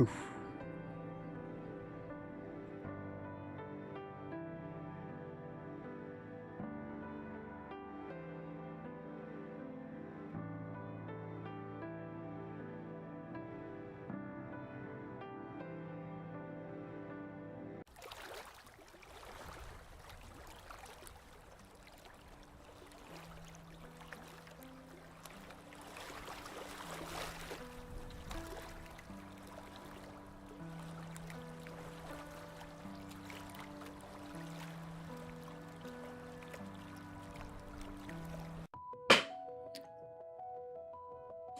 Oof.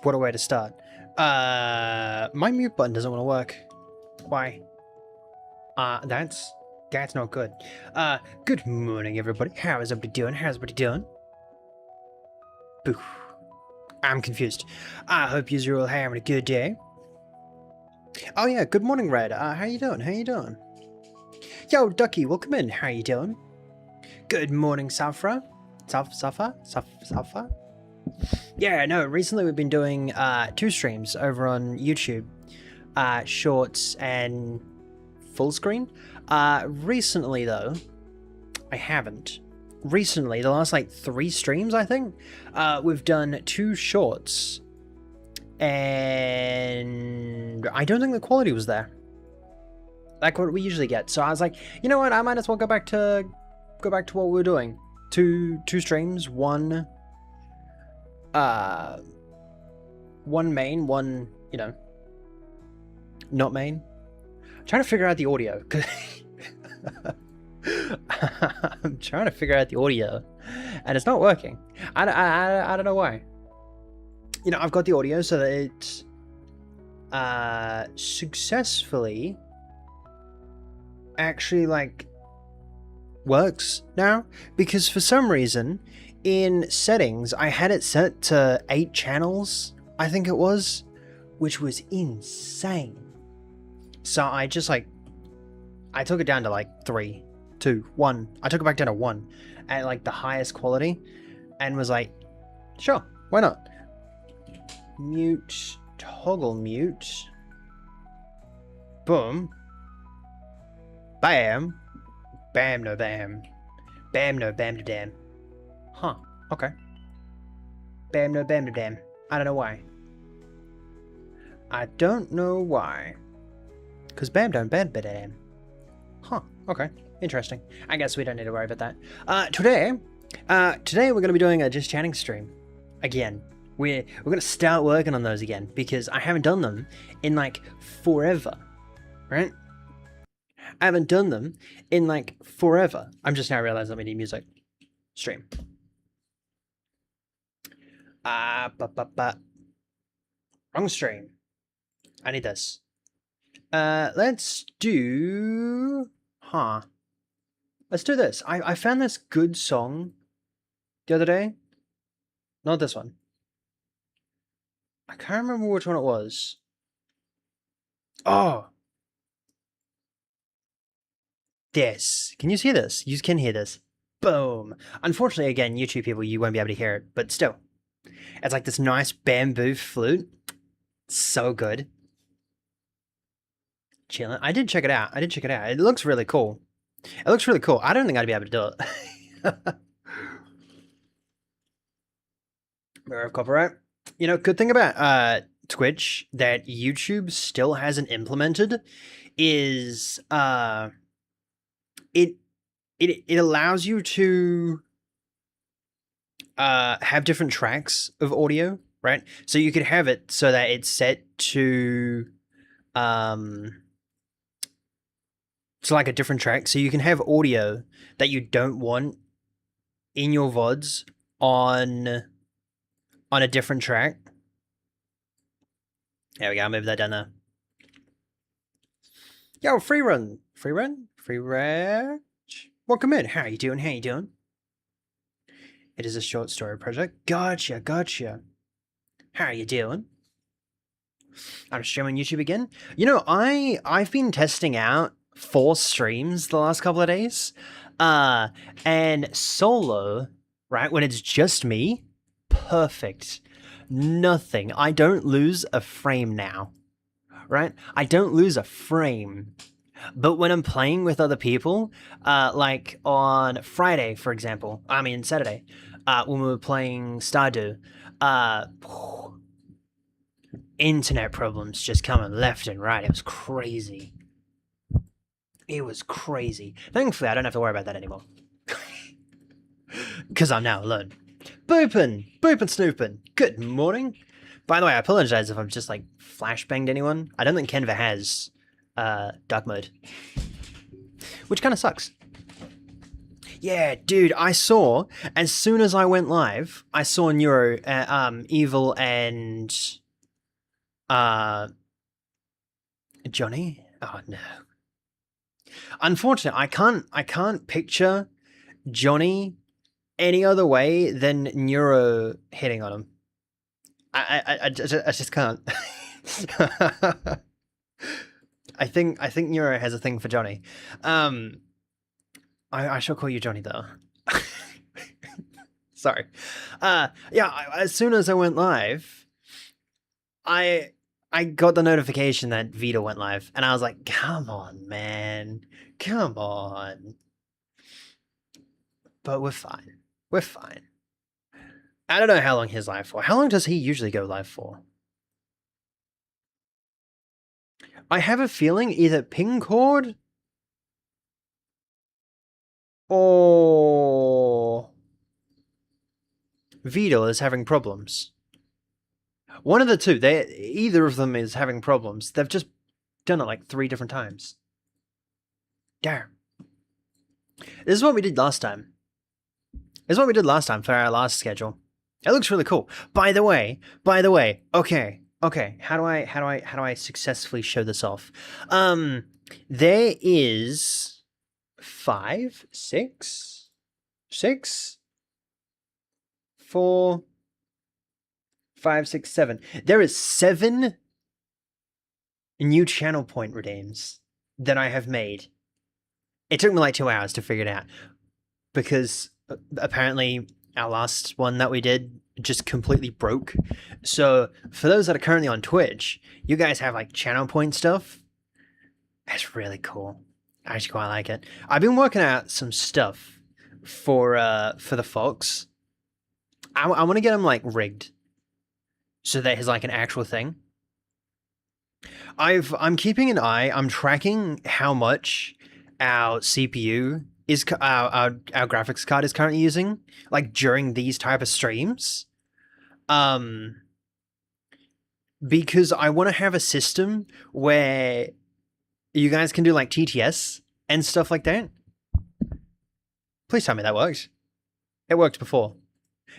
What a way to start. My mute button doesn't want to work. Why? That's not good. Good morning, everybody. How is everybody doing? How's everybody doing? Boo. I'm confused. I hope you're all having a good day. Oh yeah, good morning, Red. How you doing? How you doing? Yo, Ducky, welcome in. How you doing? Good morning, Safra. Safa? Yeah, no, recently we've been doing 2 streams over on YouTube. Shorts and full screen. Recently though, I haven't. Recently, the last like 3 streams, I think, we've done 2 shorts. And I don't think the quality was there. Like what we usually get. So I was like, you know what, I might as well go back to what we were doing. Two streams, one main, one, you know, not main. I'm trying to figure out the audio. I'm trying to figure out the audio and it's not working. I don't know why. You know, I've got the audio so that it successfully actually like works now, because for some reason in settings I had it set to 8 channels, I think it was, which was insane. So I just like, I took it down to like 3, 2, 1. I took it back down to 1 at like the highest quality and was like, sure, why not? Mute, toggle mute. Boom. Bam. Bam, no bam. Bam, no bam, no damn. Huh, okay. Bam, no bam, no damn. I don't know why. I don't know why. Because bam, don't bam, ba damn. Huh, okay. Interesting. I guess we don't need to worry about that. Today we're going to be doing a Just Chatting stream. Again. We're going to start working on those again, because I haven't done them in like forever, right? I haven't done them in like forever. I'm just now realizing we need music. Stream. Wrong stream. I need this. Let's do... Let's do this. I found this good song the other day. Not this one. I can't remember which one it was. Oh! This. Can you see this? You can hear this. Boom. Unfortunately, again, YouTube people, you won't be able to hear it, but still. It's like this nice bamboo flute. So good. Chilling. I did check it out. It looks really cool. I don't think I'd be able to do it. Mirror of copyright. You know, good thing about Twitch that YouTube still hasn't implemented is it allows you to have different tracks of audio, right? So you could have it so that it's set to like a different track. So you can have audio that you don't want in your VODs on a different track. There we go, I'll move that down there. Yo, free run. Welcome in. How you doing? It is a short story project. Gotcha. How you doing? I'm streaming YouTube again. You know, I've been testing out 4 streams the last couple of days. And solo, right, when it's just me, perfect. Nothing. I don't lose a frame now. right? I don't lose a frame. But when I'm playing with other people, like on Friday, for example, I mean Saturday, when we were playing Stardew, uh, internet problems just coming left and right. It was crazy. It was crazy. Thankfully, I don't have to worry about that anymore. Because I'm now alone. Boopin' snoopin'. Good morning. By the way, I apologize if I've just like flashbanged anyone. I don't think Canva has dark mode. Which kind of sucks. Yeah, dude, I saw, as soon as I went live, I saw Neuro, Evil, and Johnny? Oh no. Unfortunately, I can't picture Johnny any other way than Neuro hitting on him. I just can't. I think Neuro has a thing for Johnny. I shall call you Johnny though. Sorry. Yeah. As soon as I went live, I got the notification that Vita went live, and I was like, "Come on, man, come on." But we're fine. We're fine. I don't know how long he's live for. How long does he usually go live for? I have a feeling either Pingcord or Vidal is having problems. One of the two. Either of them is having problems. They've just done it like 3 different times. Damn. This is what we did last time. This is what we did last time for our last schedule. It looks really cool. By the way, okay. How do I successfully show this off? There is 5, 6, 4, 5, 6, 7. There is 7 new channel point redeems that I have made. It took me like 2 hours to figure it out because apparently our last one that we did just completely broke. So for those that are currently on Twitch, you guys have like channel point stuff. That's really cool. I actually quite like it. I've been working out some stuff for the Fox. I want to get them like rigged so that it's like an actual thing. I'm keeping an eye. I'm tracking how much our CPU is our graphics card is currently using, like during these type of streams. Because I want to have a system where you guys can do like TTS and stuff like that. Please tell me that works. It worked before.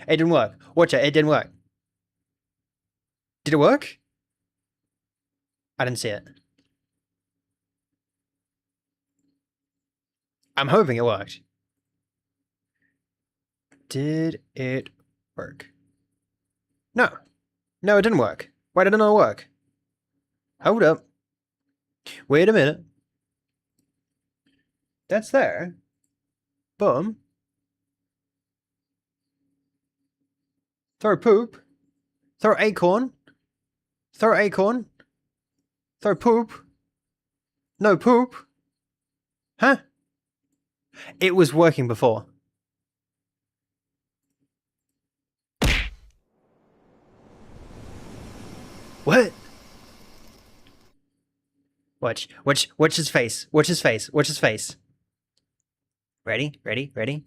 It didn't work. Watch it. It didn't work. Did it work? I didn't see it. I'm hoping it worked. Did it work? No. No, it didn't work. Why did it not work? Hold up. Wait a minute. That's there. Boom. Throw poop. Throw acorn. Throw acorn. Throw poop. No poop. Huh? It was working before. What? Watch his face. Watch his face. Watch his face. Ready? Ready? Ready?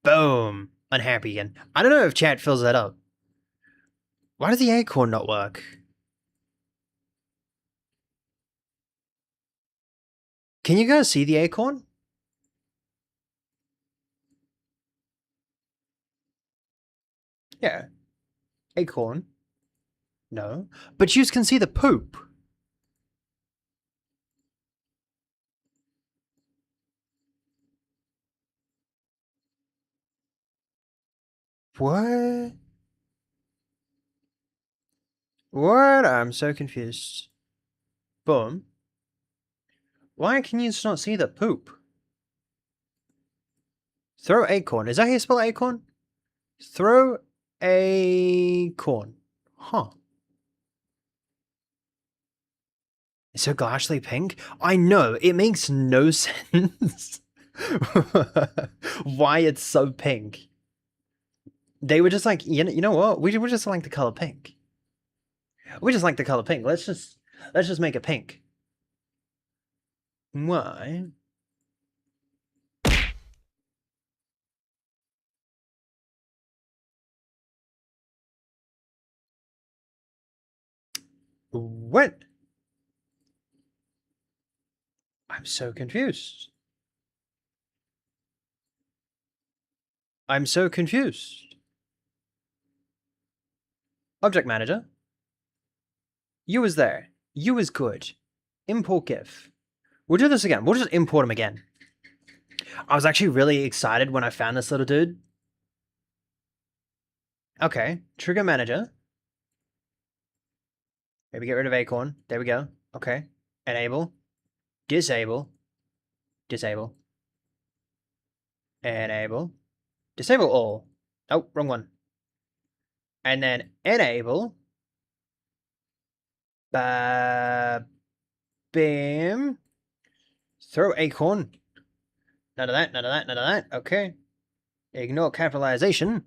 Boom. Unhappy again. I don't know if chat fills that up. Why does the acorn not work? Can you guys see the acorn? Yeah. Acorn. No. But you can see the poop. What? What? I'm so confused. Boom. Why can you not see the poop? Throw acorn. Is that how you spell acorn? Throw acorn. Huh. It's so glassily pink? I know, it makes no sense why it's so pink. They were just like, you know what? We just like the color pink. We just like the color pink. Let's just make it pink. Why? What? I'm so confused. I'm so confused. Object manager. You was there. You was good. Import GIF. We'll do this again. We'll just import him again. I was actually really excited when I found this little dude. Okay. Trigger manager. Maybe get rid of acorn. There we go. Okay. Enable. Disable. Disable. Enable. Disable all. Oh, wrong one. And then enable. Bam. Throw acorn. None of that, none of that, none of that. Okay. Ignore capitalization.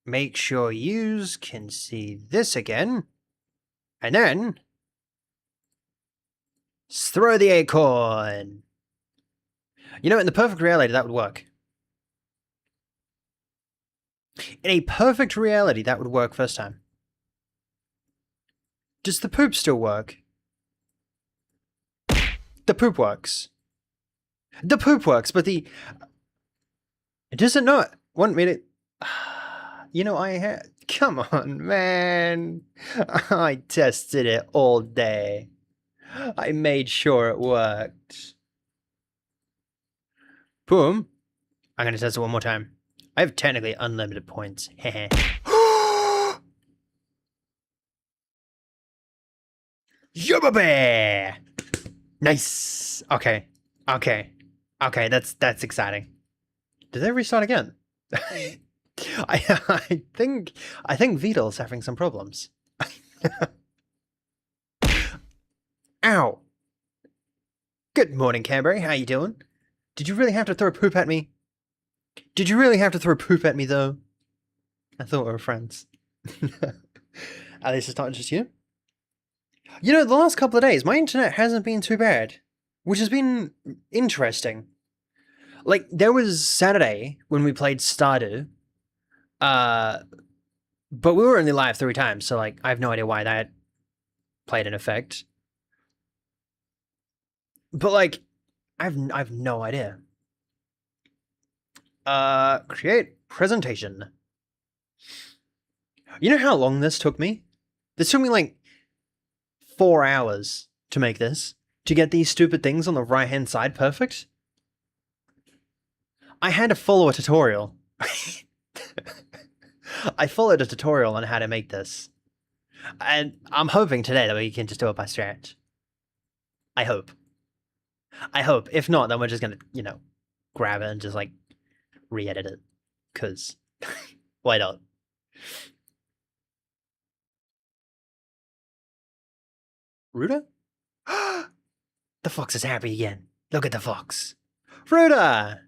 Make sure yous can see this again. And then throw the acorn. You know, in the perfect reality, that would work. In a perfect reality, that would work first time. Does the poop still work? The poop works. The poop works, but the... Does it not want me to... You know, I had... Come on, man. I tested it all day. I made sure it worked. Boom. I'm going to test it one more time. I have technically unlimited points. Heh. Yubba bear! Nice. Okay. Okay. Okay, that's exciting. Did they restart again? I think Vidal's having some problems. Ow. Good morning, Canberry. How you doing? Did you really have to throw poop at me? Did you really have to throw poop at me, though? I thought we were friends. At least it's not just you. You know, the last couple of days, my internet hasn't been too bad, which has been interesting. Like, there was Saturday when we played Stardew, but we were only live 3 times, so, like, I have no idea why that played an effect. But, like, I've no idea. Create presentation. You know how long this took me? This took me, like, 4 hours to make this, to get these stupid things on the right-hand side perfect. I had to follow a tutorial. I followed a tutorial on how to make this. And I'm hoping today that we can just do it by strat. I hope. I hope. If not, then we're just gonna, you know, grab it and just, like, re-edit it. Because, why not? Ruda? The fox is happy again. Look at the fox. Ruda!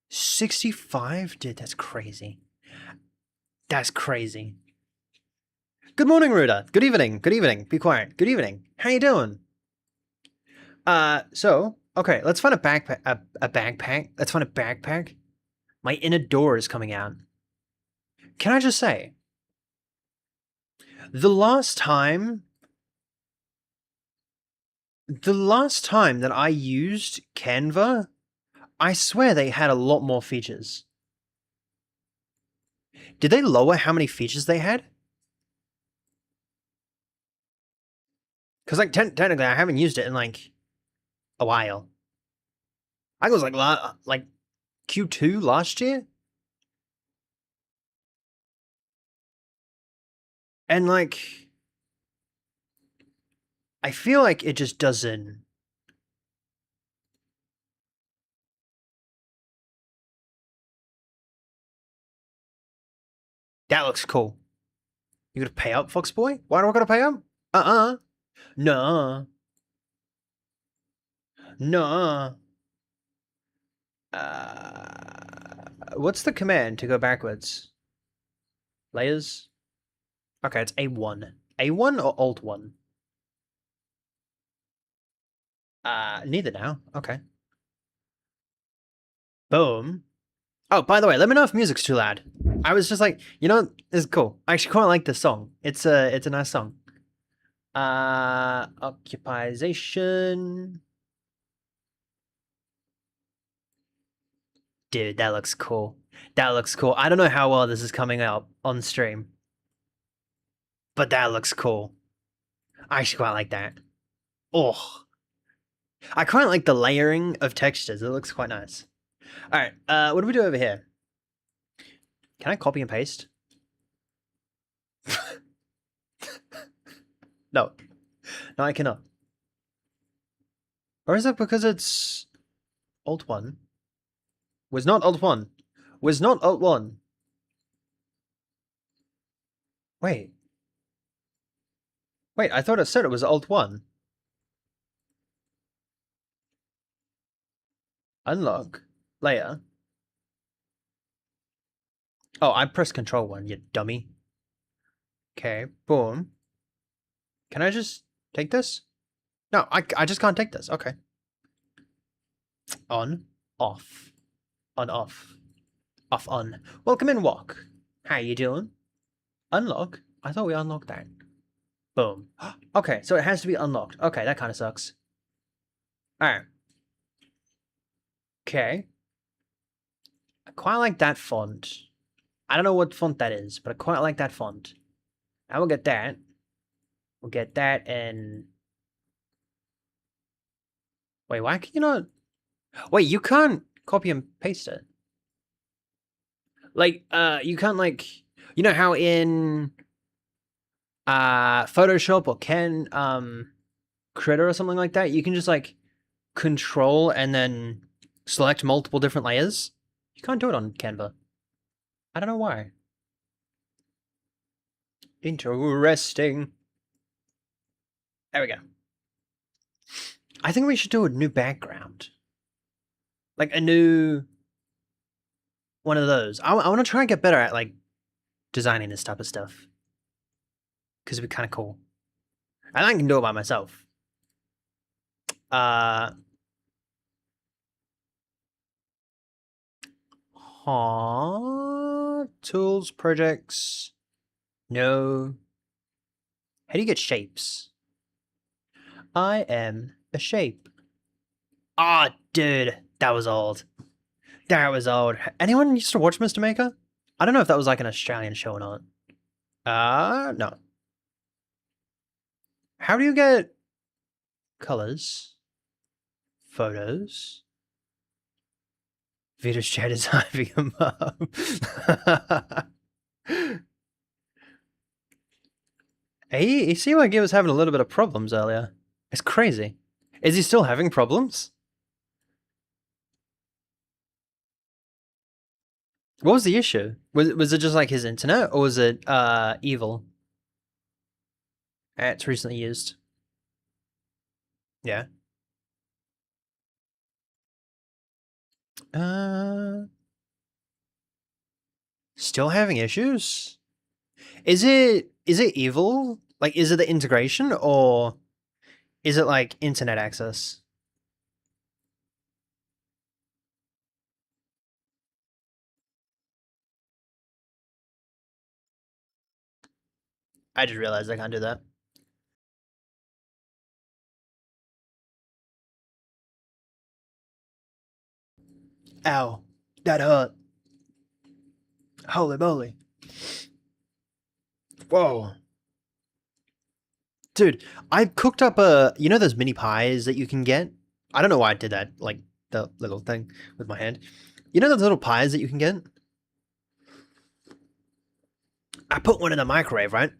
65? Dude, that's crazy. That's crazy. Good morning, Ruda. Good evening. Good evening. Be quiet. Good evening. How you doing? So, okay, let's find a backpack. A backpack? Let's find a backpack. My inner door is coming out. Can I just say, the last time that I used Canva, I swear they had a lot more features. Did they lower how many features they had? Because, like, technically, I haven't used it in, like, a while. I think it was, like Q2 last year? And, like, I feel like it just doesn't... That looks cool. You gonna pay up, Fox Boy? Why do I gotta pay up? No. No. What's the command to go backwards? Layers? Okay, it's A1. A1 or Alt1? Neither now. Okay. Boom. Oh, by the way, let me know if music's too loud. I was just like, you know, this is cool. I actually quite like this song. It's a nice song. Occupization. Dude, that looks cool. That looks cool. I don't know how well this is coming out on stream, but that looks cool. I actually quite like that. Oh, I quite like the layering of textures. It looks quite nice. All right, what do we do over here? Can I copy and paste? No. No, I cannot. Or is it because it's Alt 1? Was not Alt 1. Was not Alt 1. Wait. Wait, I thought it said it was Alt 1. Unlock. Layer. Oh, I pressed Control 1, you dummy. Okay, boom. Can I just take this? No, I just can't take this. Okay. On, off. On, off. Off, on. Welcome in, walk. How you doing? Unlock? I thought we unlocked that. Boom. Okay, so it has to be unlocked. Okay, that kind of sucks. Alright. Okay. I quite like that font. I don't know what font that is, but I quite like that font. I will get that. We'll get that and... Wait, why can you not... Wait, you can't copy and paste it. Like, you can't, like... You know how in... Photoshop or Critter or something like that, you can just, like, control and then select multiple different layers? You can't do it on Canva. I don't know why. Interesting. There we go. I think we should do a new background. Like a new one of those. I want to try and get better at like designing this type of stuff. Because it'd be kind of cool. And I can do it by myself. Tools, projects. No. How do you get shapes? I am a shape. Ah, dude, that was old. That was old. Anyone used to watch Mr. Maker? I don't know if that was like an Australian show or not. No. How do you get colors? Photos? Vita's chat is hyping him up. He seemed like he was having a little bit of problems earlier. It's crazy. Is he still having problems? What was the issue? Was it just like his internet, or was it evil? It's recently used. Yeah. Still having issues? Is it evil? Like, is it the integration, or is it like internet access? I just realized I can't do that. Ow. That hurt. Holy moly. Whoa. Dude, I cooked up you know those mini pies that you can get? I don't know why I did that, like the little thing with my hand. You know those little pies that you can get? I put one in the microwave, right?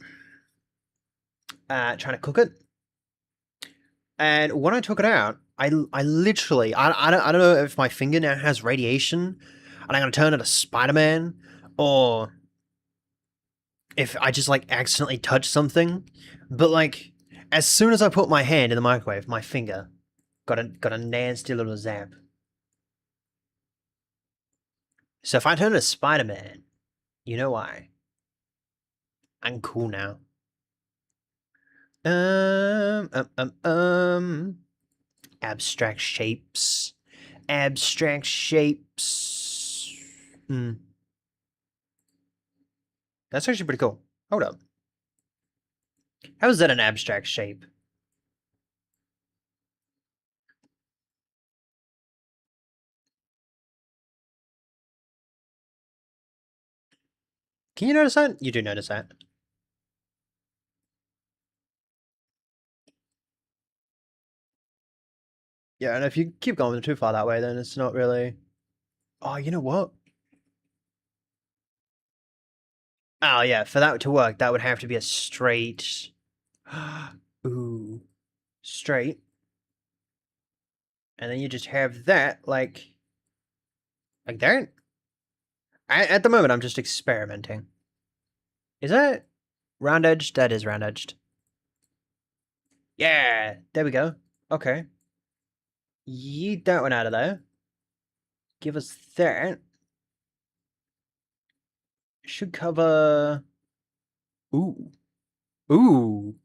Trying to cook it. And when I took it out, I literally, I don't know if my finger now has radiation and I'm going to turn into Spider-Man, or if I just like accidentally touch something. But like, as soon as I put my hand in the microwave, my finger Got a nasty little zap. So if I turn to Spider-Man, you know why. I'm cool now. Abstract shapes. Abstract shapes. That's actually pretty cool. Hold up. How is that an abstract shape? Can you notice that? You do notice that. Yeah, and if you keep going too far that way, then it's not really... Oh, you know what? Oh, yeah, for that to work, that would have to be a straight... Ooh. Straight. And then you just have that, like that? At the moment, I'm just experimenting. Is that round-edged? That is round-edged. Yeah, there we go. Okay. Yeet that one out of there. Give us that. Should cover... Ooh. Ooh.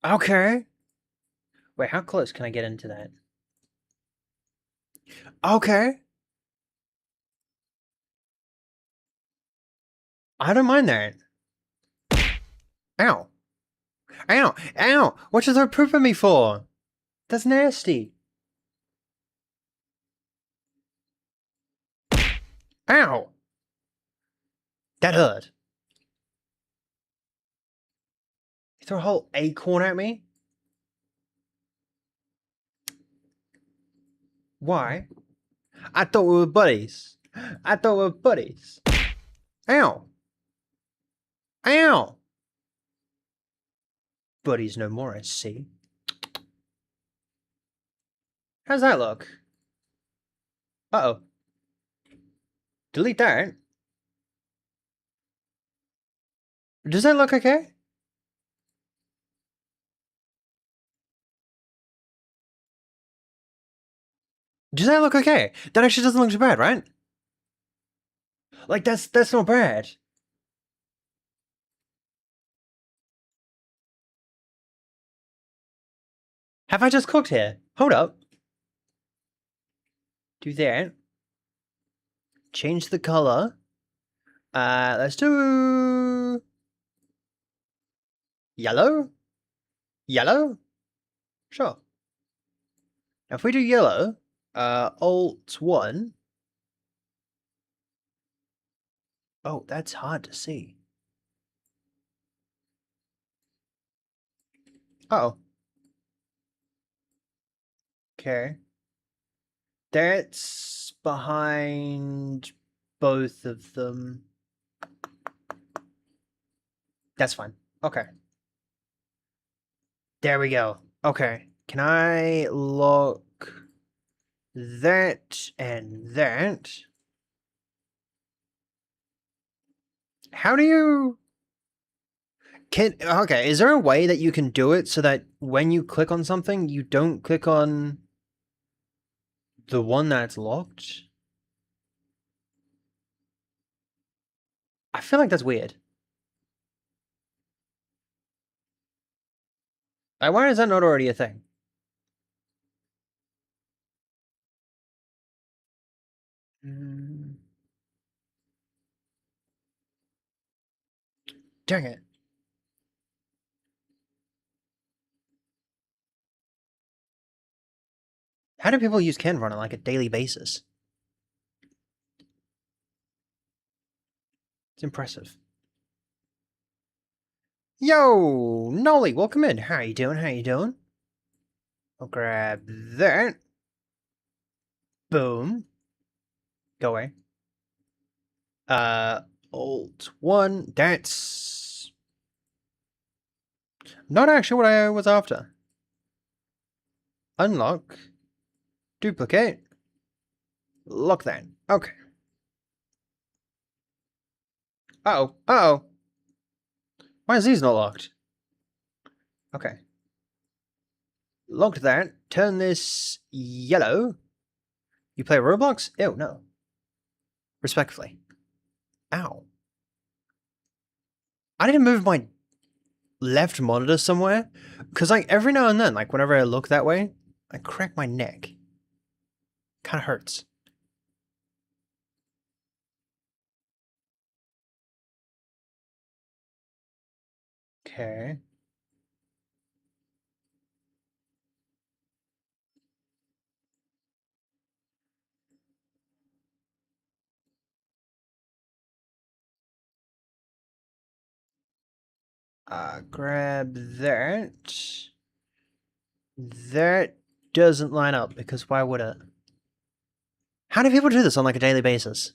Okay. Wait, how close can I get into that? Okay. I don't mind that. Ow. Ow. Ow. What you throw poop at me for? That's nasty. Ow. That hurt. You throw a whole acorn at me? Why? I thought we were buddies. I thought we were buddies. Ow. Ow. Buddies no more, I see. How's that look? Uh-oh. Delete that. Does that look okay? Does that look okay? That actually doesn't look too bad, right? Like, that's not bad. Have I just cooked here? Hold up. Do that. Change the color. Let's do... Yellow? Yellow? Sure. Now if we do yellow, Alt-1. Oh, that's hard to see. Uh oh. Okay. That's behind both of them. That's fine. Okay. There we go. Okay. Can I lock that and that? How do you... Okay, is there a way that you can do it so that when you click on something, you don't click on the one that's locked? I feel like that's weird. Like, why is that not already a thing? Dang it. How do people use Canva on like a daily basis? It's impressive. Yo, Nolly, welcome in. How you doing? How you doing? I'll grab that. Boom. Go away. Alt-1. That's not actually what I was after. Unlock. Duplicate. Lock that. Okay. Uh-oh. Uh-oh. Why is these not locked? Okay. Lock that. Turn this yellow. You play Roblox? Ew, no. Respectfully. Ow. I need to move my left monitor somewhere. Because, like, every now and then, like, whenever I look that way, I crack my neck. Kind of hurts. Okay. Grab that. That doesn't line up, because why would it? How do people do this on, like, a daily basis?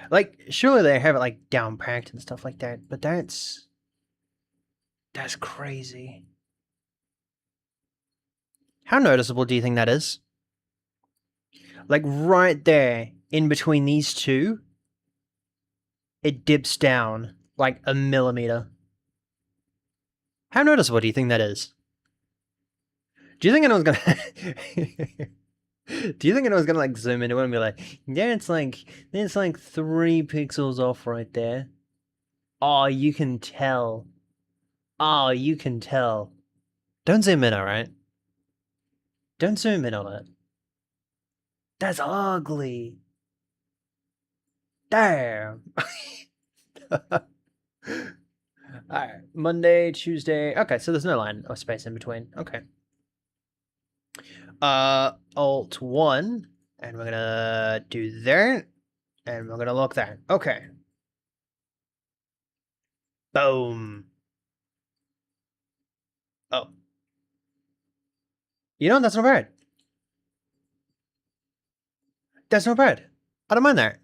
Like, surely they have it, like, down packed and stuff like that, but that's crazy. How noticeable do you think that is? Like, right there, in between these two, it dips down, like, a millimeter. How noticeable do you think that is? Do you think anyone's gonna... Do you think anyone's gonna, like, zoom into it and be like, yeah, it's like 3 pixels off right there. Oh, you can tell. Oh, you can tell. Don't zoom in, alright? Don't zoom in on it. That's ugly. Damn. Alright, Monday, Tuesday. Okay, so there's no line or space in between. Okay. Alt 1, and we're gonna do that, and we're gonna lock that. Okay. Boom. Oh. You know, that's not bad. That's not bad. I don't mind that.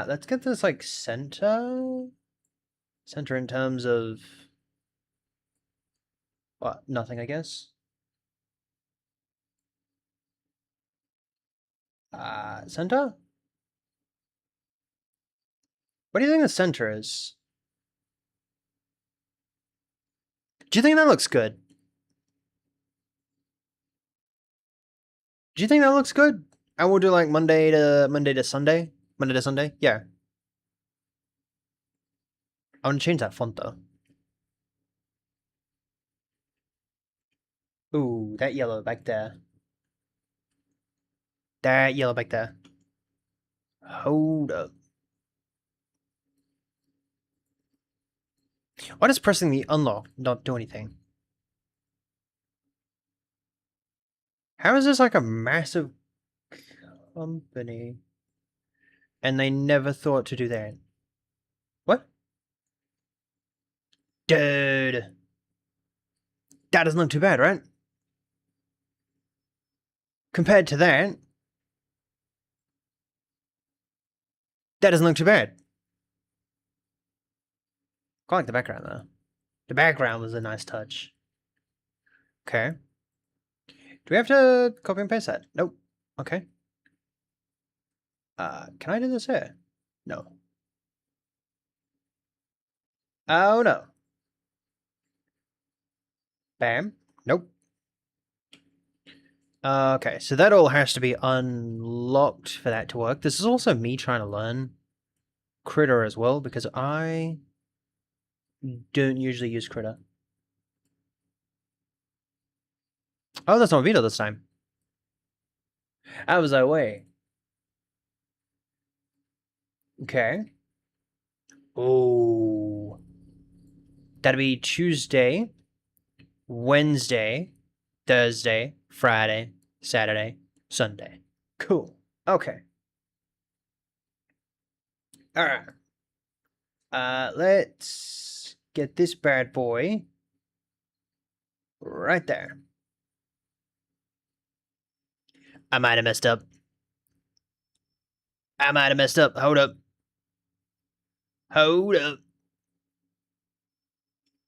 Let's get this, like, center. Center in terms of... what? Nothing, I guess. Center? What do you think the center is? Do you think that looks good? Do you think that looks good? And we'll do, like, Monday to Sunday? Monday to Sunday? Yeah. I want to change that font, though. Ooh, that yellow back there. That yellow back there. Hold up. Why does pressing the unlock not do anything? How is this like a massive company and they never thought to do that? What? Dude. That doesn't look too bad, right? Compared to that, that doesn't look too bad. Quite like the background, though. The background was a nice touch. Okay. Do we have to copy and paste that? Nope. Okay. Can I do this here? No. Oh, no. Bam. Nope. Okay, so that all has to be unlocked for that to work. This is also me trying to learn Critter as well, because I don't usually use Critter. Oh, that's not Vito this time. I was like, wait. Okay. Oh. That'd be Tuesday, Wednesday, Thursday, Friday, Saturday, Sunday. Cool. Okay. Alright. Let's get this bad boy right there. I might have messed up. Hold up.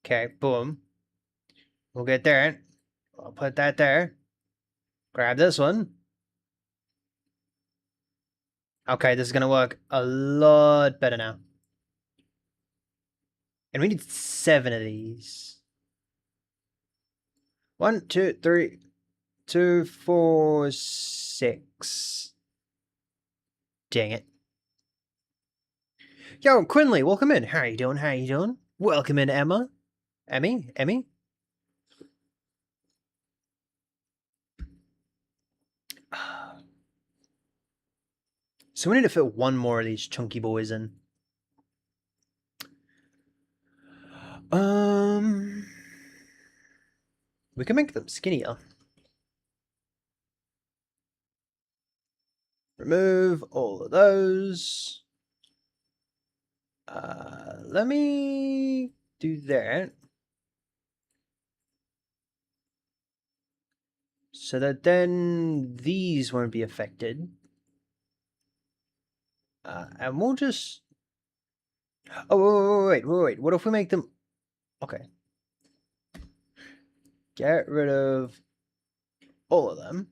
Okay, boom. We'll get there. I'll put that there. Grab this one. Okay, this is gonna work a lot better now. And we need 7 of these. 1, 2, 3, 2, 4, 6. Dang it. Yo, Quinley, welcome in. How you doing? How you doing? Welcome in, Emma. Emmy? So we need to fit one more of these chunky boys in. We can make them skinnier. Remove all of those. Let me do that. So that then these won't be affected. And we'll just... Oh, wait. What if we make them... Okay. Get rid of all of them.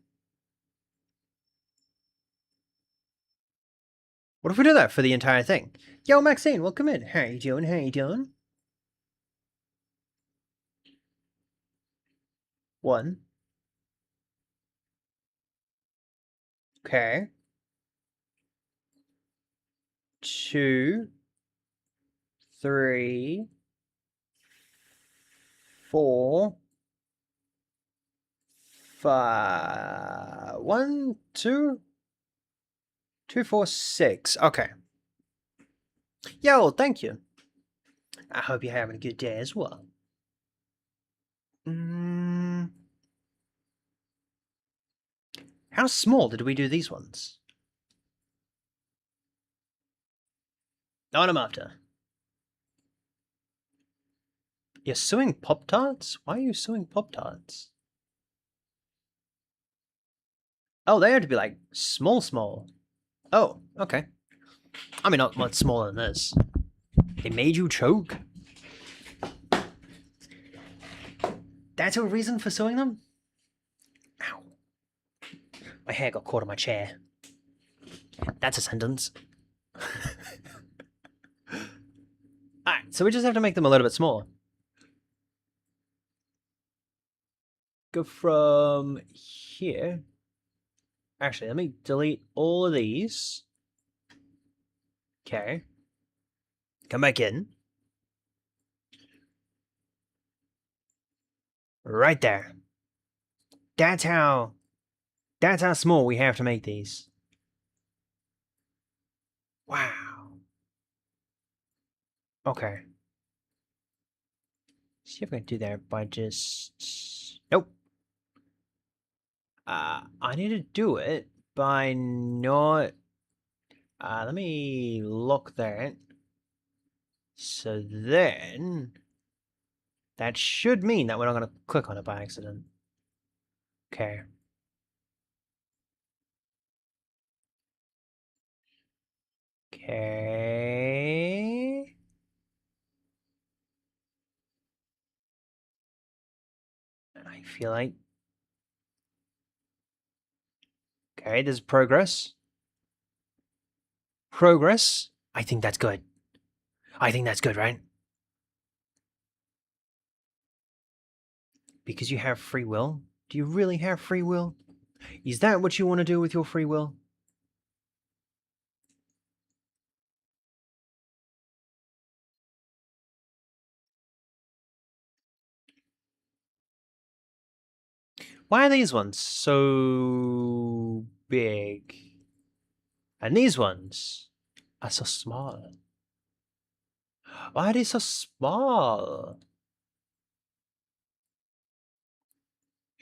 What if we do that for the entire thing? Yo, Maxine, welcome in. How you doing? How you doing? 1. Okay. 2, 3, 4, 5. 1, 2, 2, 4, 6. Okay. Yo, thank you. I hope you're having a good day as well. How small did we do these ones? Not I'm after. You're suing Pop-Tarts? Why are you suing Pop-Tarts? Oh, they had to be like small. Oh, okay. I mean, not much smaller than this. It made you choke? That's a reason for suing them? Ow. My hair got caught on my chair. That's a sentence. Alright, so we just have to make them a little bit smaller. Go from here. Actually, let me delete all of these. Okay. Come back in. Right there. That's how small we have to make these. Wow. Okay. See if I can do that by just... Nope. I need to do it by not... let me lock that. So then... That should mean that we're not going to click on it by accident. Okay. Okay. I feel like... Okay, there's progress. Progress. I think that's good. I think that's good, right? Because you have free will? Do you really have free will? Is that what you want to do with your free will? Why are these ones so big? And these ones are so small. Why are they so small?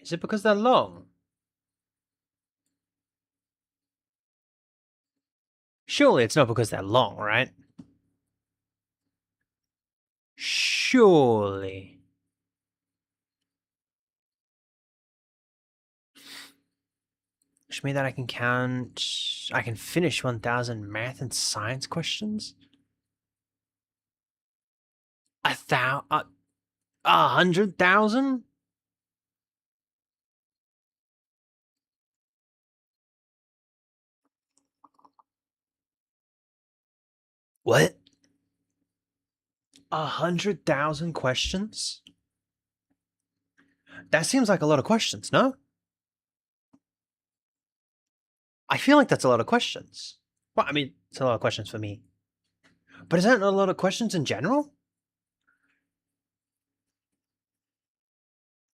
Is it because they're long? Surely it's not because they're long, right? Surely. Which means that I can finish 1,000 math and science questions? 100,000? What? 100,000 questions? That seems like a lot of questions, no? I feel like that's a lot of questions. Well, I mean, it's a lot of questions for me. But is that not a lot of questions in general?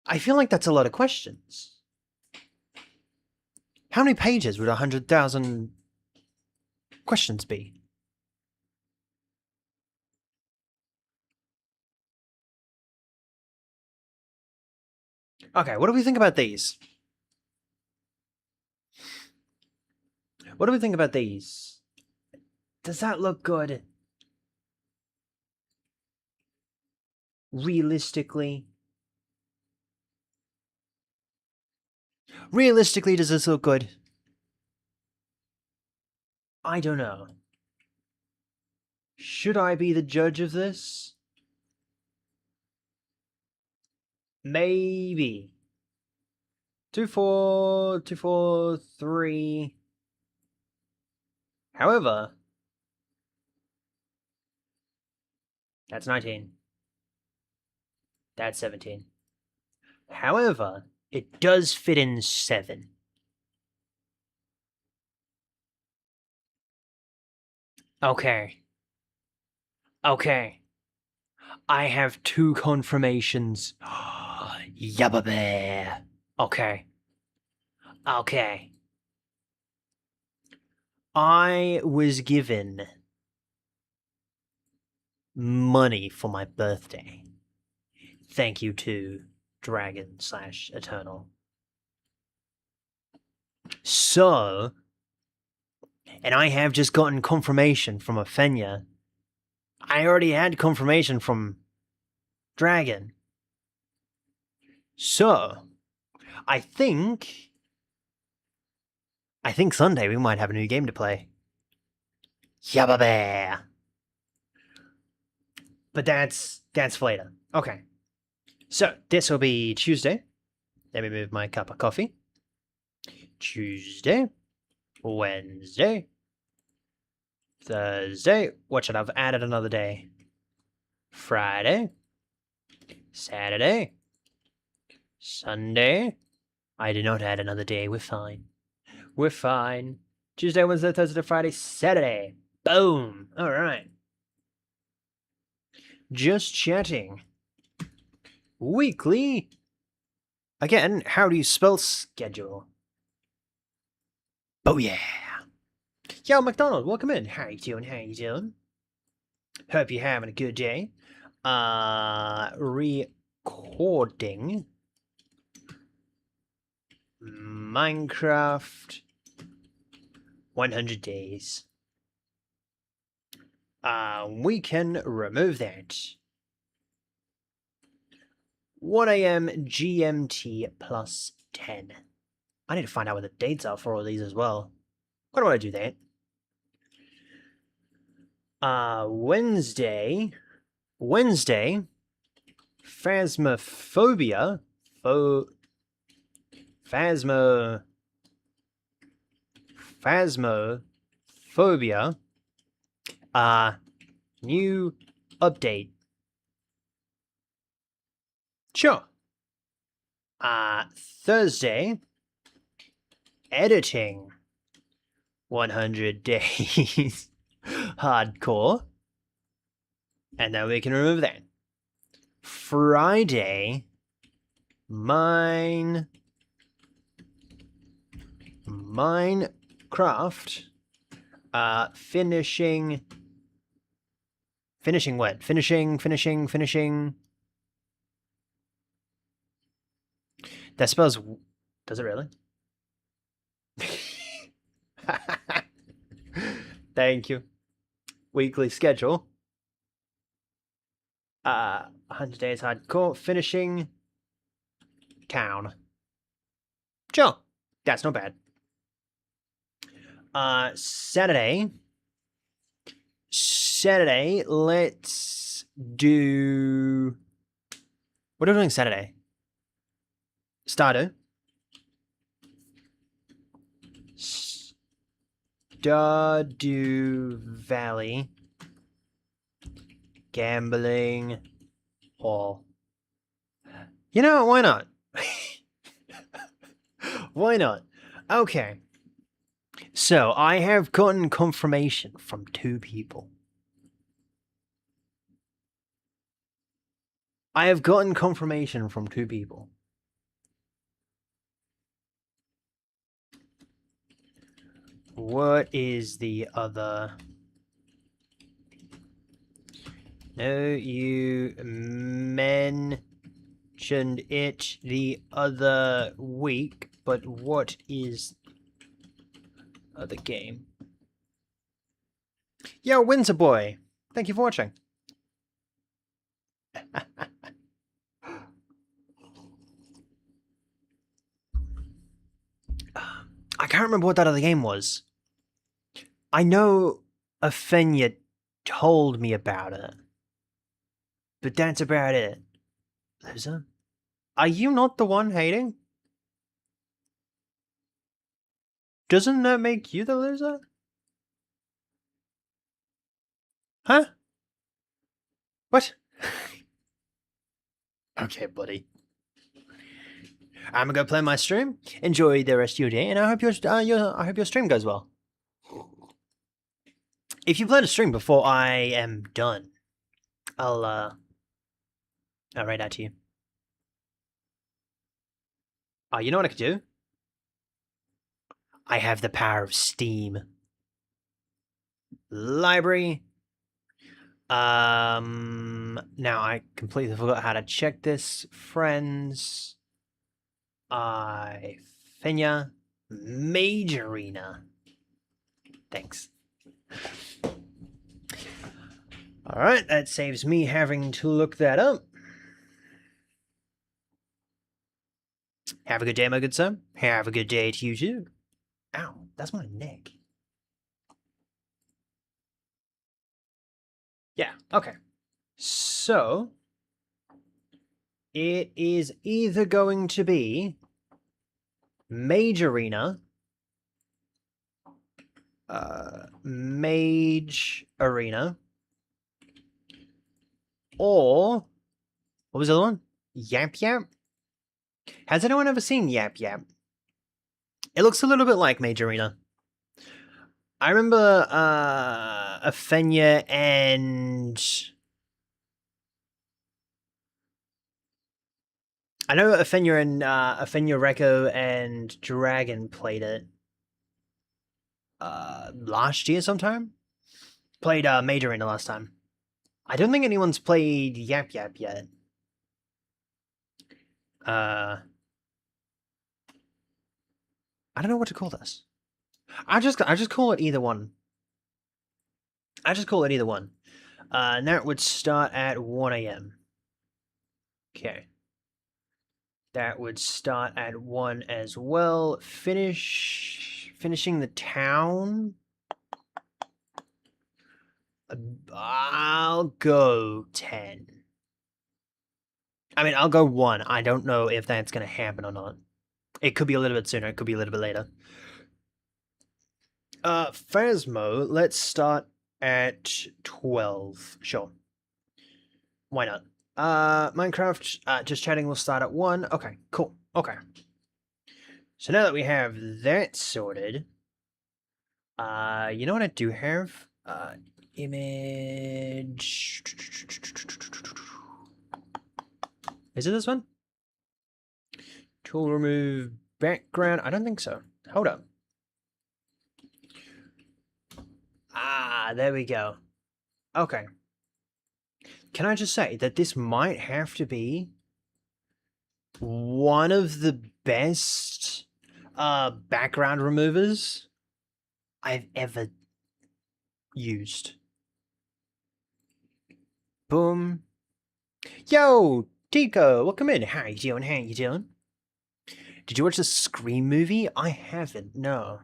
I feel like that's a lot of questions. How many pages would 100,000 questions be? Okay, what do we think about these? What do we think about these? Does that look good? Realistically? Realistically, does this look good? I don't know. Should I be the judge of this? Maybe. 2, 4, 2, 4, 3. However, that's 19. That's 17. However, it does fit in 7. Okay. Okay. I have 2 confirmations. Yabba bear. Okay. Okay. I was given money for my birthday. Thank you to Dragon/Eternal. So, and I have just gotten confirmation from Athenia. I already had confirmation from Dragon. So, I think Sunday we might have a new game to play. Yabba bear. But that's for later. Okay. So, this will be Tuesday. Let me move my cup of coffee. Tuesday. Wednesday. Thursday. What should I have added another day? Friday. Saturday. Sunday. I did not add another day. We're fine. We're fine. Tuesday, Wednesday, Thursday, Friday, Saturday. Boom. All right. Just chatting. Weekly. Again, how do you spell schedule? Oh yeah. Yo, McDonald, welcome in. How you doing? How you doing? Hope you're having a good day. Recording Minecraft 100 days. We can remove that. 1 a.m. GMT plus 10. I need to find out what the dates are for all these as well. Why do I do that? Wednesday, Phasmophobia, Phasmophobia, new update. Sure. Thursday, editing 100 days. Hardcore. And then we can remove that. Friday, Minecraft. Finishing what? Finishing. That spells. Does it really? Thank you. Weekly schedule. 100 days hardcore. Finishing town. Sure. That's not bad. Saturday, let's do... What are we doing Saturday? Stardew Valley Gambling. Or... You know, why not? Why not? Okay. So, I have gotten confirmation from 2 people. I have gotten confirmation from 2 people. What is the other... No, you mentioned it the other week, but what is the game? Yo, Windsor Boy! Thank you for watching. I can't remember what that other game was. I know Afenya told me about it. But that's about it. Loser? Are you not the one hating? Doesn't that make you the loser? Huh? What? Okay, buddy. I'm gonna go play my stream. Enjoy the rest of your day, and I hope your stream goes well. If you play the stream before I am done, I'll write that to you. Oh, you know what I could do? I have the power of Steam. Library. Now I completely forgot how to check this. Friends. Fenya. Mage Arena. Thanks. Alright, that saves me having to look that up. Have a good day, my good sir. Have a good day to you too. Ow, that's my neck. Yeah, okay. So, it is either going to be Mage Arena, or what was the other one? Yap Yap? Has anyone ever seen Yap Yap? It looks a little bit like Mage Arena. I remember Afenya and... I know Afenya and Afenya Reko and Dragon played it last year sometime. Played Mage Arena last time. I don't think anyone's played Yap Yap yet. I don't know what to call this. I just call it either one. I just call it either one. And that would start at 1 AM. Okay. That would start at 1 as well. Finishing the town. I'll go 10. I mean, I'll go 1. I don't know if that's going to happen or not. It could be a little bit sooner. It could be a little bit later. Phasmo, let's start at 12. Sure. Why not? Minecraft, just chatting will start at 1. Okay, cool. Okay. So now that we have that sorted, you know what I do have? Image... Is it this one? Tool remove background. I don't think so. Hold up. Ah, there we go. Okay. Can I just say that this might have to be one of the best background removers I've ever used. Boom. Yo, Tico, welcome in. How you doing? How you doing? Did you watch the Scream movie? I haven't, no.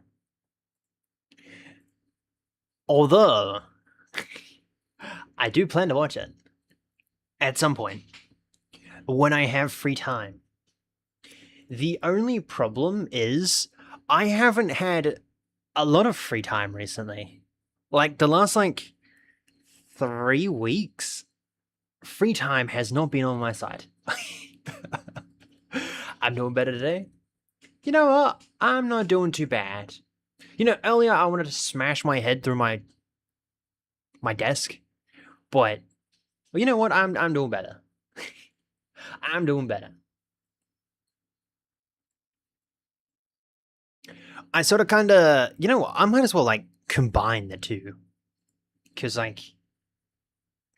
Although, I do plan to watch it. At some point. When I have free time. The only problem is, I haven't had a lot of free time recently. Like, the last, 3 weeks, free time has not been on my side. I'm doing better today. You know what? I'm not doing too bad. You know, earlier I wanted to smash my head through my desk, but well, you know what? I'm doing better. I'm doing better. I sort of kind of, you know what? I might as well like combine the two, because like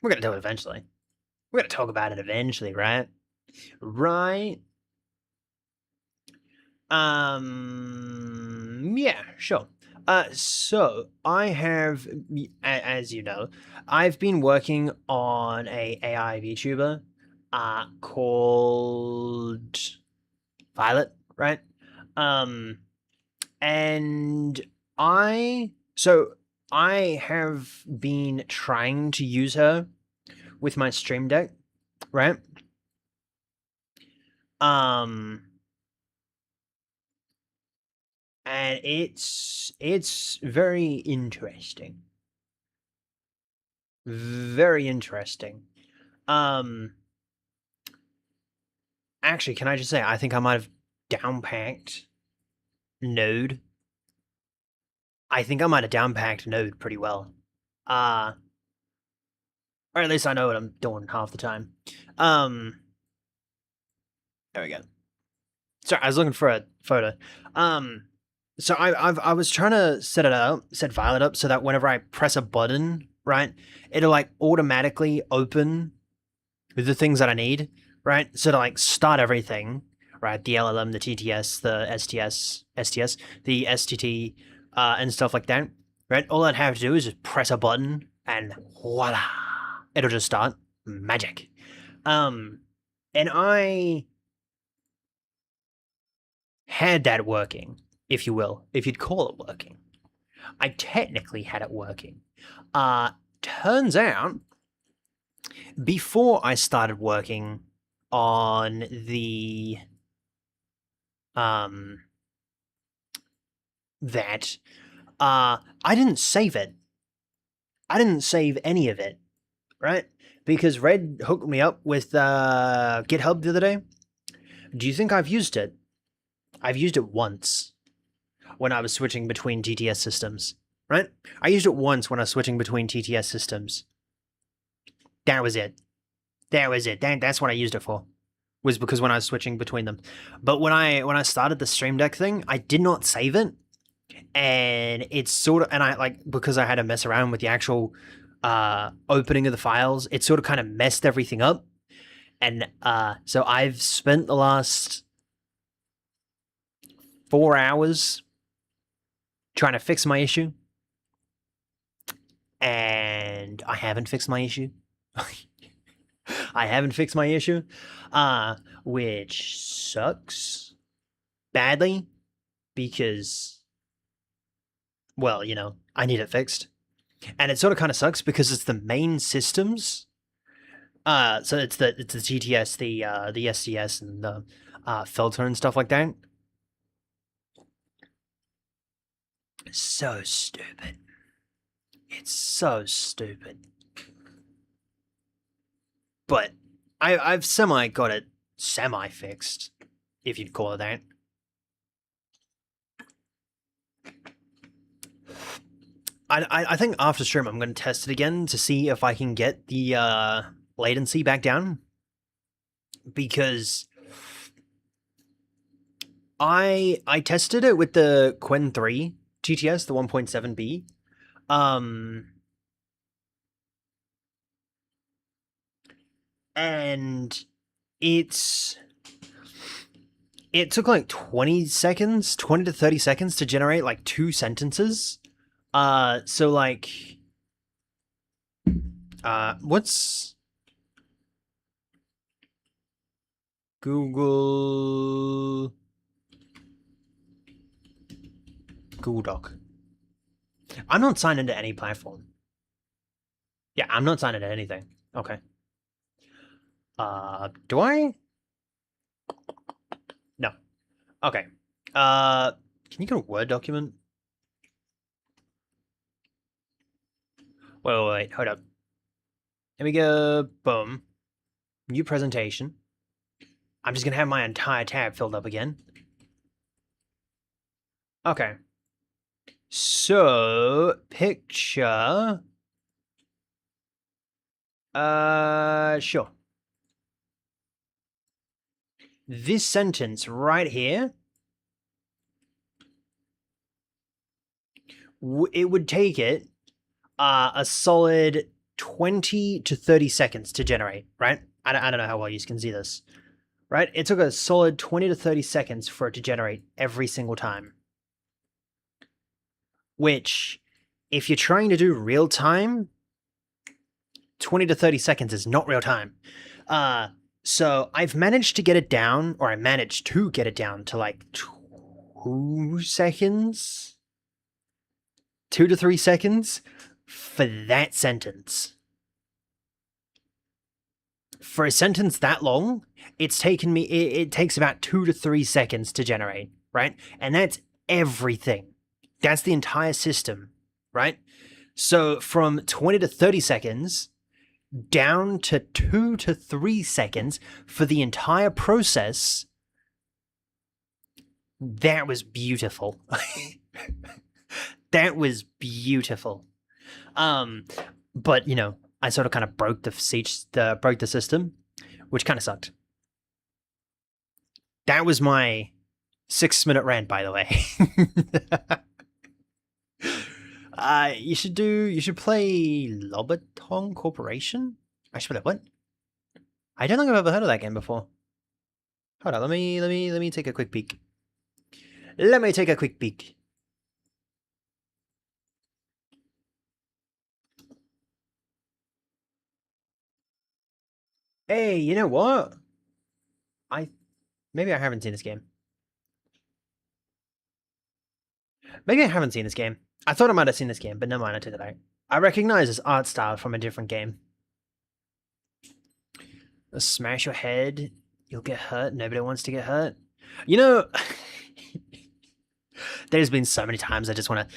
we're gonna do it eventually. We're gonna talk about it eventually, right? Right. Yeah, sure. So I have, as you know, I've been working on a AI VTuber, called Violet, right? Um, and so I have been trying to use her with my stream deck, right? And it's very interesting. Very interesting. Actually, can I just say I think I might have downpacked Node. I think I might have downpacked Node pretty well. Or at least I know what I'm doing half the time. There we go. Sorry, I was looking for a photo. So I was trying to set Violet up so that whenever I press a button, right, it'll like automatically open the things that I need, right? So to like start everything, right? The LLM, the TTS, the STS, the STT, and stuff like that, right? All I'd have to do is just press a button and voila, it'll just start. Magic. And I had that working, if you will, if you'd call it working. I technically had it working. Turns out, before I started working on the I didn't save it. I didn't save any of it, right? Because Red hooked me up with GitHub the other day. Do you think I've used it? I've used it once when I was switching between TTS systems, right? I used it once when I was switching between TTS systems. That was it. That was it. That's what I used it for. Was because when I was switching between them. But when I started the Stream Deck thing, I did not save it. And it's sort of, and I like, because I had to mess around with the actual opening of the files, it sort of kind of messed everything up. And so I've spent the last 4 hours trying to fix my issue. And I haven't fixed my issue. I haven't fixed my issue, which sucks badly because, well, you know, I need it fixed. And it sort of kind of sucks because it's the main systems. So it's the GTS, the SDS, and the filter and stuff like that. So stupid. It's so stupid. But I've semi got it semi fixed, if you'd call it that. I think after stream I'm going to test it again to see if I can get the latency back down, because I tested it with the Quen 3 GTS, the 1.7B. And it took like 20 to 30 seconds to generate like 2 sentences. So like, what's Google Doc? I'm not signed into any platform. Yeah, I'm not signed into anything. Okay. Do I? No. Okay. Can you get a Word document? Wait, hold up. Here we go. Boom. New presentation. I'm just gonna have my entire tab filled up again. Okay. So, picture. Sure. This sentence right here, it would take it a solid 20 to 30 seconds to generate, right? I don't know how well you can see this, right? It took a solid 20 to 30 seconds for it to generate every single time. Which, if you're trying to do real time, 20 to 30 seconds is not real time. So I've managed to get it down, or I managed to get it down to like 2 seconds? 2 to 3 seconds for that sentence. For a sentence that long, it's taken me, it takes about 2 to 3 seconds to generate, right? And that's everything. That's the entire system, right? So from 20 to 30 seconds down to 2 to 3 seconds for the entire process, that was beautiful. That was beautiful. But, you know, I sort of kind of broke the system, which kind of sucked. That was my 6-minute rant, by the way. You should play Lobaton Corporation? I should play what? I don't think I've ever heard of that game before. Hold on, let me take a quick peek. Let me take a quick peek. Hey, you know what? Maybe I haven't seen this game. Maybe I haven't seen this game. I thought I might have seen this game, but never mind, I took it out. I recognize this art style from a different game. Smash your head, you'll get hurt, nobody wants to get hurt. You know, there's been so many times I just want to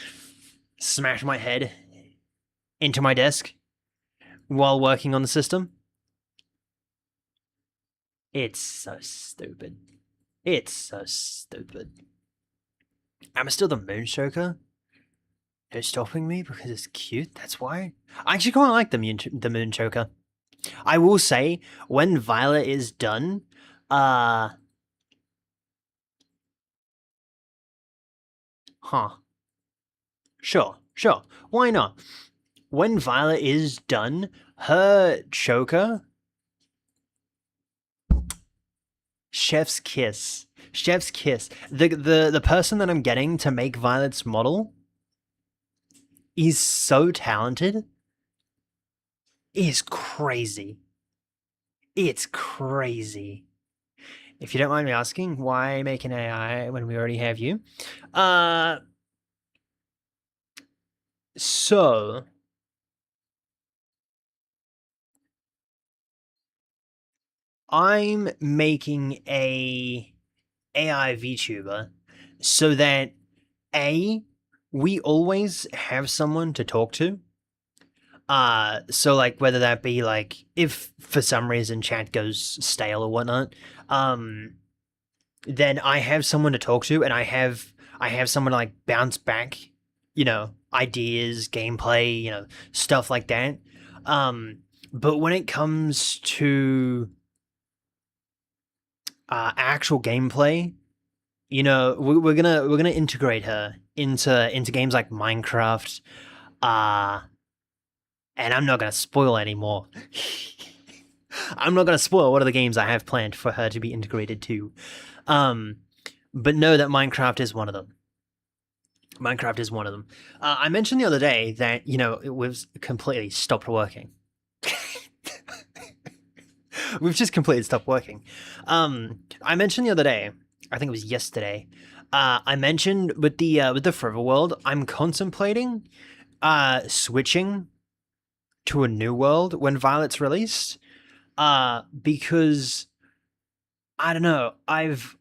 smash my head into my desk while working on the system. It's so stupid. It's so stupid. I'm still the Moonshoker. They're stopping me because it's cute, that's why? I actually quite like the Moonshoker. I will say, when Violet is done, Sure, why not? When Violet is done, her choker... Chef's kiss. Chef's kiss. The person that I'm getting to make Violet's model is so talented. It's crazy. It's crazy. If you don't mind me asking, why make an AI when we already have you? So... I'm making a AI VTuber so that we always have someone to talk to. So like whether that be like if for some reason chat goes stale or whatnot, then I have someone to talk to and I have someone to like bounce back, you know, ideas, gameplay, you know, stuff like that. But when it comes to actual gameplay, you know, we're gonna integrate her into games like Minecraft, and I'm not gonna spoil anymore. I'm not gonna spoil what are the games I have planned for her to be integrated to, but know that Minecraft is one of them. Minecraft is one of them. I mentioned the other day that, you know, it was completely stopped working. We've just completely stopped working. I mentioned the other day, I think it was yesterday, I mentioned with the Forever World, I'm contemplating switching to a new world when Violet's released. Because I don't know, I've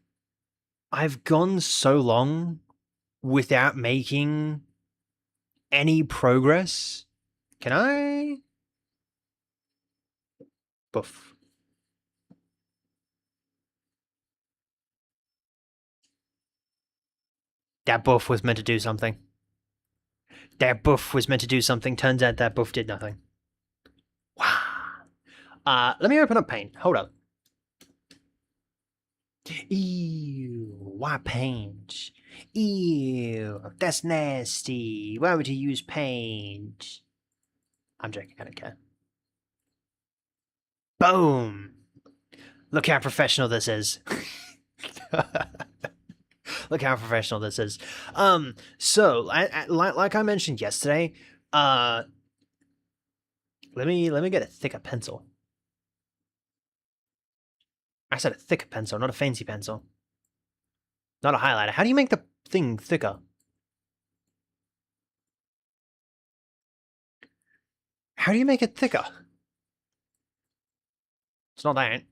gone so long without making any progress. Can I? Boof. That buff was meant to do something. That buff was meant to do something. Turns out that buff did nothing. Wow. Let me open up paint. Hold up. Ew. Why paint? Ew. That's nasty. Why would you use paint? I'm joking. I don't care. Boom. Look how professional this is. Look how professional this is. So like I mentioned yesterday, let me get a thicker pencil. I said a thick pencil, not a fancy pencil. Not a highlighter. How do you make the thing thicker? How do you make it thicker? It's not that.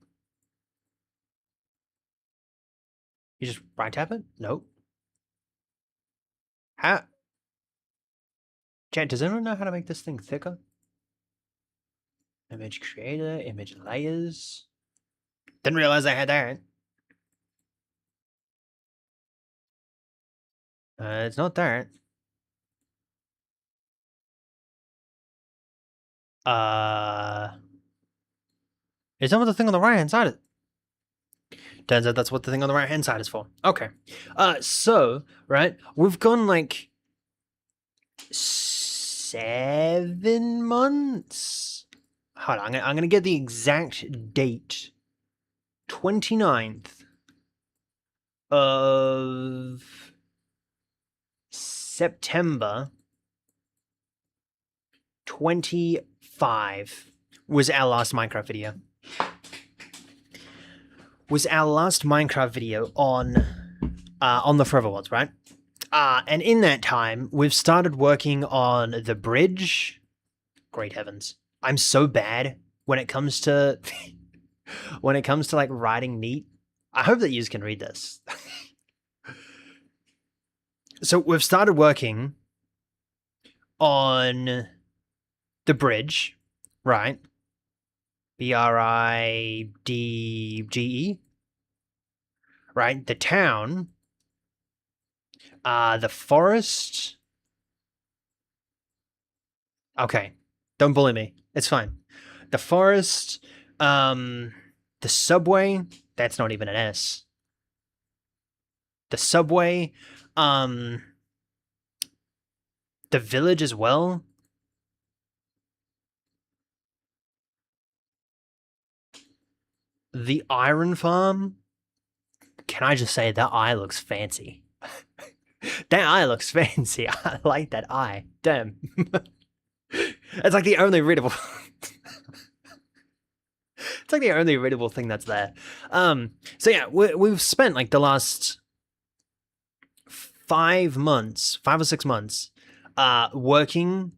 You just right tap it? Nope. How? Chat, does anyone know how to make this thing thicker? Image creator, image layers. Didn't realize I had that. It's not that. Is that what the thing on the right hand side is? Turns out that's what the thing on the right hand side is for. Okay. So, right, we've gone like 7 months. Hold on, I'm gonna get the exact date. 29th of September 25 was our last Minecraft video. On the Forever Worlds, right? And in that time, we've started working on the bridge. Great heavens. I'm so bad when it comes to like writing neat. I hope that you can read this. So we've started working on the bridge, right? BRIDGE, right? The town, the forest. Okay, don't bully me. It's fine. The forest, the subway. That's not even an S. The subway, the village as well. The iron farm. Can I just say that eye looks fancy? That eye looks fancy. I like that eye. Damn. It's like the only readable. It's like the only readable thing that's there. So yeah, we've spent like the last 5 or 6 months, working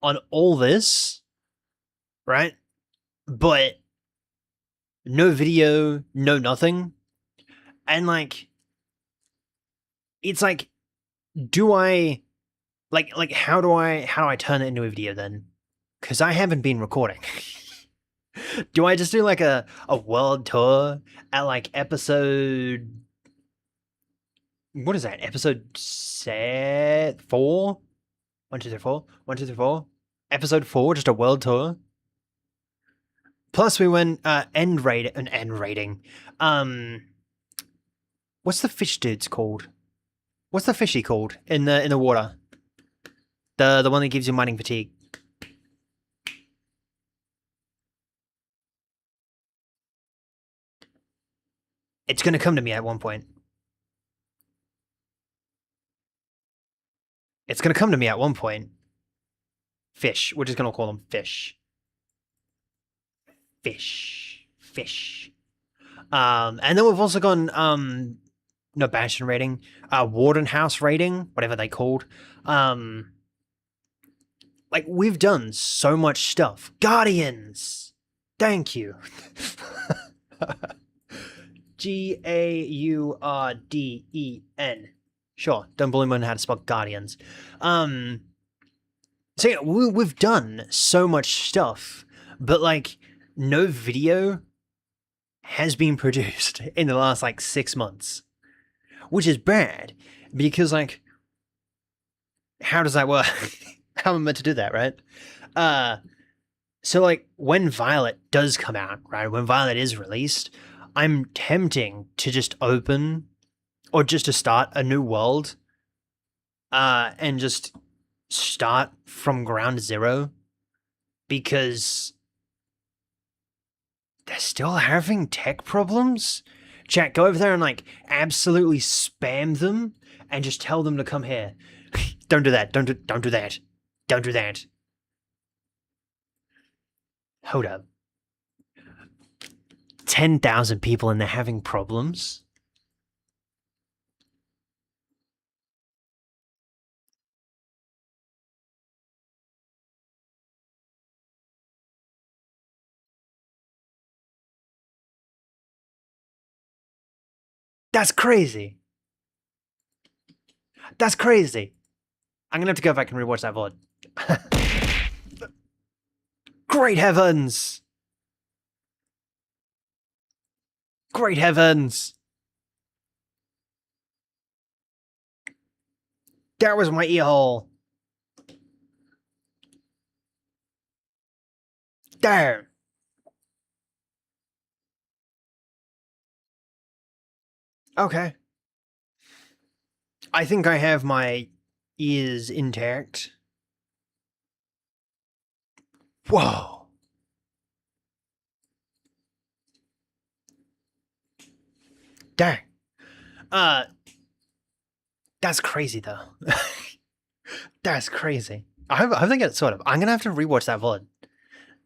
on all this, right? But no video, no nothing. And like, it's like, do I, like, how do I turn it into a video then? Because I haven't been recording. Do I just do like a world tour at like episode, what is that? Episode 4? 1, 2, 3, 4? 1, 2, 3, 4? Episode 4, just a world tour. Plus we went end rating. What's the fish dude's called? What's the fishy called in the water? The one that gives you mining fatigue. It's gonna come to me at one point. It's gonna come to me at one point. Fish. We're just gonna call them fish. Fish. And then we've also gone no Bastion rating, Warden House rating, whatever they called. Like we've done so much stuff. Guardians. Thank you. GAURDEN. Sure, don't bully me on how to spell Guardians. So yeah, we've done so much stuff, but like no video has been produced in the last like 6 months. which is bad because, like, how does that work? How am I meant to do that, right? So, like, when Violet does come out, right, when Violet is released, I'm tempting to just open or just to start a new world and just start from ground zero because they're still having tech problems. Chat, go over there and, like, absolutely spam them and just tell them to come here. Don't do that. Don't do that. Don't do that. Hold up. 10,000 people and they're having problems? That's crazy. That's crazy. I'm gonna have to go back and rewatch that VOD. Great heavens! Great heavens! That was my ear hole. Damn. Okay. I think I have my ears intact. Whoa. Dang. That's crazy though. That's crazy. I think it's sort of. I'm gonna have to rewatch that VOD.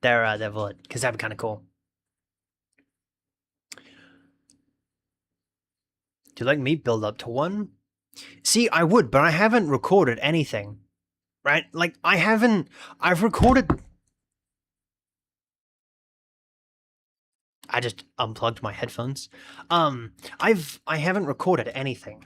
Their VOD, because that'd be kind of cool. Do you like me build up to one? See, I would, but I haven't recorded anything. Right? Like, I've recorded... I just unplugged my headphones. I haven't recorded anything.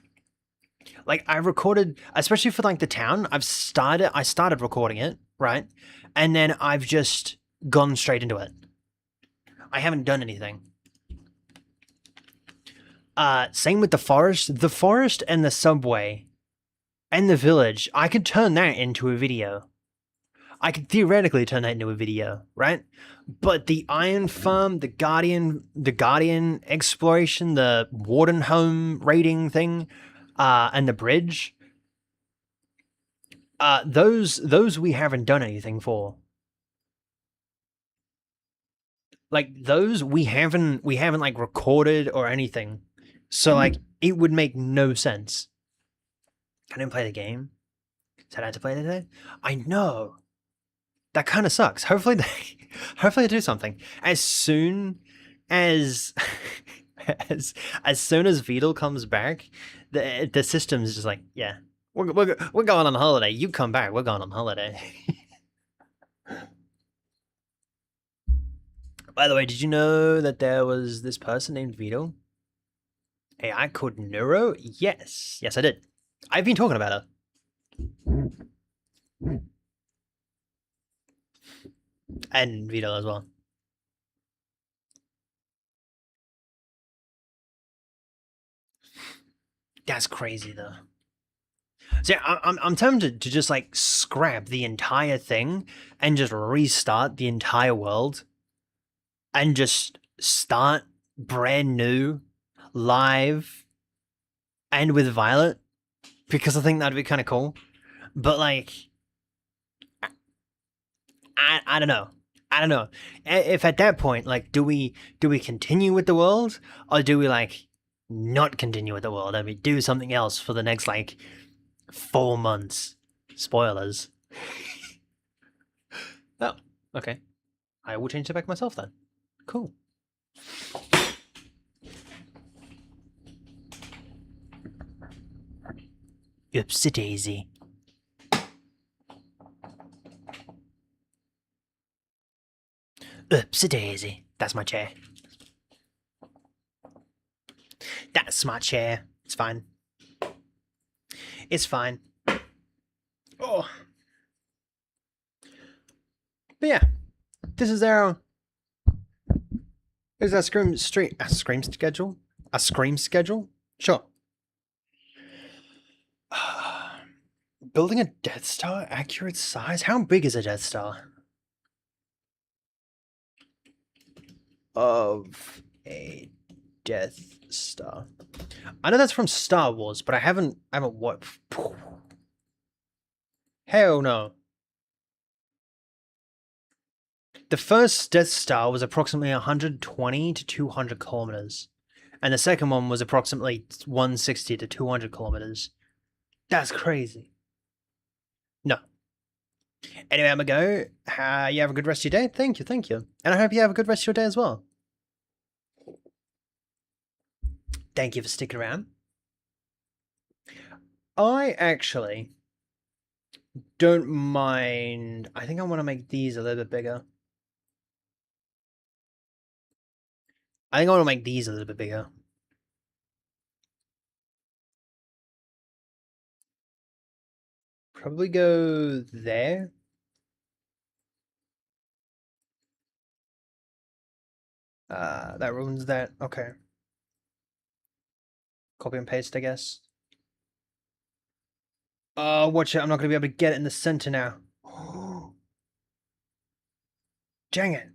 Like, I recorded, especially for, like, the town, I started recording it, right? And then I've just gone straight into it. I haven't done anything. Same with the forest and the subway and the village. I could turn that into a video. I could theoretically turn that into a video, right? But the Iron Farm, the Guardian exploration, the Warden Home raiding thing, and the bridge, those we haven't done anything for. Like, those we haven't like recorded or anything. So, like, it would make no sense. I didn't play the game. Said I had to play it today? I know. That kind of sucks. Hopefully they do something. As soon as as soon as Vidal comes back, the system's just like, yeah, we're going on holiday. You come back, we're going on holiday. By the way, did you know that there was this person named Vidal? AI called Neuro? Yes, I did. I've been talking about her. And Vidal as well. That's crazy though. So I'm tempted to just like scrap the entire thing and just restart the entire world and just start brand new, live, and with Violet, because I think that'd be kind of cool. But like, I don't know. I don't know if at that point, like, do we continue with the world, or do we like not continue with the world and we do something else for the next like 4 months? Spoilers. Oh, okay. I will change it back myself then. Cool. Oopsie daisy. Oopsie daisy. That's my chair. That's my chair. It's fine. It's fine. Oh. But yeah, this is our... Is our scream schedule? A scream schedule? Sure. Building a Death Star? Accurate size? How big is a Death Star? Of a Death Star. I know that's from Star Wars, but I haven't what? Hell no. The first Death Star was approximately 120 to 200 kilometers. And the second one was approximately 160 to 200 kilometers. That's crazy. No. Anyway, I'm gonna go. You have a good rest of your day. Thank you, thank you. And I hope you have a good rest of your day as well. Thank you for sticking around. I actually don't mind. I think I want to make these a little bit bigger. I think I want to make these a little bit bigger. Probably go there. That ruins that. Okay. Copy and paste, I guess. Watch it. I'm not going to be able to get it in the center now. Dang it.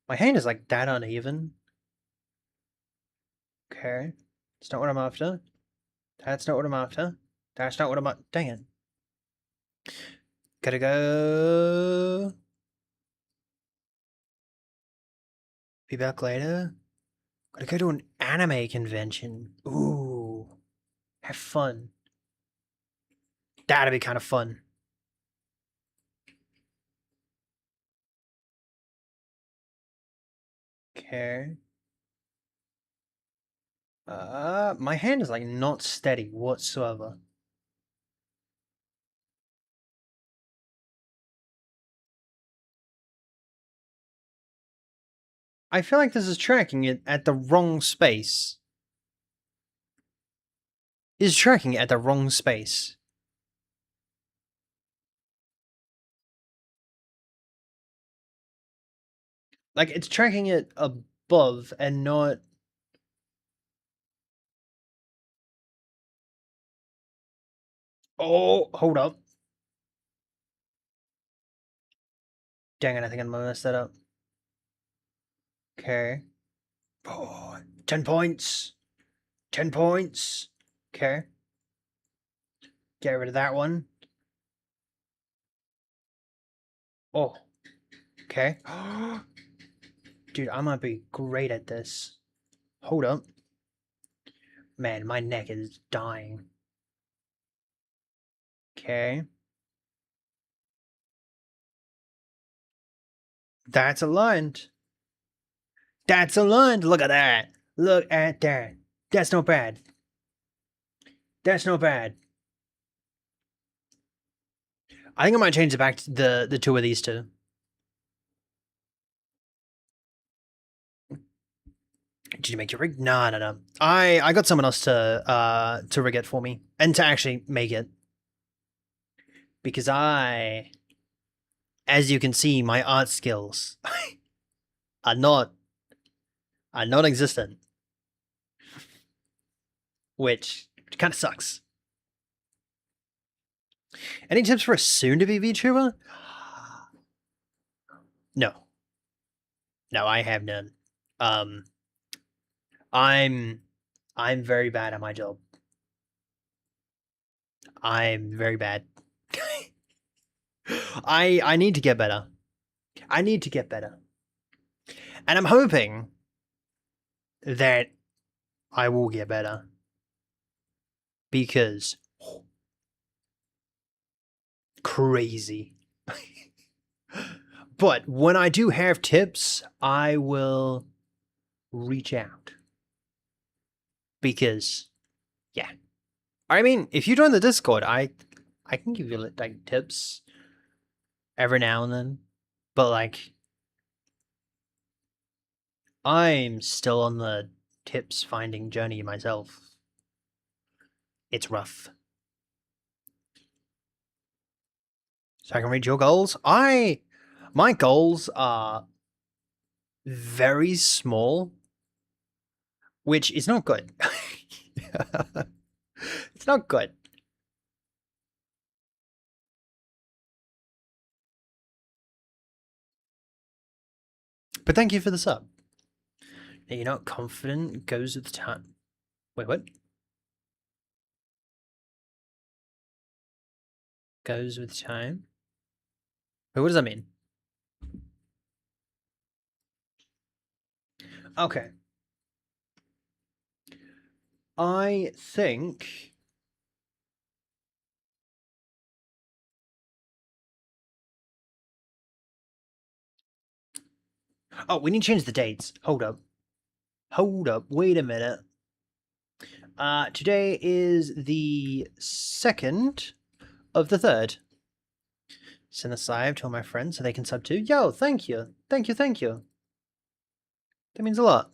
My hand is like that uneven. Okay. That's not what I'm after. That's not what I'm after. That's not what I'm after. Dang it. Gotta go. Be back later. Gotta go to an anime convention. Ooh. Have fun. That'd be kind of fun. Okay. My hand is like not steady whatsoever. I feel like this is tracking it at the wrong space. It's tracking it at the wrong space. Like, it's tracking it above and not... Oh, hold up. Dang it, I think I'm gonna mess that up. Okay. Oh, 10 points. 10 points. Okay. Get rid of that one. Oh. Okay. Dude, I might be great at this. Hold up. Man, my neck is dying. Okay. That's aligned. That's aligned. Look at that. Look at that. That's not bad. That's not bad. I think I might change it back to the two of these two. Did you make your rig? No, no, no. I got someone else to rig it for me and to actually make it. Because as you can see, my art skills are not existent. Which kind of sucks. Any tips for a soon-to-be VTuber? No. No, I have none. I'm very bad at my job. I'm very bad. I need to get better. I need to get better. And I'm hoping that I will get better. Because crazy. But when I do have tips, I will reach out. Because, yeah. I mean, if you join the Discord, I can give you like tips every now and then. But like, I'm still on the tips finding journey myself. It's rough. So I can reach your goals. My goals are very small, which is not good. It's not good. But thank you for the sub. Now, you're not confident goes with time. Wait, what? Goes with time? Wait, what does that mean? Okay. I think... Oh, we need to change the dates. Hold up. Hold up. Wait a minute. Today is the 2nd of the 3rd. Send a save to all my friends so they can sub too. Yo, thank you. Thank you, thank you. That means a lot.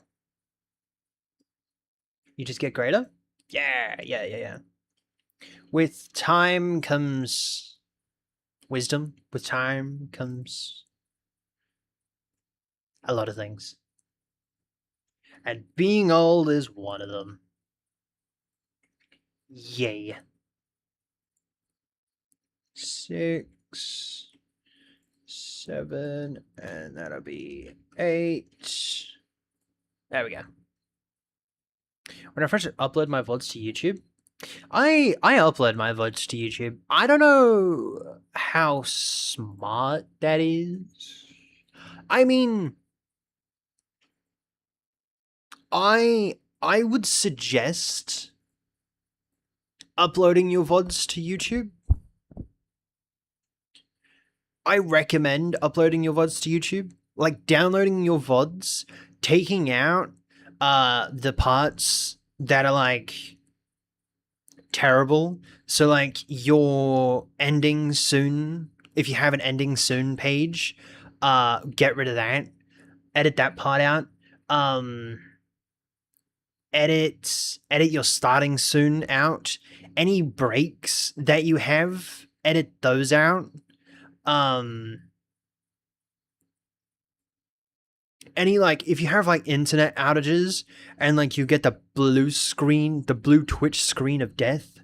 You just get greater? Yeah. With time comes wisdom. With time comes a lot of things. And being old is one of them. Yay. 6, 7, and that'll be 8. There we go. When I first upload my VODs to YouTube, I upload my VODs to YouTube. I don't know how smart that is. I mean, I would suggest uploading your VODs to YouTube. I recommend uploading your VODs to YouTube. Like, downloading your VODs, taking out the parts that are, like, terrible. So, like, your ending soon, if you have an ending soon page, get rid of that. Edit that part out. Edit your starting soon out. Any breaks that you have, edit those out. Any, like, if you have, like, internet outages and, like, you get the blue screen, the blue Twitch screen of death,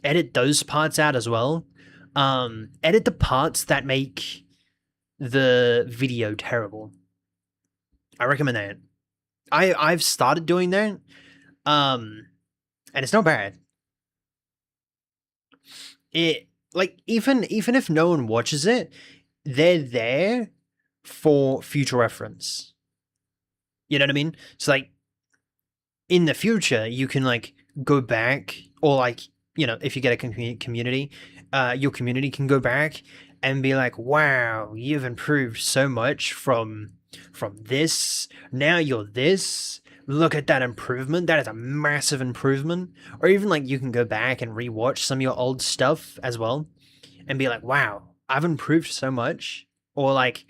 edit those parts out as well. Edit the parts that make the video terrible. I recommend that. I've started doing that. And it's not bad. It, like, even if no one watches it, they're there for future reference. You know what I mean? So, like, in the future, you can, like, go back, or, like, you know, if you get a community, your community can go back and be like, wow, you've improved so much from this. Now you're this. Look at that improvement. That is a massive improvement. Or even, like, you can go back and rewatch some of your old stuff as well and be like, wow, I've improved so much. Or, like,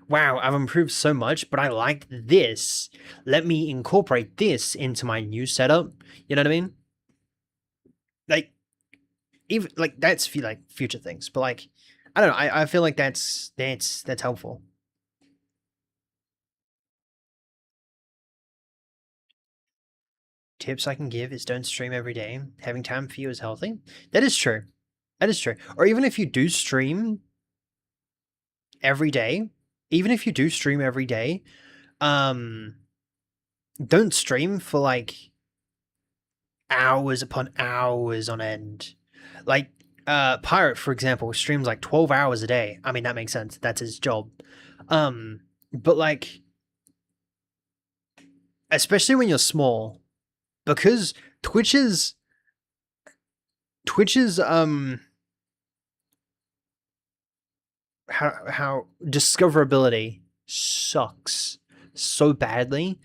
wow, I've improved so much, but I like this. Let me incorporate this into my new setup. You know what I mean? Like, even, like, that's like future things, but, like, I don't know. I feel like that's helpful. Tips I can give is don't stream every day. Having time for you is healthy. That is true. That is true. Or even if you do stream every day, don't stream for, like, hours upon hours on end. Like, Pirate, for example, streams like 12 hours a day. I mean, that makes sense. That's his job. But, like, especially when you're small, because Twitch's how discoverability sucks so badly.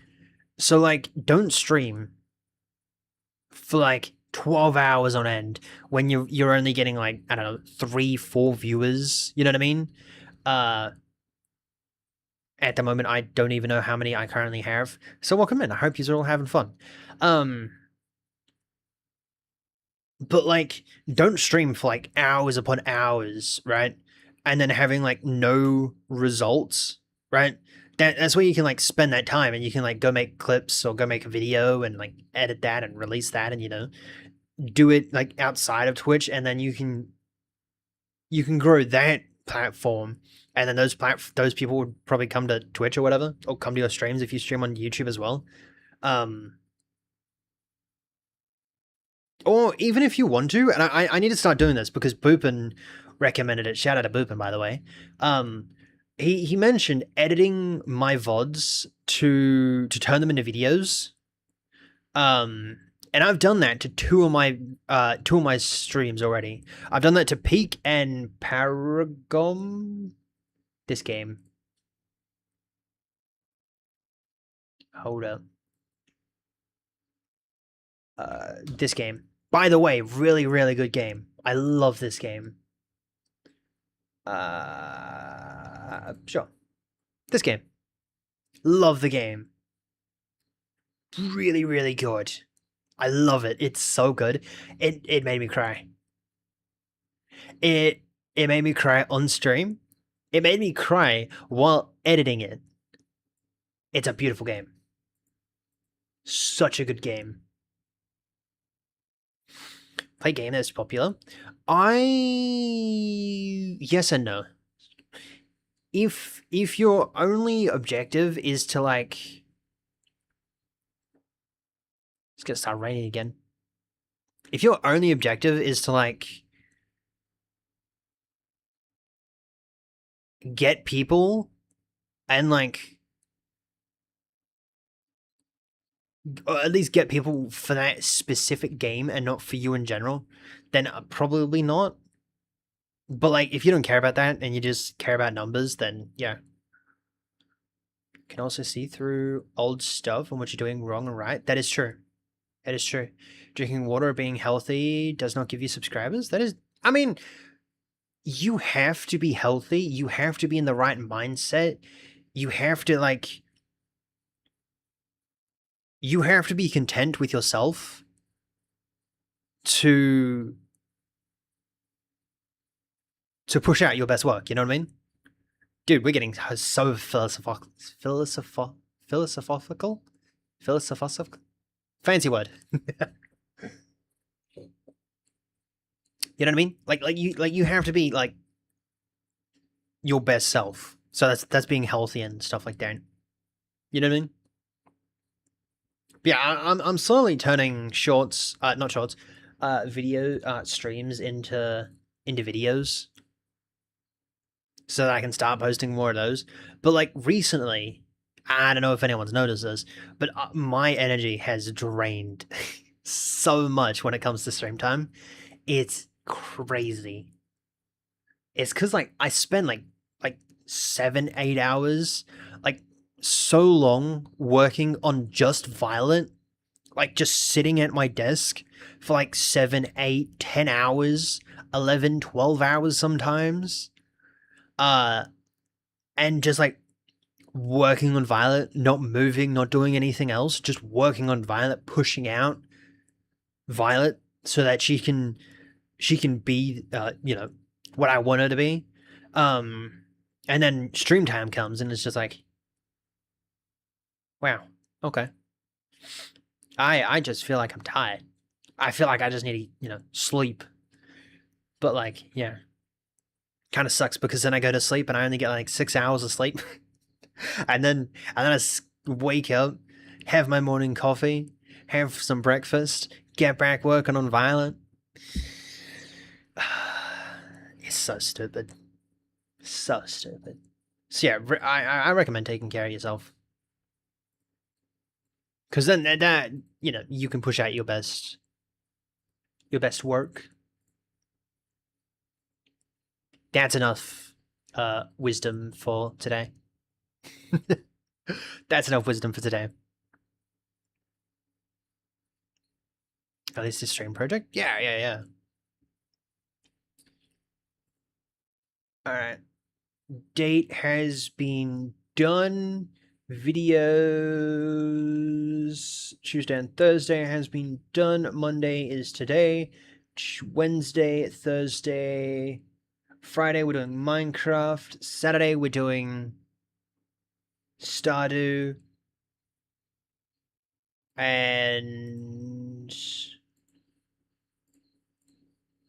So, like, don't stream for, like, 12 hours on end when you're only getting, like, I don't know, 3-4 viewers. You know what I mean? At the moment, I don't even know how many I currently have. So welcome in. I hope you're all having fun. But, like, don't stream for, like, hours upon hours, right? And then having, like, no results, right? that's where you can like spend that time, and you can like go make clips or go make a video and like edit that and release that, and do it like outside of Twitch, and then you can grow that platform, and then those people would probably come to Twitch or whatever, or come to your streams if you stream on YouTube as well. Or even if you want to, and I need to start doing this because Boopin recommended it. Shout out to Boopin, by the way. He mentioned editing my VODs to turn them into videos. And I've done that to two of my streams already. I've done that to Peak and Paragon. This game. Hold up. This game. By the way, really, really good game. I love this game. Sure. This game. Love the game. Really, really good. I love it. It's so good. It made me cry. It made me cry on stream. It made me cry while editing it. It's a beautiful game. Such a good game. Play game that's popular. Yes and no. If your only objective is to like, it's gonna start raining again. If your only objective is to like get people and like, or at least get people for that specific game and not for you in general, then probably not. But like, if you don't care about that and you just care about numbers, then yeah. Can also see through old stuff and what you're doing wrong and right. That is true. That is true. Drinking water or being healthy does not give you subscribers. That is, I mean, you have to be healthy. You have to be in the right mindset. You have to like, you have to be content with yourself to push out your best work. You know what I mean? Dude, we're getting so philosophical. Fancy word. You know what I mean? Like you have to be like your best self. So that's being healthy and stuff like that. You know what I mean? Yeah, I'm slowly turning shorts, not shorts, video streams into videos, so that I can start posting more of those. But like recently, I don't know if anyone's noticed this, but my energy has drained so much when it comes to stream time. It's crazy. It's because like I spend like 7-8 hours, like so long working on just Violet, like just sitting at my desk for like 7, 8, 10 hours, 11, 12 hours sometimes. And just like working on Violet, not moving, not doing anything else, just working on Violet, pushing out Violet so that she can be, what I want her to be. And then stream time comes and it's just like, wow, okay. I just feel like I'm tired. I feel like I just need to, sleep. But like, yeah. Kind of sucks because then I go to sleep and I only get like 6 hours of sleep. and then I wake up, have my morning coffee, have some breakfast, get back working on Violet. It's so stupid. So stupid. So yeah, I recommend taking care of yourself. Because then that, you can push out your best work. That's enough wisdom for today. That's enough wisdom for today. At least this stream project? Yeah. Alright. Date has been done. Videos Tuesday and Thursday has been done. Monday is today. Wednesday, Thursday, Friday we're doing Minecraft. Saturday we're doing Stardew, and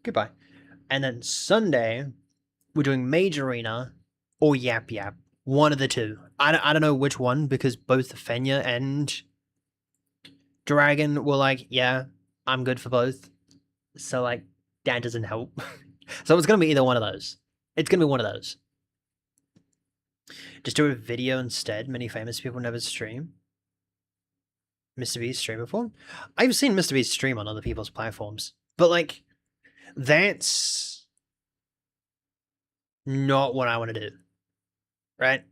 goodbye. And then Sunday, we're doing Mage Arena or Yap Yap. One of the two. I don't know which one, because both Fenya and Dragon were like, yeah, I'm good for both. So, like, that doesn't help. So it's going to be either one of those. It's going to be one of those. Just do a video instead. Many famous people never stream. Mr. Beast stream before? I've seen Mr. Beast stream on other people's platforms. But, like, that's not what I want to do. Right?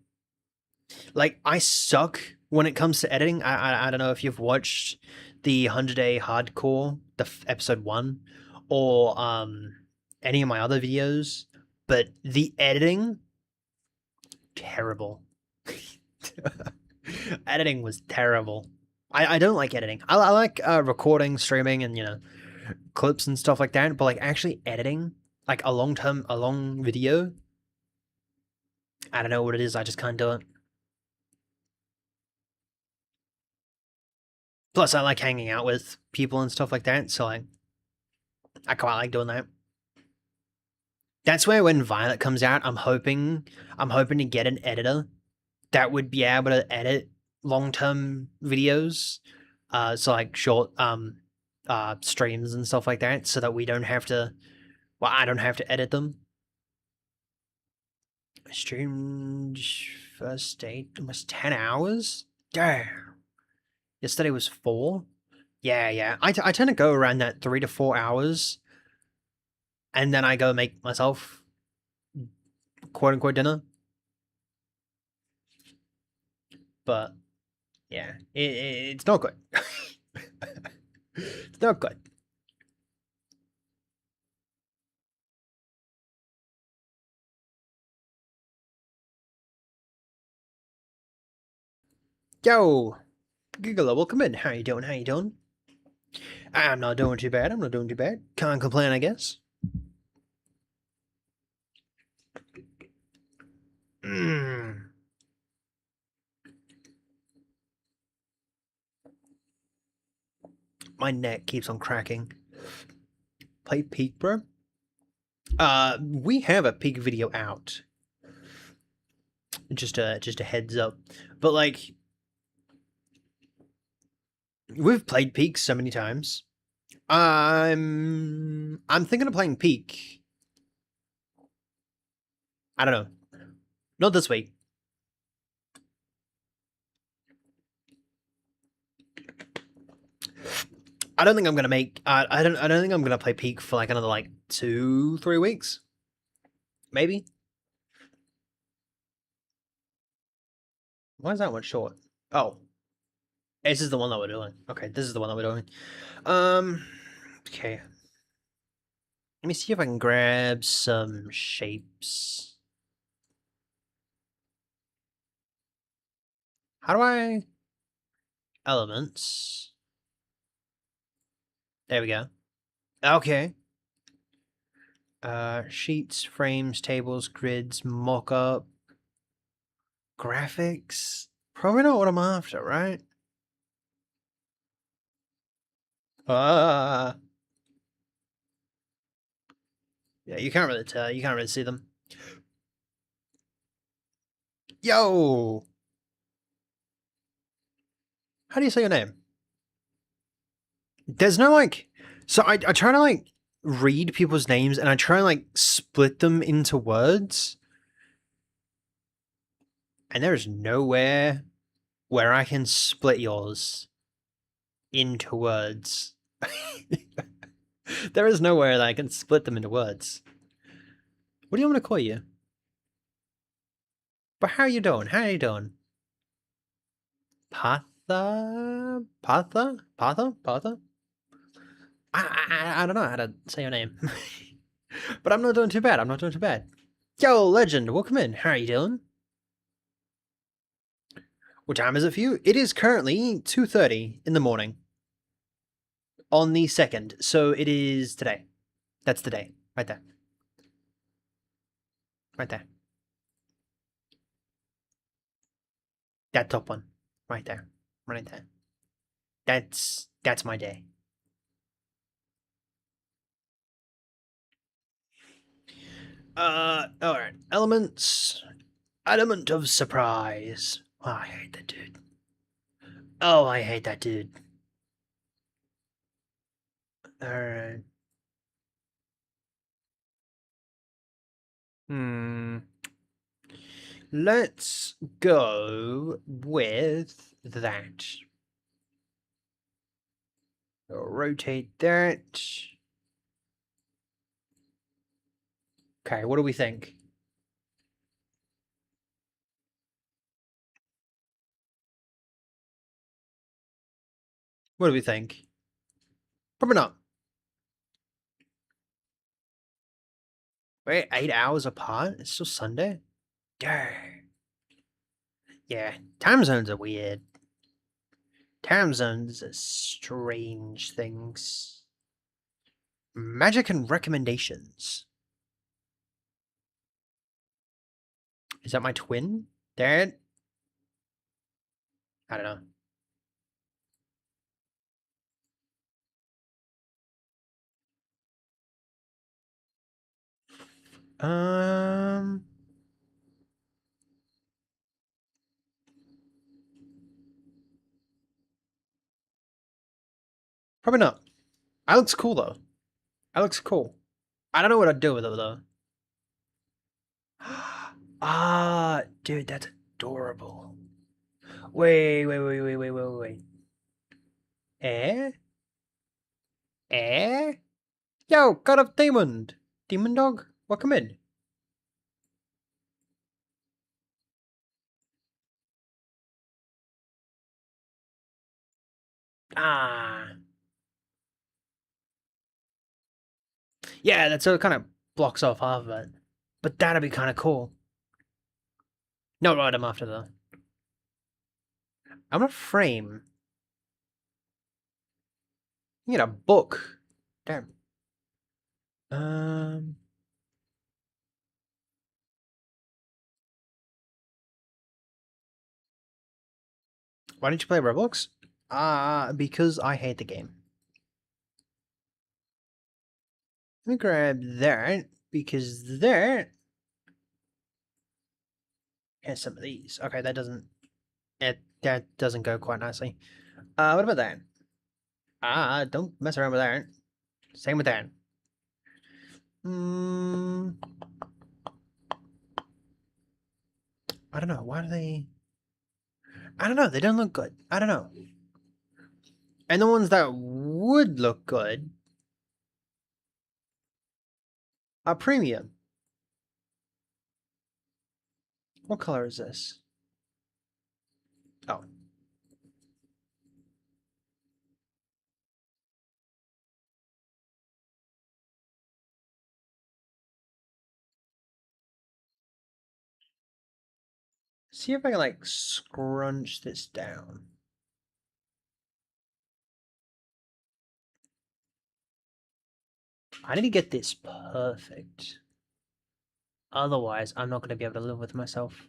Like, I suck when it comes to editing. I don't know if you've watched the 100-Day Hardcore, the episode 1, or any of my other videos, but the editing, terrible. Editing was terrible. I don't like editing. I like recording, streaming, and, you know, clips and stuff like that, but, like, actually editing, like, a long video, I don't know what it is, I just can't do it. Plus, I like hanging out with people and stuff like that, so, like, I quite like doing that. That's where, when Violet comes out, I'm hoping to get an editor that would be able to edit long-term videos, so, like, short streams and stuff like that, so that we don't have to, well, I don't have to edit them. I streamed first day almost 10 hours? Damn. Yesterday was 4? Yeah. I tend to go around that 3 to 4 hours, and then I go make myself quote-unquote dinner. But, yeah, it's not good. It's not good. Yo! Gigolo, welcome in. How you doing? I'm not doing too bad. Can't complain, I guess. My neck keeps on cracking. Play Peak, bro? We have a Peak video out. Just a heads up. But, like, we've played Peak so many times. I'm thinking of playing Peak. I don't know. Not this week. I don't think I'm gonna make. I don't think I'm gonna play Peak for like another like 2-3 weeks, maybe. Why is that one short? Oh, this is the one that we're doing. Okay, this is the one that we're doing. Okay. Let me see if I can grab some shapes. How do I? Elements. There we go. Okay. Sheets, frames, tables, grids, mock-up, graphics. Probably not what I'm after, right? Yeah, you can't really tell. You can't really see them. Yo! How do you say your name? There's no, like... So I try to, like, read people's names, and I try and, like, split them into words. And there's nowhere where I can split yours into words. There is nowhere that I can split them into words. What do you want me to call you? But how you doing? Partha? I don't know how to say your name. But I'm not doing too bad. Yo, legend, welcome in. How are you doing? What time is it for you? It is currently 2:30 in the morning. On the 2nd. So it is today. That's the day. Right there. Right there. That top one. Right there. Right there. That's my day. Alright. Elements. Element of surprise. Oh, I hate that dude. Oh, I hate that dude. Alright. Let's go with that. Rotate that. Okay, what do we think? What do we think? Probably not. Wait, 8 hours apart? It's still Sunday? Dang. Yeah, time zones are weird. Time zones are strange things. Magic and recommendations. Is that my twin? Dad? I don't know. Um, Probably not. That looks cool though. That looks cool. I don't know what I'd do with it though. Ah, dude, that's adorable. Wait. Eh? Eh? Yo, God of Demon! Demon dog? Welcome in. Ah. Yeah, that sort of kind of blocks off half of it. But that'd be kind of cool. No, right, I'm after though. I'm gonna frame. You get a book. Damn. Um. Why didn't you play Roblox? Because I hate the game. Let me grab that because that has some of these. Okay, that doesn't go quite nicely. What about that? Don't mess around with that. Same with that. I don't know. Why do they? I don't know. They don't look good. I don't know. And the ones that would look good are premium. What color is this? Oh. See if I can like scrunch this down. I need to get this perfect. Otherwise, I'm not going to be able to live with myself.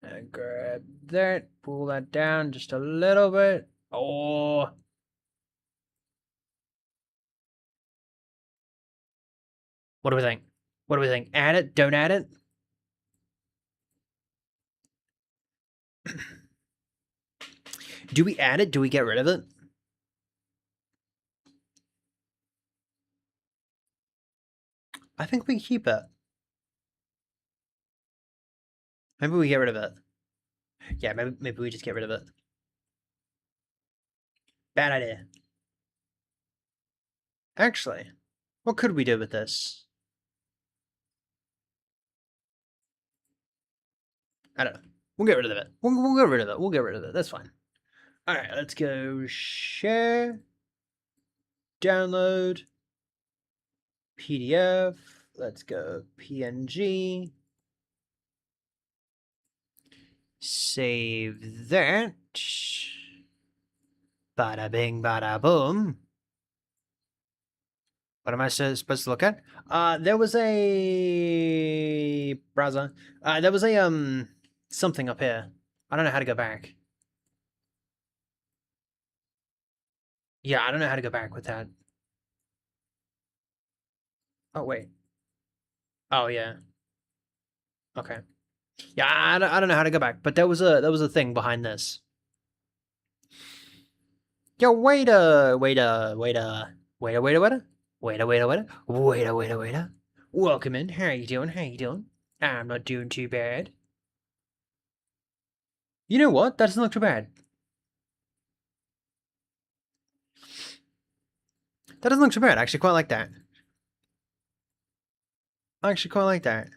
And grab that, pull that down just a little bit. Oh. What do we think? What do we think? Add it? Don't add it? Do we add it? Do we get rid of it? I think we keep it. Maybe we get rid of it. Yeah, maybe we just get rid of it. Bad idea. Actually, what could we do with this? I don't know. We'll get rid of it. We'll get rid of it. We'll get rid of it. That's fine. All right, let's go share, download, PDF. Let's go PNG. Save that. Bada bing, bada boom. What am I supposed to look at? There was a browser. There was a something up here. I don't know how to go back. Yeah, I don't know how to go back with that. Oh wait. Oh yeah. Okay. Yeah, I don't know how to go back, but there was a thing behind this. Yo, waiter. Welcome in. How you doing? How you doing? I'm not doing too bad. You know what? That doesn't look too bad. That doesn't look too bad. I actually quite like that. I actually quite like that.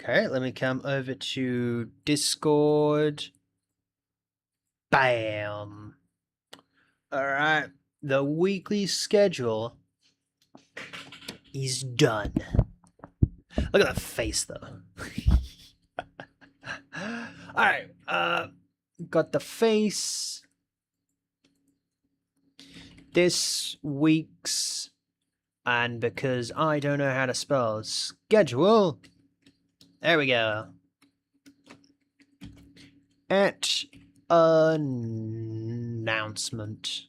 Okay, let me come over to Discord. Bam. Alright, the weekly schedule is done. Look at that face, though. Alright, got the face. This week's, and because I don't know how to spell schedule, there we go. At announcement.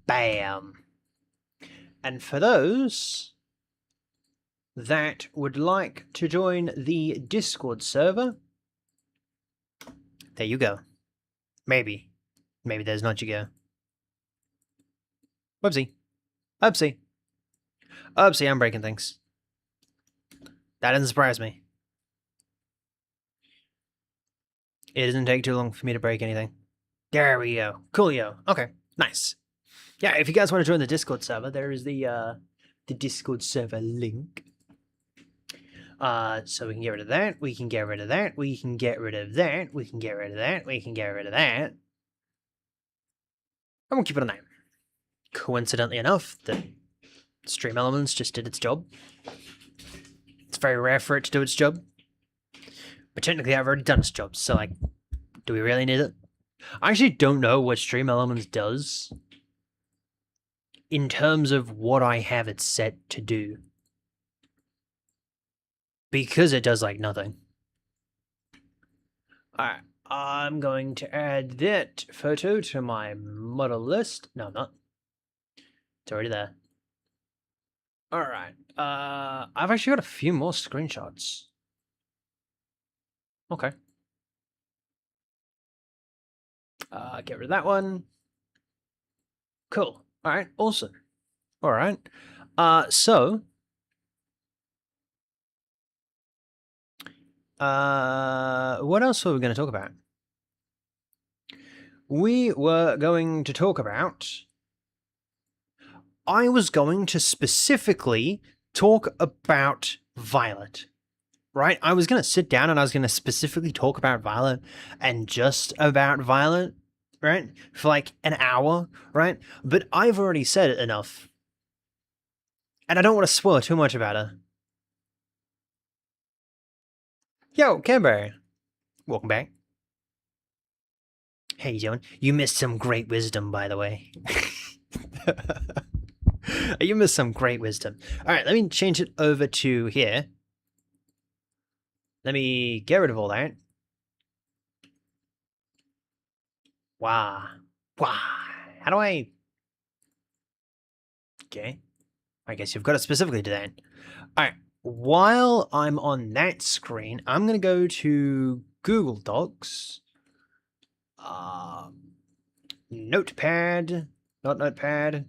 Bam. And for those that would like to join the Discord server, there you go. Maybe there's not you go. Whoopsie. Oopsie. Oopsie, I'm breaking things. That doesn't surprise me. It doesn't take too long for me to break anything. There we go. Coolio. Okay, nice. Yeah, if you guys want to join the Discord server, there is the Discord server link. So we can get rid of that, we can get rid of that, we can get rid of that, we can get rid of that, we can get rid of that. I won't keep it a name. Coincidentally enough, the Stream Elements just did its job. It's very rare for it to do its job. But technically I've already done its job, so like, do we really need it? I actually don't know what Stream Elements does in terms of what I have it set to do. Because it does like nothing. Alright, I'm going to add that photo to my model list. No, I'm not. It's already there. Alright, I've actually got a few more screenshots. Okay. Get rid of that one. Cool. Alright, awesome. Alright. So what else were we going to talk about? We were going to talk about... I was going to specifically talk about Violet, right? I was going to sit down and I was going to specifically talk about Violet and just about Violet, right? For like an hour, right? But I've already said it enough. And I don't want to spoil too much about her. Yo, Canberra. Welcome back. How you doing? You missed some great wisdom, by the way. You missed some great wisdom. Alright, let me change it over to here. Let me get rid of all that. Wow. Wow. How do I... Okay. I guess you've got to specifically do that. Alright. While I'm on that screen, I'm going to go to Google Docs. Notepad. Not Notepad.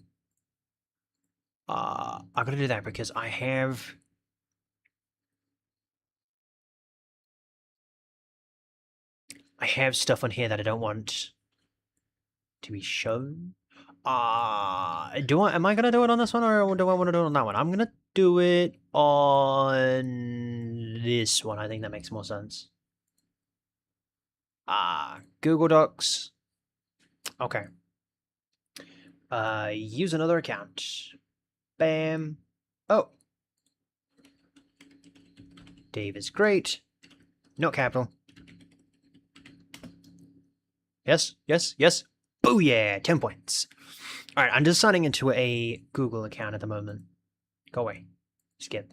I'm going to do that because I have... stuff on here that I don't want to be shown. Am I going to do it on this one or do I want to do it on that one? I'm going to do it on this one. I think that makes more sense. Google Docs. Okay. Use another account. Bam. Oh. Dave is great. Not capital. Yes, yes, yes. Booyah! 10 points. All right, I'm just signing into a Google account at the moment. Go away. Skip.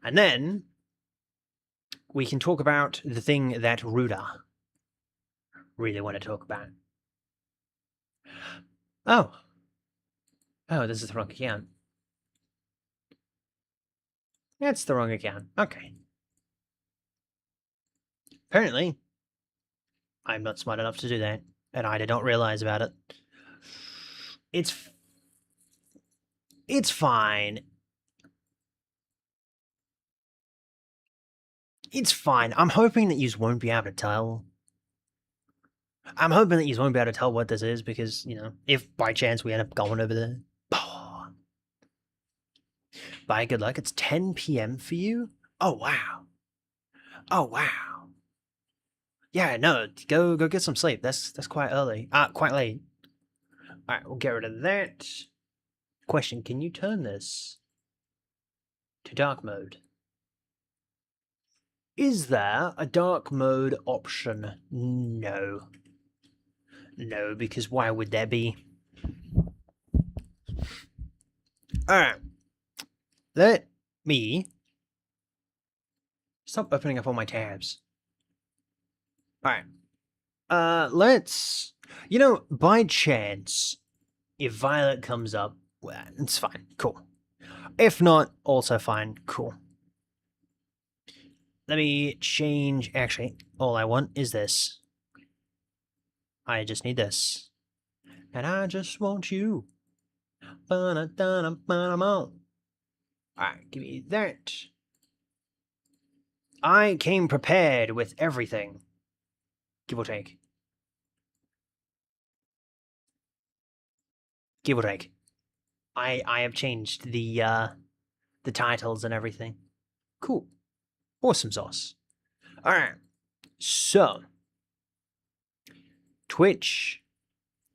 And then we can talk about the thing that Ruda really want to talk about. Oh. Oh, this is the wrong account. That's the wrong account. Okay. Apparently, I'm not smart enough to do that, and I did not realize about it. It's fine. It's fine. I'm hoping that you won't be able to tell. I'm hoping that you won't be able to tell what this is because, you know, if by chance we end up going over there. Bye, good luck. It's 10 p.m. for you? Oh, wow. Oh, wow. Yeah, no, go get some sleep. That's quite early. Quite late. All right, we'll get rid of that. Question, can you turn this to dark mode? Is there a dark mode option? No. No, because why would there be? Alright. Let me stop opening up all my tabs. Alright. Let's... You know, by chance, if Violet comes up, well, it's fine. Cool. If not, also fine. Cool. Let me change... Actually, all I want is this. I just need this. And I just want you. Alright, give me that. I came prepared with everything. Give or take. Give or take. I have changed the titles and everything. Cool. Awesome sauce. Alright. So Twitch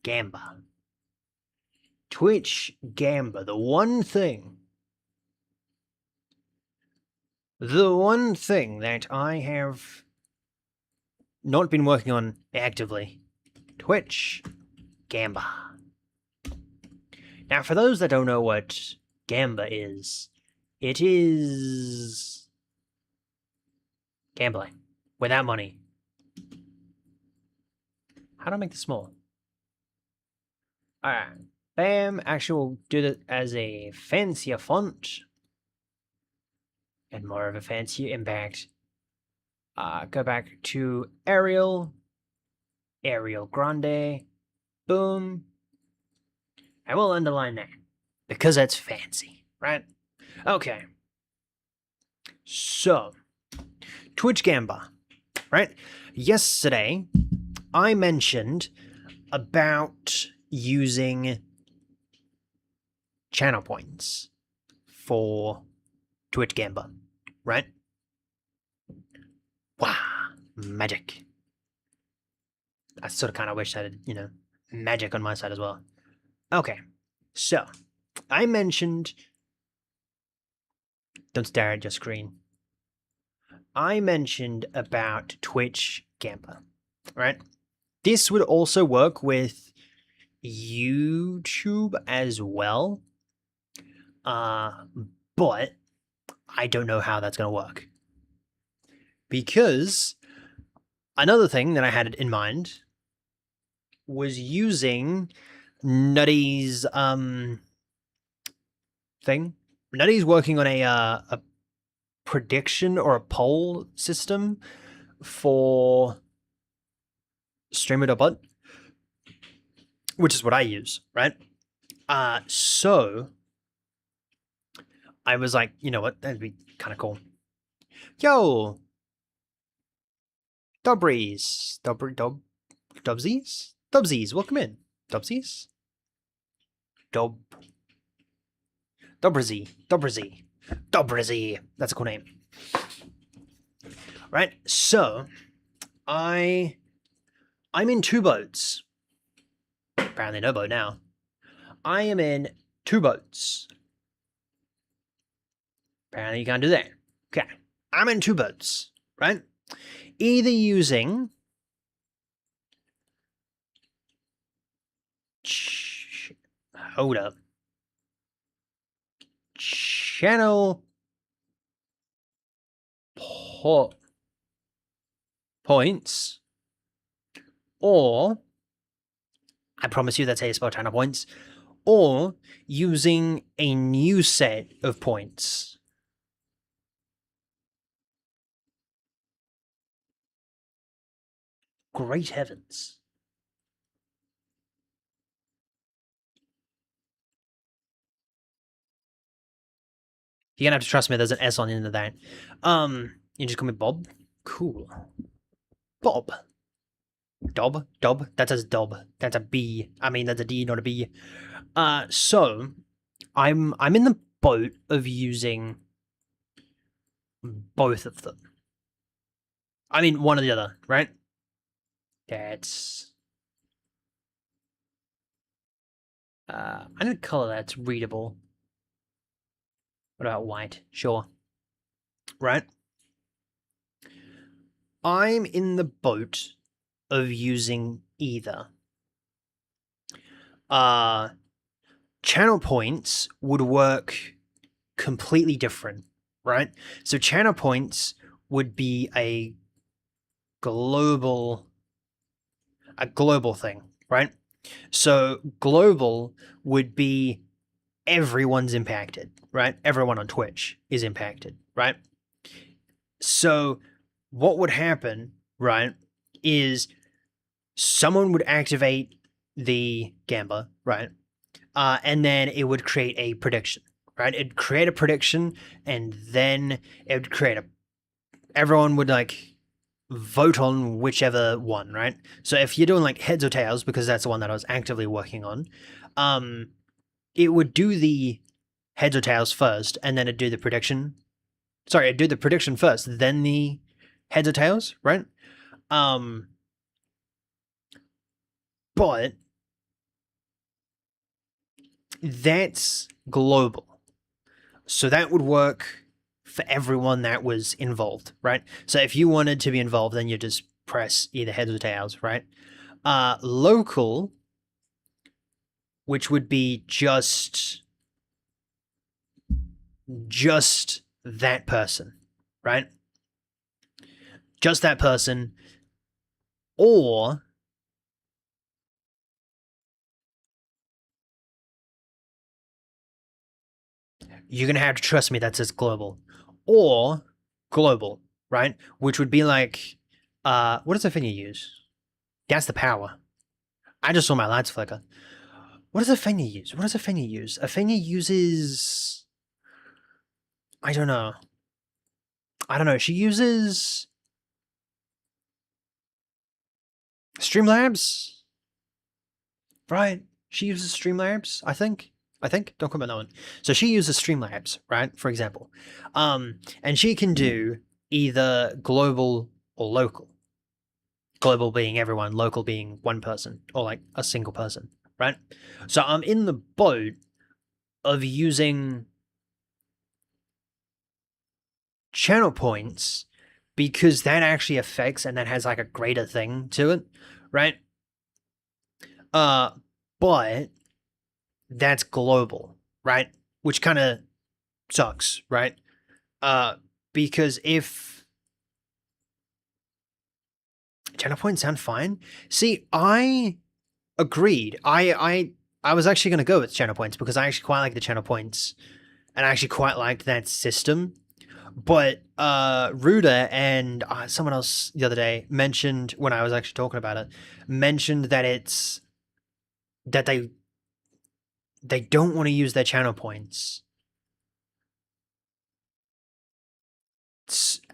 Gamba. Twitch Gamba, the one thing that I have not been working on actively. Twitch Gamba. Now, for those that don't know what Gamba is, it is gambling without money. How do I make this small? Alright. Bam. Actually, we'll do that as a fancier font. And more of a fancier impact. Go back to Arial. Arial Grande. Boom. And we'll underline that. Because that's fancy, right? Okay. So, Twitch Gamba, right? Yesterday, I mentioned about using channel points for Twitch Gamba, right? Wow, magic. I sort of kind of wish I had, you know, magic on my side as well. Okay, so I mentioned... Don't stare at your screen. I mentioned about Twitch Gamba, right? This would also work with YouTube as well, but I don't know how that's going to work. Because another thing that I had in mind was using Nutty's thing. Nutty's working on a prediction or a poll system for streamer.bot, which is what I use, right? So I was like, you know what, that'd be kind of cool. Yo, Dubsies, welcome in. Dubsies? Dobrzy. That's a cool name. Right, so I'm in two boats. Apparently no boat now. I am in two boats. Apparently you can't do that. Okay, I'm in two boats, right? Either using Hold up. Channel points, or I promise you that's how you spell channel points, or using a new set of points. Great heavens. You're gonna have to trust me, there's an S on the end of that. You just call me Bob? Cool. Bob. Dob? Dob? That says Dob. That's a B. I mean, that's a D, not a B. So, I'm in the boat of using both of them. I mean, one or the other, right? That's... I need a color that's readable. What about white? Sure. Right? I'm in the boat of using either. Channel points would work completely different, right? So channel points would be a global thing, right? So global would be everyone's impacted, right? Everyone on Twitch is impacted, right? So what would happen, right, is someone would activate the Gamba, right? And then it would create a prediction, right? It'd create a prediction, and then it would create a... Everyone would, like, vote on whichever one, right? So if you're doing, like, heads or tails, because that's the one that I was actively working on, it would do the heads or tails first, and then it'd do the prediction. Sorry, it'd do the prediction first, then the heads or tails, right? But that's global. So that would work for everyone that was involved, right? So if you wanted to be involved, then you just press either heads or tails, right? Local, which would be just that person, right? Just that person, or you're going to have to trust me that says global, or global, right? Which would be like, what does the thing you use? That's the power. I just saw my lights flicker. What does a thing you use? What does a thing you use? A thing uses... I don't know. She uses... Streamlabs? Right? She uses Streamlabs, I think. Don't comment on that one. So she uses Streamlabs, right? For example. And she can do either global or local. Global being everyone, local being one person, or like a single person, right? So I'm in the boat of using channel points because that actually affects and that has like a greater thing to it, right? But that's global, right? Which kind of sucks, right? Because if channel points sound fine. See, I agreed. I was actually going to go with channel points because I actually quite like the channel points, and I actually quite liked that system. But Ruda and someone else the other day mentioned, when I was actually talking about it, mentioned that it's that they don't want to use their channel points.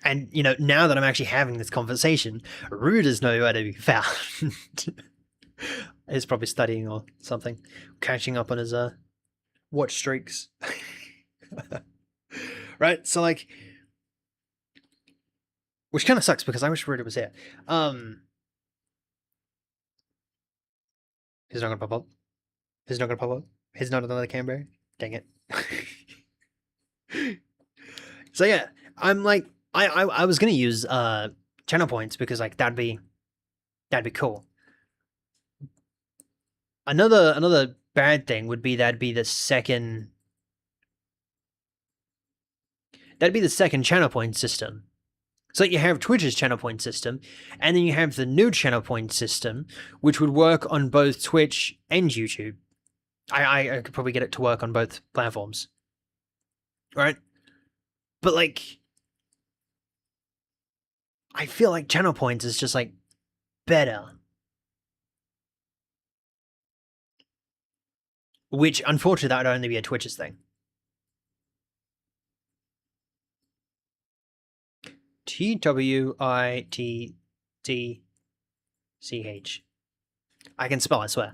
And, you know, now that I'm actually having this conversation, Ruda's nowhere to be found. He's probably studying or something, catching up on his watch streaks. Right? So, like, which kind of sucks because I wish Ruda was here. He's not gonna pop up. He's not gonna pop up. He's not another Canberra. Dang it. So yeah, I'm like, I was gonna use channel points because like that'd be cool. Another bad thing would be that'd be the second channel point system. So you have Twitch's channel point system, and then you have the new channel point system, which would work on both Twitch and YouTube. I could probably get it to work on both platforms. Right? But like, I feel like channel points is just like better. Which, unfortunately, that would only be a Twitch's thing. Twitch. I can spell, I swear.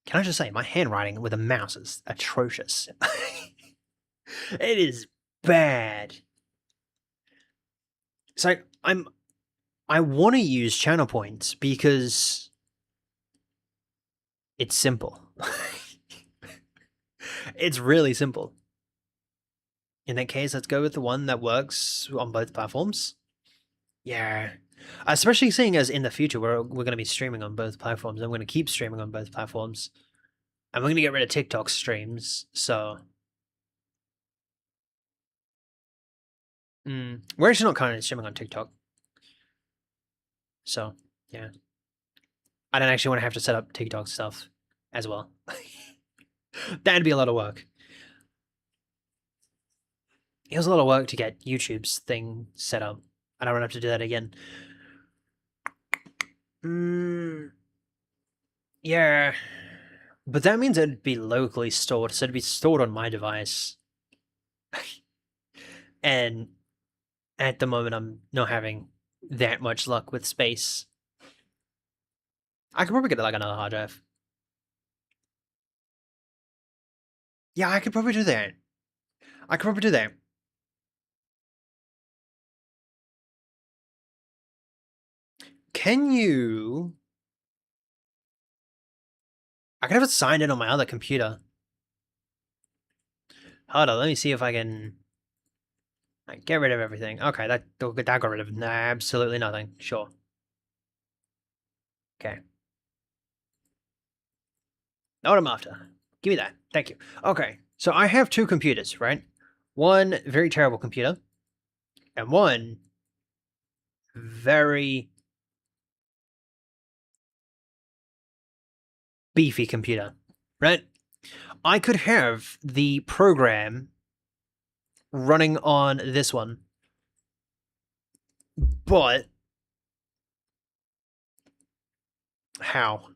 Can I just say, my handwriting with a mouse is atrocious. It is bad. So I want to use channel points because it's simple. It's really simple. In that case, let's go with the one that works on both platforms. Yeah. Especially seeing as in the future we're going to be streaming on both platforms. I'm going to keep streaming on both platforms. And we're going to get rid of TikTok streams, so... We're actually not currently streaming on TikTok. So, yeah. I don't actually want to have to set up TikTok stuff as well. That'd be a lot of work. It was a lot of work to get YouTube's thing set up. I don't want to have to do that again. Yeah. But that means it'd be locally stored, so it'd be stored on my device. And at the moment, I'm not having that much luck with space. I could probably get like another hard drive. Yeah, I could probably do that. Can you... I can have it signed in on my other computer. Hold on, let me see if I can... get rid of everything. Okay, that got rid of absolutely nothing. Sure. Okay. Not what I'm after. Give me that. Thank you. Okay, so I have two computers, right? One very terrible computer, and one very beefy computer, right? I could have the program running on this one, but how?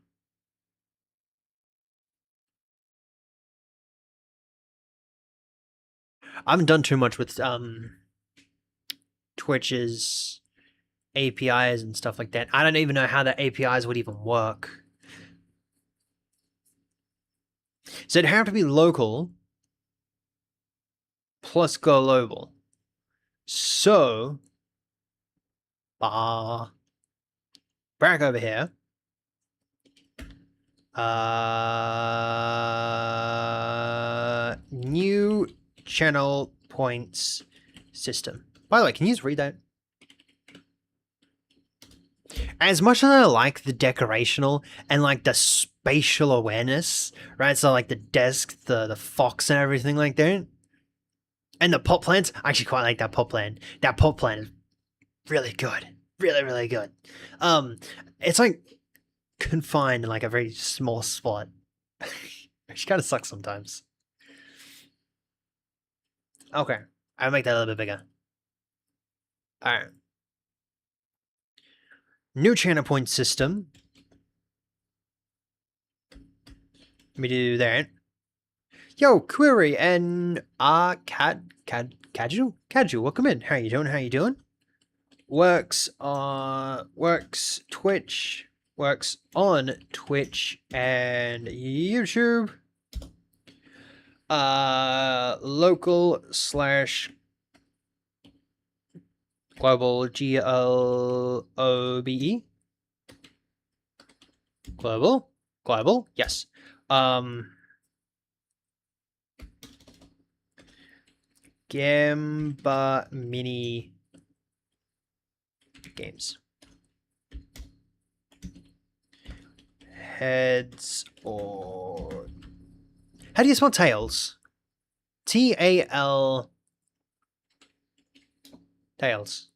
I haven't done too much with Twitch's APIs and stuff like that. I don't even know how the APIs would even work. So it'd have to be local plus global. So, back over here. New channel points system. By the way, can you just read that? As much as I like the decorational and like the spatial awareness, right? So like the desk, the fox and everything like that. And the pot plants, I actually quite like that pot plant. That pot plant is really good. Really, really good. It's like confined in like a very small spot. Which kind of sucks sometimes. Okay. I'll make that a little bit bigger. Alright. New channel point system. Let me do that. Yo, Query and Casual, welcome in. How you doing? Works on Twitch and YouTube. Local / global, GLOBE. Global, yes. Gamba mini games. Heads or... How do you spell tails? T-A-L... Tails.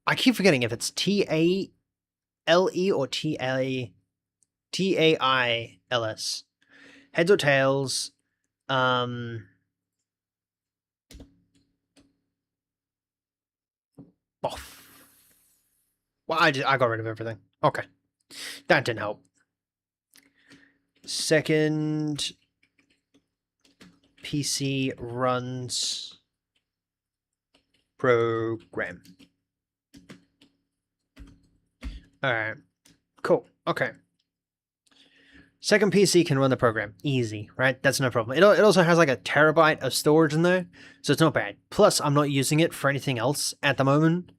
I keep forgetting if it's T-A-L-E or T-A-I-L-S. Heads or tails. Boff. Well, I got rid of everything. Okay. That didn't help. Second PC runs program. Alright. Cool. Okay. Second PC can run the program. Easy, right? That's no problem. It also has like a terabyte of storage in there, so it's not bad. Plus, I'm not using it for anything else at the moment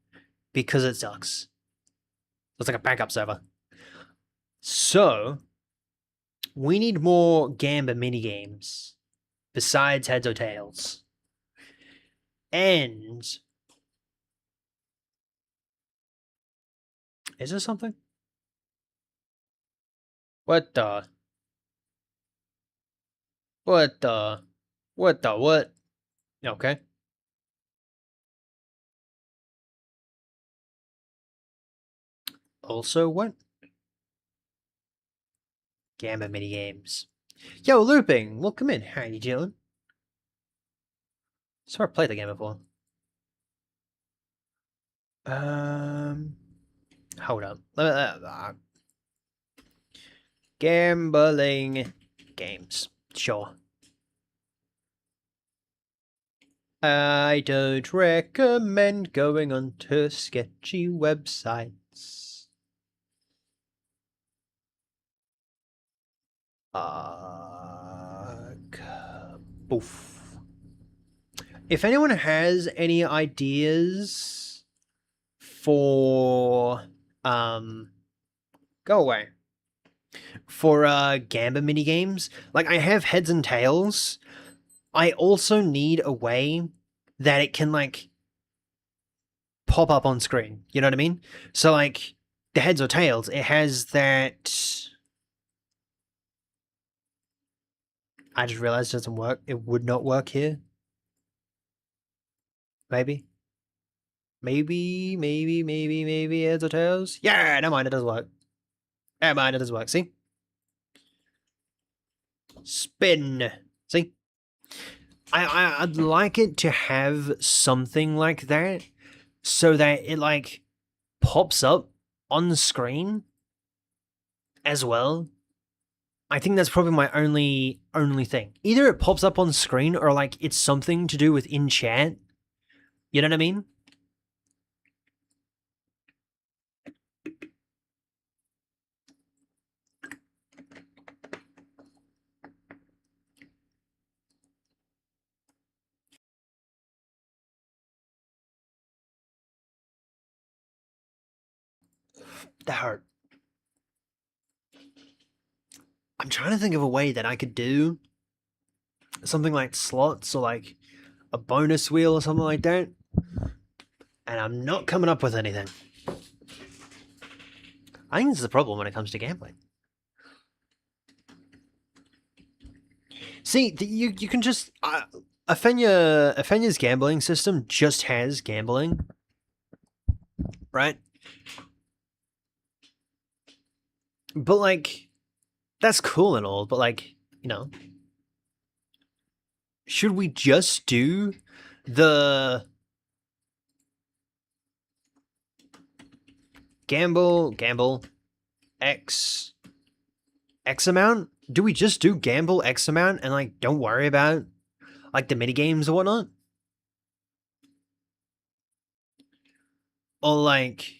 because it sucks. It's like a backup server. So, we need more Gamba minigames besides Heads or Tails. And... Is there something? What the? What the? What the what? Okay. Also what? Gamba minigames. Yo, Looping! Welcome in. How you doing? So I played the game before. Hold up. Gambling games. Sure. I don't recommend going onto sketchy websites. Boof. If anyone has any ideas for go away. For Gamba minigames, like I have Heads and Tails. I also need a way that it can like pop up on screen. You know what I mean? So like the Heads or Tails, it has that. I just realized it doesn't work. It would not work here. Maybe. Maybe Heads or Tails. Yeah, never mind, it does work. Never mind, it does work. See? Spin. See? I'd like it to have something like that so that it like pops up on the screen as well. I think that's probably my only thing. Either it pops up on screen or like it's something to do with in chat. You know what I mean? That hurt. I'm trying to think of a way that I could do something like slots or like a bonus wheel or something like that. And I'm not coming up with anything. I think this is a problem when it comes to gambling. See, you can just... Afenya's gambling system just has gambling. Right? But, like, that's cool and all, but, like, you know... Should we just do the... Gamble, X amount? Do we just do gamble X amount and, like, don't worry about, like, the minigames or whatnot? Or, like,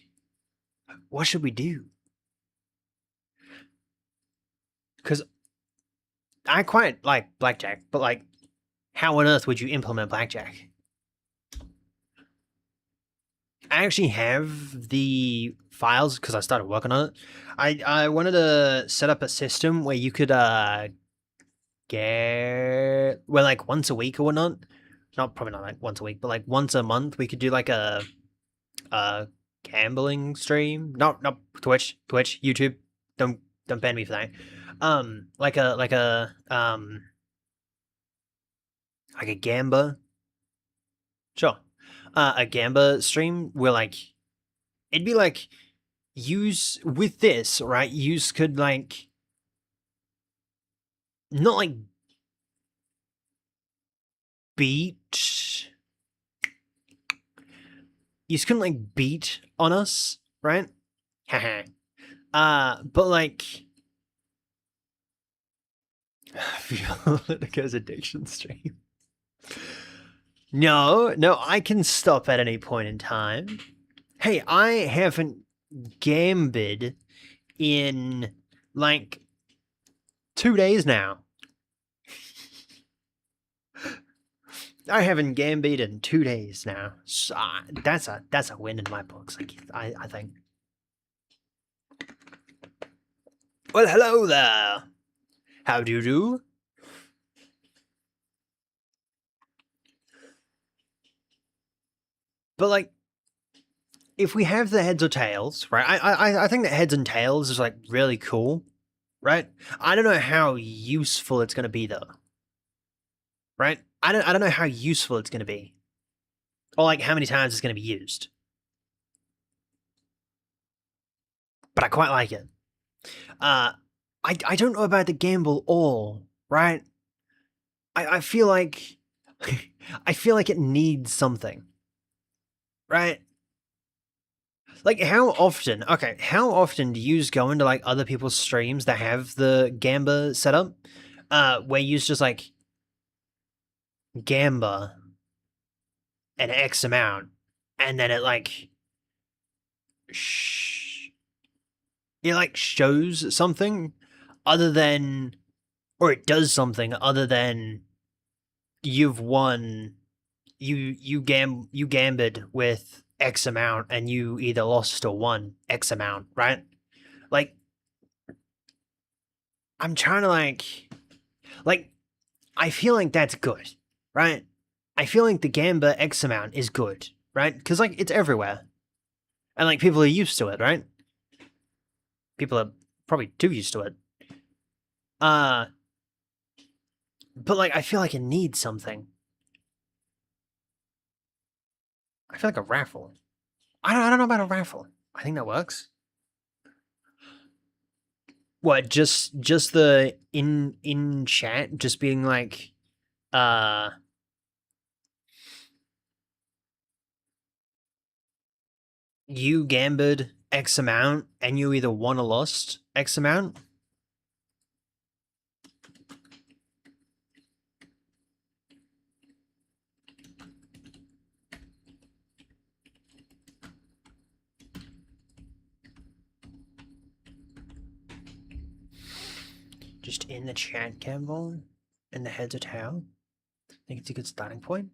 what should we do? Because I quite like blackjack, but, like, how on earth would you implement blackjack? I actually have the files because I started working on it. I wanted to set up a system where you could get like once a week or whatnot. Not probably not like once a week, but like once a month we could do like a gambling stream. No, Twitch, YouTube. Don't ban me for that. Like a Gamba. Sure. A Gamba stream where like it'd be like use with this, right? Use could like not like beat. You couldn't like beat on us, right? Haha. But like Politico's addiction stream. No, I can stop at any point in time. Hey, I haven't gambed in like 2 days now. I haven't gambed in 2 days now. So, that's a win in my books. Like I think. Well, hello there. How do you do? But like, if we have the heads or tails, right? I think that heads and tails is like really cool, right? I don't know how useful it's gonna be though, right? I don't know how useful it's gonna be, or like how many times it's gonna be used. But I quite like it. I don't know about the gamble all, right? I feel like I feel like it needs something, right? Like how often do you go into like other people's streams that have the Gamba setup? Where you just like Gamba an X amount and then it like it like shows something other than, or it does something other than you've won, you gambit with X amount and you either lost or won X amount, right? Like I'm trying to like I feel like that's good, right? I feel like the Gamba X amount is good, right? Because like it's everywhere, and like people are used to it, right? People are probably too used to it. But like I feel like it needs something. I feel like a raffle. I don't know about a raffle. I think that works. What, just the in chat just being like you gambled X amount and you either won or lost X amount? Just in the chat, gamble, and the heads or tail. I think it's a good starting point.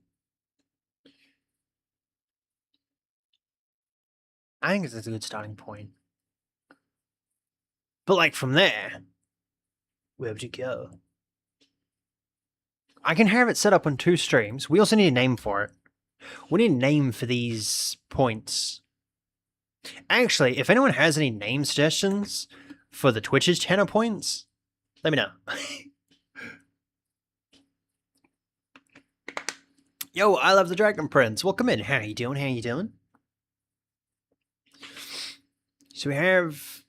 I think it's a good starting point. But like from there, where would you go? I can have it set up on 2 streams. We also need a name for it. We need a name for these points. Actually, if anyone has any name suggestions for the Twitch's channel points, let me know. Yo, I love the Dragon Prince. Welcome in. How you doing? How you doing? So we have,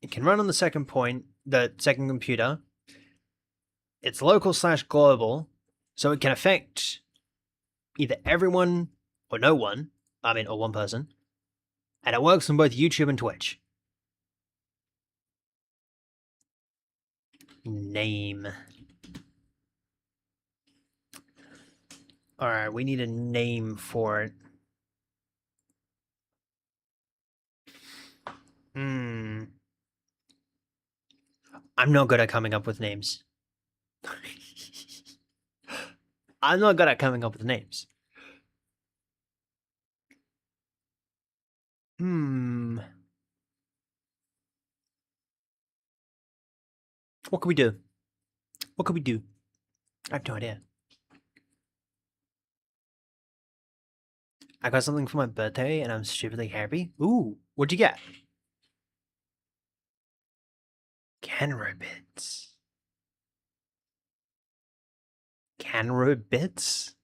it can run on the second point, the second computer. It's local/global, so it can affect either everyone or no one. I mean, or one person. And it works on both YouTube and Twitch. Name. Alright, we need a name for it. I'm not good at coming up with names. I'm not good at coming up with names. What can we do? What could we do? I have no idea. I got something for my birthday and I'm stupidly happy. Ooh, what'd you get? Canro bits. Canro bits?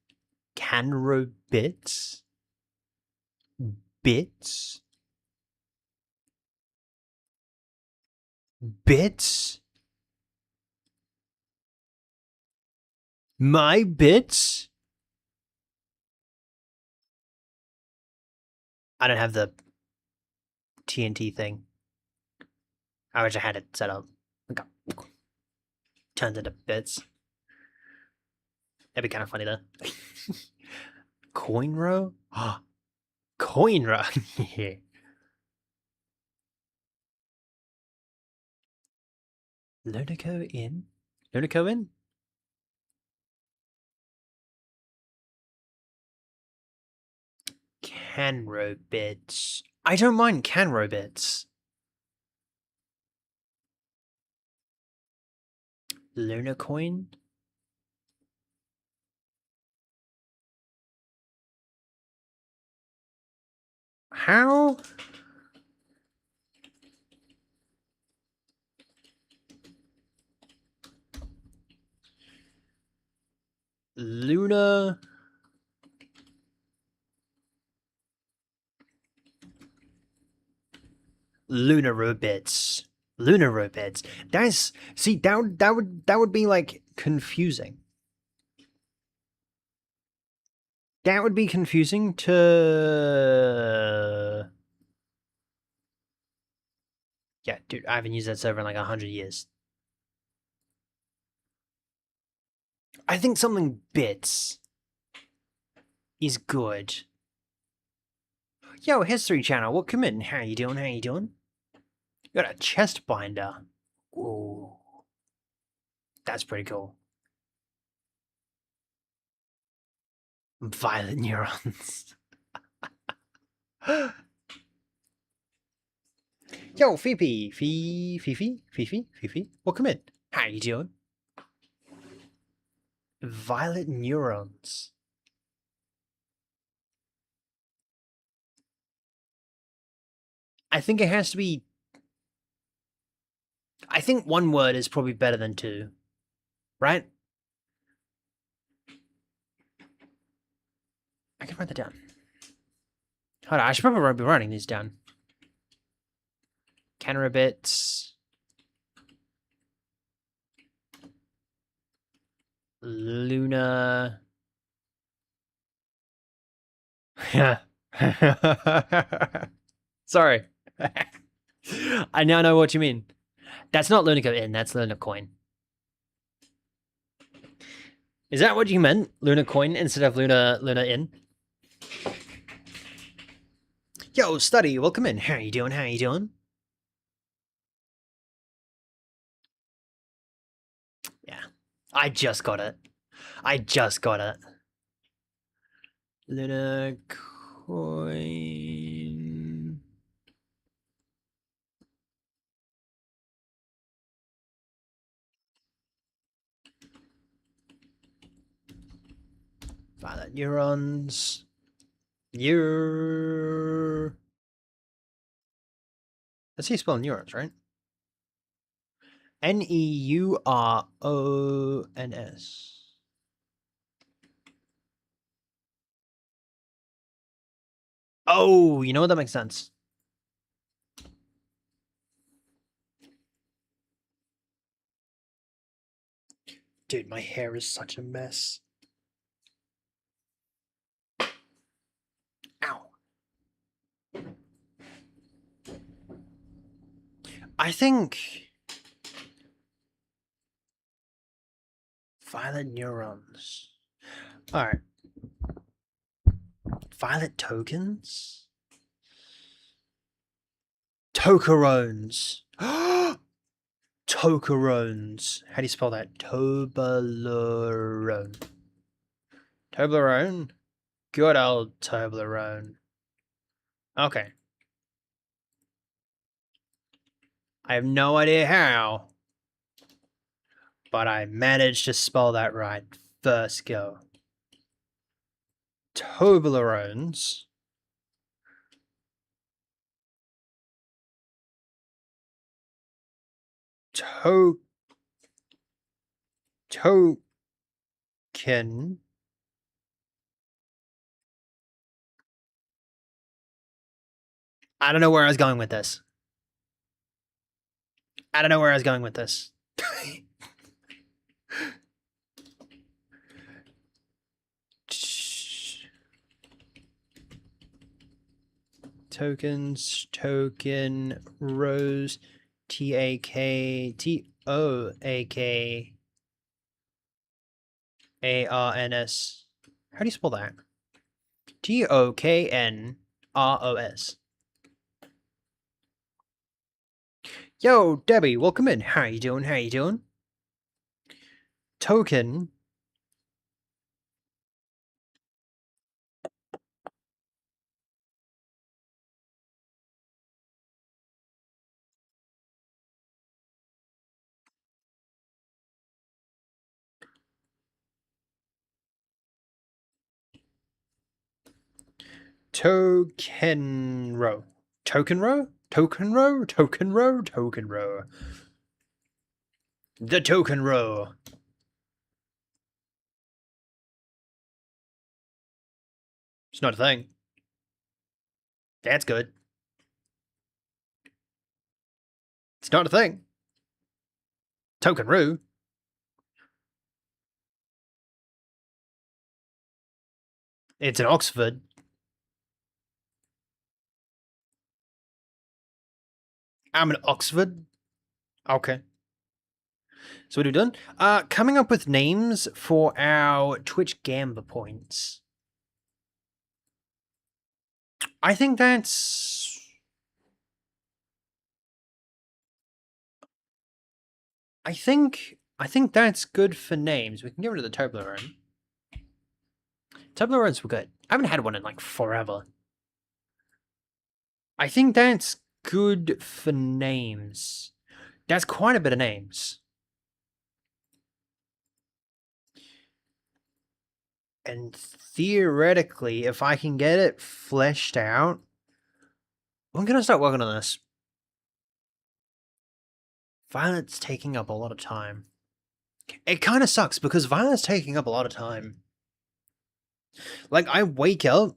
Canro bits? Bits? Bits? My bits? I don't have the TNT thing. I wish I had it set up. Okay. Turns into bits. That'd be kind of funny though. Coin row? Ah, coin row. Yeah. Lunico in? Lunico in? Canro bits. I don't mind Canro bits. Luna coin? How? Luna? Lunar bits. Lunar bits. That's see that would be like confusing. That would be confusing to. Yeah, dude, I haven't used that server in like 100 years. I think something bits is good. Yo, History Channel, welcome in. How you doing? How you doing? You got a chest binder. Ooh. That's pretty cool. Violet neurons. Yo, Fifi. Fifi. Welcome in. How you doing? Violet neurons. I think it has to be... I think one word is probably better than two. Right? I can write that down. Hold on, I should probably be writing these down. Canara bits. Luna. Yeah. Sorry. I now know what you mean. That's not Luna in, that's Luna coin. Is that what you meant? Luna coin instead of Luna in? Yo, Study, welcome in. How you doing? How you doing? Yeah. I just got it. Luna coin. Violet neurons. That's how you spell neurons, right? Neurons. Oh, you know what? That makes sense. Dude, my hair is such a mess. Ow. I think violet neurons. All right. Violet tokens? Tokerones. Tokerones. How do you spell that? Toblerone. Toblerone? Good old Toblerone. Okay. I have no idea how, but I managed to spell that right. First go. Toblerones. Token. I don't know where I was going with this. I don't know where I was going with this. Tokens, token, rows, TAKTOAKARNS. How do you spell that? TOKNROS. Yo, Debbie, welcome in. How you doing? How you doing? Token. Token row. Token row? Token row? Token row? Token row. The token row. It's not a thing. That's good. It's not a thing. Token row. It's in Oxford. I'm in Oxford. Okay. So what have we done? Coming up with names for our Twitch Gamba points. I think that's... I think that's good for names. We can get rid of the Toblerone. Toblerones were good. I haven't had one in like forever. I think that's good for names. That's quite a bit of names. And theoretically, if I can get it fleshed out, I'm going to start working on this. Violet's taking up a lot of time. It kind of sucks because Violet's taking up a lot of time. Like, I wake up,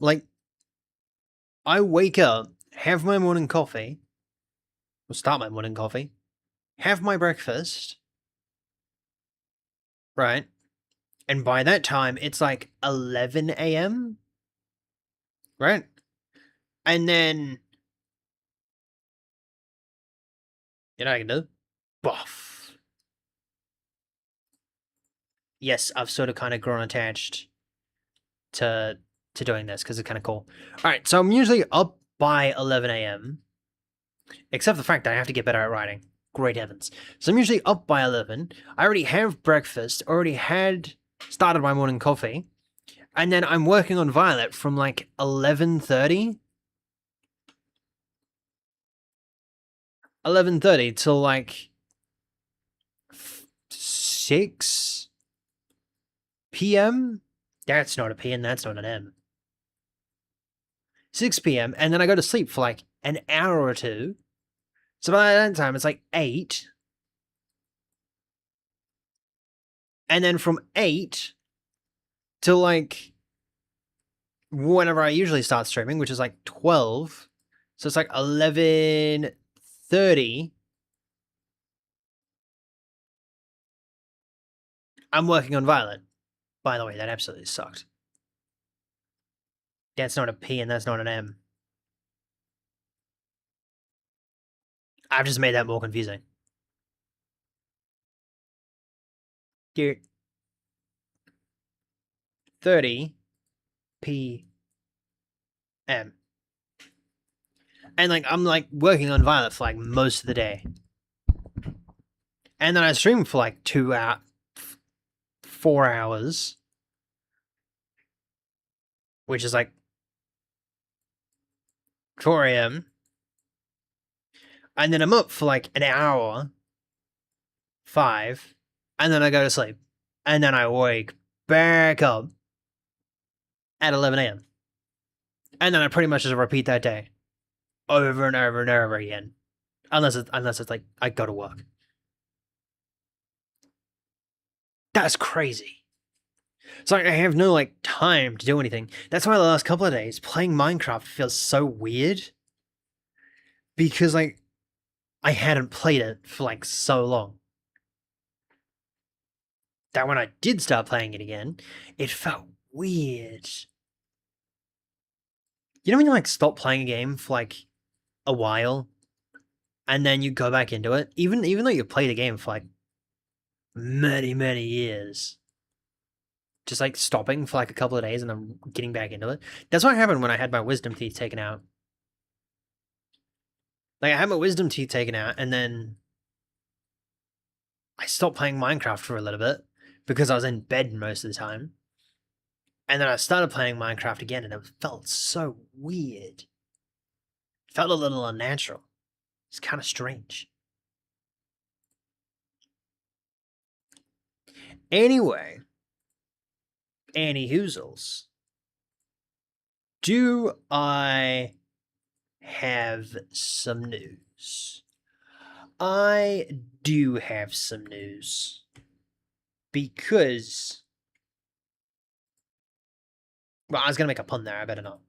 have my morning coffee, or start my morning coffee, have my breakfast, right? And by that time, it's like 11 a.m., right? And then, you know what I can do? Buff. Yes, I've sort of kind of grown attached to doing this because it's kind of cool. All right, so I'm usually up by 11 a.m., except for the fact that I have to get better at writing. Great heavens. So I'm usually up by 11. I already have breakfast, started my morning coffee, and then I'm working on Violet from like 11:30 till like 6 p.m. That's not a P and that's not an M. 6 p.m. and then I go to sleep for like an hour or two. So by that time, it's like 8. And then from 8 till like whenever I usually start streaming, which is like 12. So it's like 11:30. I'm working on Violet. By the way, that absolutely sucked. That's not a P and that's not an M. I've just made that more confusing. Dear 30 p.m. And like I'm like working on Violet for like most of the day. And then I stream for like 4 hours. Which is like 4 a.m. And then I'm up for like an hour, 5, and then I go to sleep. And then I wake back up at 11 a.m. And then I pretty much just repeat that day over and over and over again. Unless it's like I go to work. That's crazy. So I have no like time to do anything. That's why the last couple of days playing Minecraft feels so weird. Because like I hadn't played it for like so long. That when I did start playing it again, it felt weird. You know when you like stop playing a game for like a while and then you go back into it, even though you played a game for like many years, just like stopping for like a couple of days and then getting back into it. That's what happened when I had my wisdom teeth taken out. Like I had my wisdom teeth taken out and then I stopped playing Minecraft for a little bit because I was in bed most of the time. And then I started playing Minecraft again and it felt so weird. It felt a little unnatural. It's kind of strange. Anyway, Annie Hoozles, do I have some news? I do have some news. Because... well, I was going to make a pun there, I better not.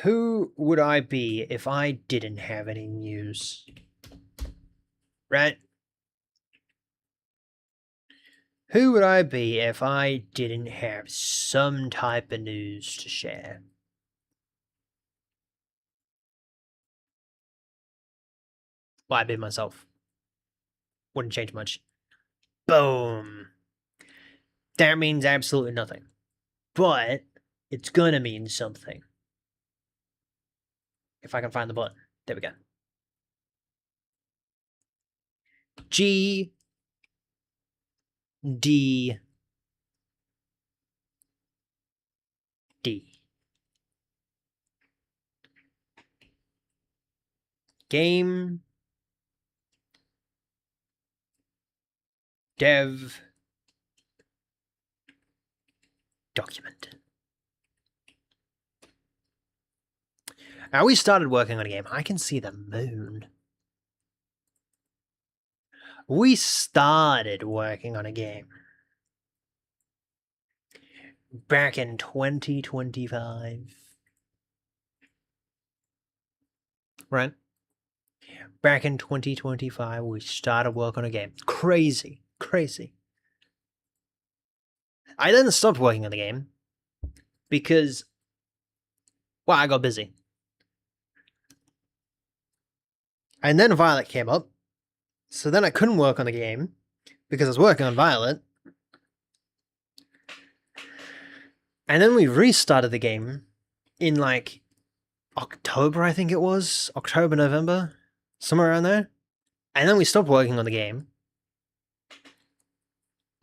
Who would I be if I didn't have any news? Right? Who would I be if I didn't have some type of news to share? Well, I'd be myself. Wouldn't change much. Boom. That means absolutely nothing. But it's gonna mean something. If I can find the button. There we go. G D D. Game Dev Document. Now we started working on a game. I can see the moon. We started working on a game back in 2025. Right? Back in 2025, we started work on a game. Crazy. Crazy. I then stopped working on the game because, well, I got busy. And then Violet came up, so then I couldn't work on the game because I was working on Violet. And then we restarted the game in like October, I think it was. October, November, somewhere around there. And then we stopped working on the game.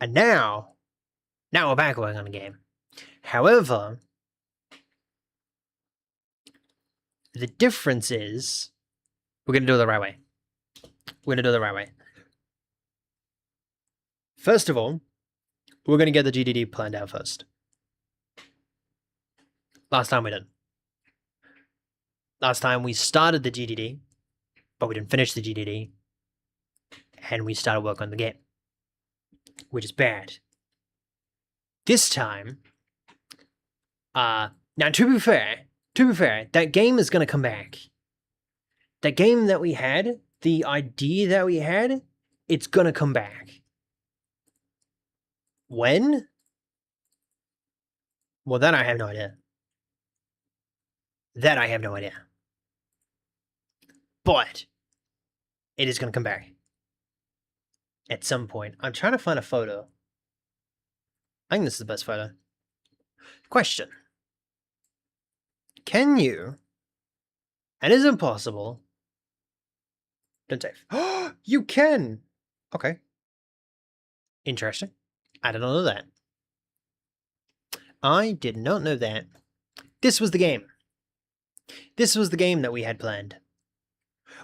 And now we're back working on the game. However, the difference is we're going to do it the right way. We're going to do it the right way. First of all, we're going to get the GDD planned out first. Last time we didn't. Last time we started the GDD, but we didn't finish the GDD, and we started work on the game, which is bad. This time, now to be fair, that game is going to come back. That game that we had, the idea that we had, it's going to come back. When? Well, then I have no idea. That I have no idea. But it is going to come back at some point. I'm trying to find a photo. I think this is the best photo. Question. Can you, and is it possible, don't save. You can! Okay. Interesting. I did not know that. I did not know that. This was the game. This was the game that we had planned.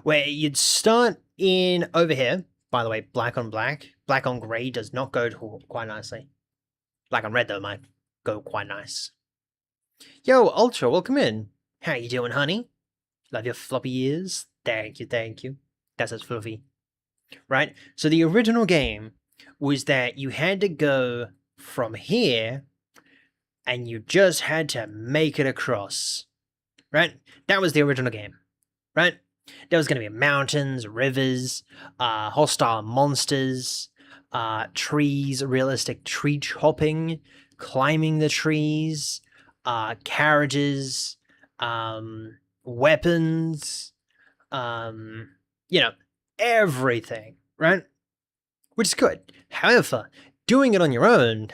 Where you'd start in over here. By the way, black on black. Black on grey does not go quite nicely. Black on red, though, might go quite nice. Yo, Ultra, welcome in. How you doing, honey? Love your floppy ears. Thank you, thank you. That's as fluffy. Right? So the original game was that you had to go from here and you just had to make it across. Right? That was the original game. Right? There was going to be mountains, rivers, hostile monsters, trees, realistic tree chopping, climbing the trees, carriages, weapons, you know, everything, right? Which is good. However, doing it on your own,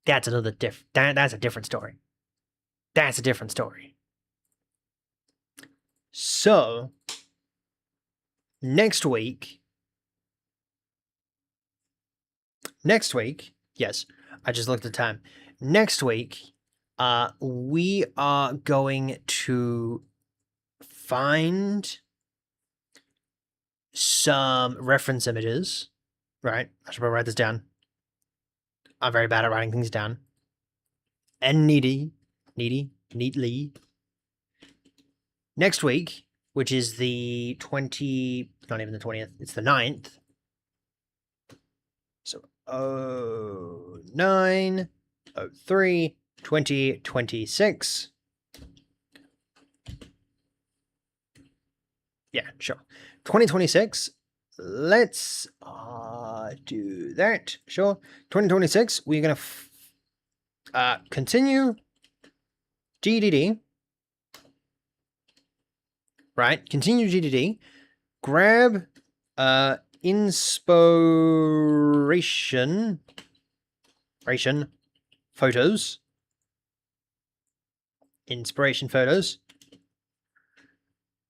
that's another that's a different story. That's a different story. So, next week, yes, I just looked at the time. Next week, we are going to find some reference images, right? I should probably write this down. I'm very bad at writing things down. And neatly. Next week, which is the 20, not even the 20th, it's the 9th. So, 09, 03, 2026. Yeah, sure. 2026. Let's do that. Sure. 2026, we're going to continue GDD. Right? Continue GDD. Grab inspiration photos. Inspiration photos.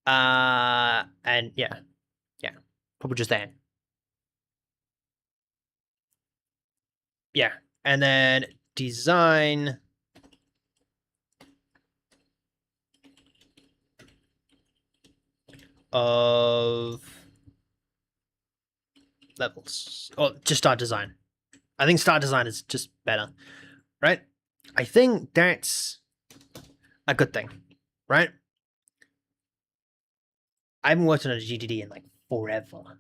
And yeah. Probably just that. Yeah. And then design of levels. Or just start design. I think start design is just better. Right? I think that's a good thing. Right? I haven't worked on a GDD in like forever.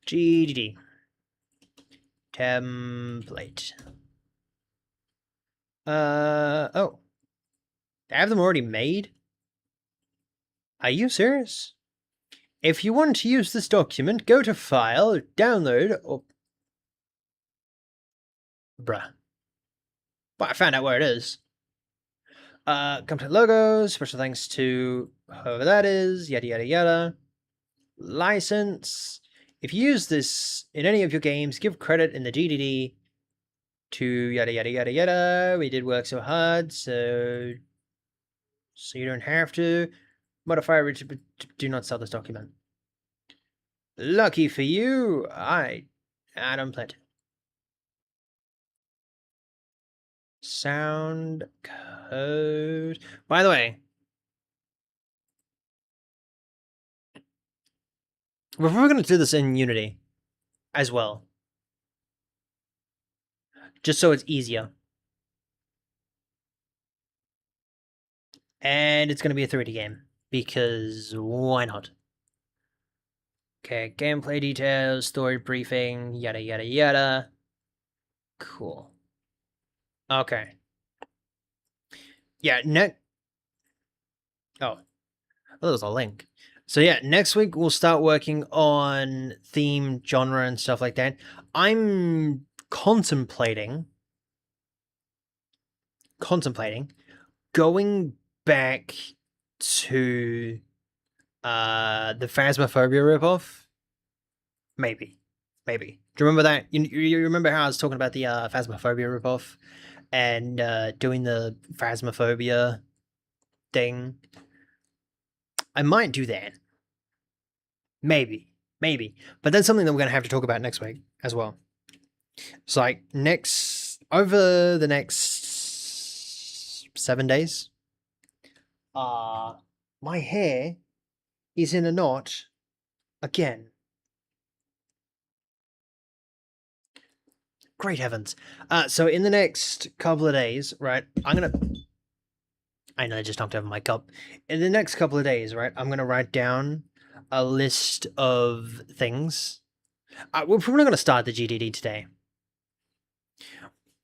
GDD. Template. Oh. I have them already made? Are you serious? If you want to use this document, go to File, Download, or... Bruh. Well, I found out where it is. Come to logos, special thanks to whoever that is, yada yada yada. License. If you use this in any of your games, give credit in the GDD to yada yada yada yada. We did work so hard, so you don't have to. Modify, do not sell this document. Lucky for you, I don't play it. Sound code. By the way, we're probably going to do this in Unity as well. Just so it's easier. And it's going to be a 3D game, because why not? Okay, gameplay details, story briefing, yada yada yada. Cool. Okay. Yeah, oh, that was a link. So yeah, next week we'll start working on theme, genre, and stuff like that. I'm contemplating going back to the Phasmophobia ripoff. Maybe. Do you remember that? You remember how I was talking about the Phasmophobia ripoff and doing the Phasmophobia thing? I might do that. Maybe. But that's something that we're going to have to talk about next week as well. So like over the next 7 days, my hair is in a knot again. Great heavens. So in the next couple of days, right, I know I just knocked over my cup. In the next couple of days, right, I'm gonna write down a list of things. We're probably not gonna start the GDD today.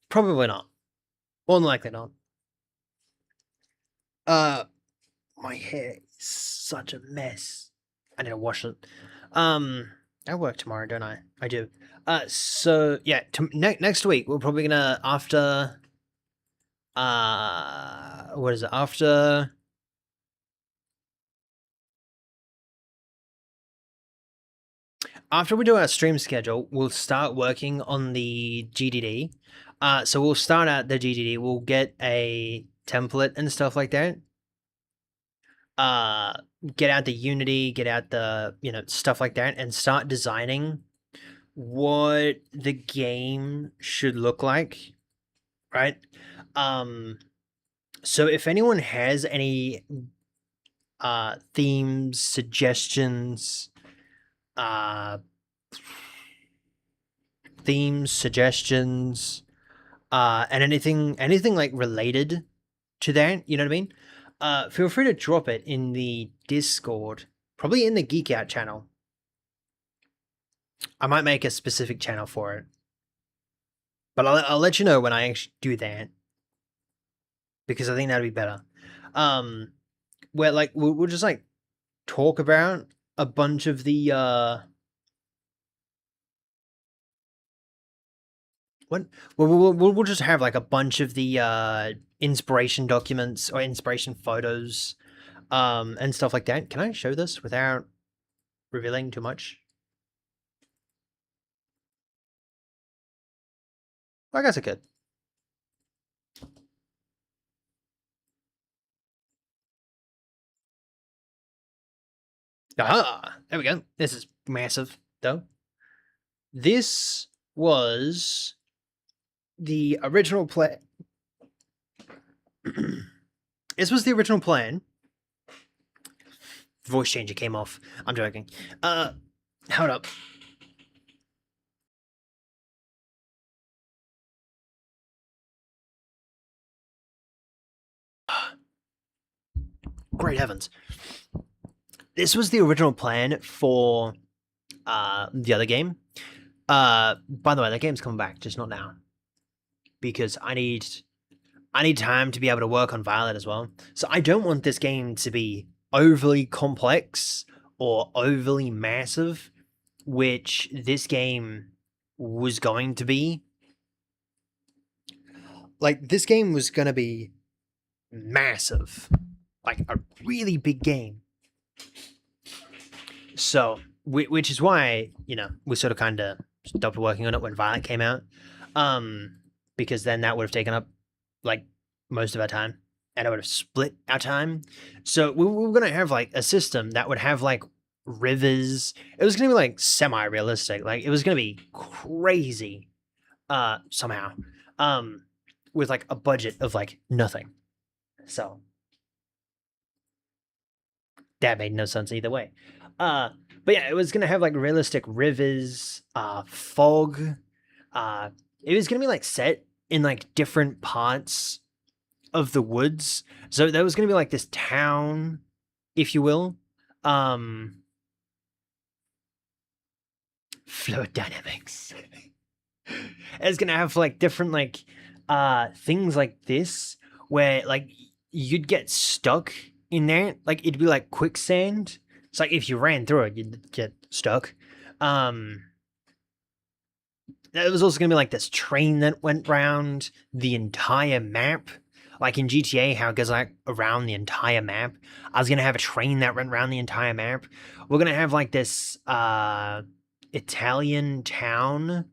Probably not. More than likely not. My hair is such a mess. I need to wash it. I work tomorrow, don't I? I do. So yeah, next week we're probably gonna after. What is it? After we do our stream schedule, we'll start working on the GDD. So we'll start out the GDD. We'll get a template and stuff like that. Get out the Unity, get out the stuff like that, and start designing what the game should look like, right? So if anyone has any themes, suggestions, and anything like related to that, you know what I mean? Feel free to drop it in the Discord, probably in the Geek Out channel. I might make a specific channel for it, but I'll let you know when I actually do that, because I think that'd be better. Where like we'll just like talk about a bunch of the we'll just have like a bunch of the inspiration documents or inspiration photos and stuff like that. Can I show this without revealing too much? I guess I could. Aha! There we go. This is massive, though. This was the original plan. This was the original plan. Voice changer came off. I'm joking. Hold up. Great heavens. This was the original plan for the other game. By the way, that game's coming back, just not now. Because I need time to be able to work on Violet as well. So I don't want this game to be overly complex or overly massive, which this game was going to be. Like, this game was going to be massive. Like, a really big game. So, which is why, we sort of kind of stopped working on it when Violet came out. Because then that would have taken up, like, most of our time. And it would have split our time. So, we were going to have, like, a system that would have, like, rivers. It was going to be, like, semi-realistic. Like, it was going to be crazy, somehow. With, like, a budget of, like, nothing. So, that made no sense either way. But yeah, it was gonna have like realistic rivers, fog. It was gonna be like set in like different parts of the woods. So there was gonna be like this town, if you will. Fluid dynamics. It's gonna have like different like things like this where like you'd get stuck in there. Like it'd be like quicksand. It's like if you ran through it, you'd get stuck. There was also gonna be like this train that went round the entire map. Like in GTA, how it goes like around the entire map. I was gonna have a train that went around the entire map. We're gonna have like this Italian town,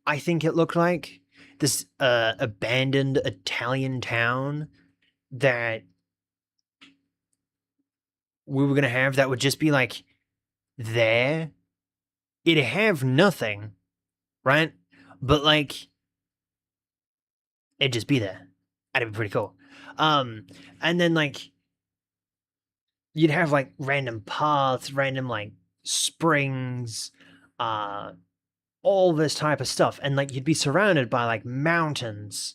I think it looked like. This abandoned Italian town that we were gonna have that would just be like there. It'd have nothing, right? But like it'd just be there. That'd be pretty cool. And then like you'd have like random paths, random like springs, all this type of stuff, and like you'd be surrounded by like mountains.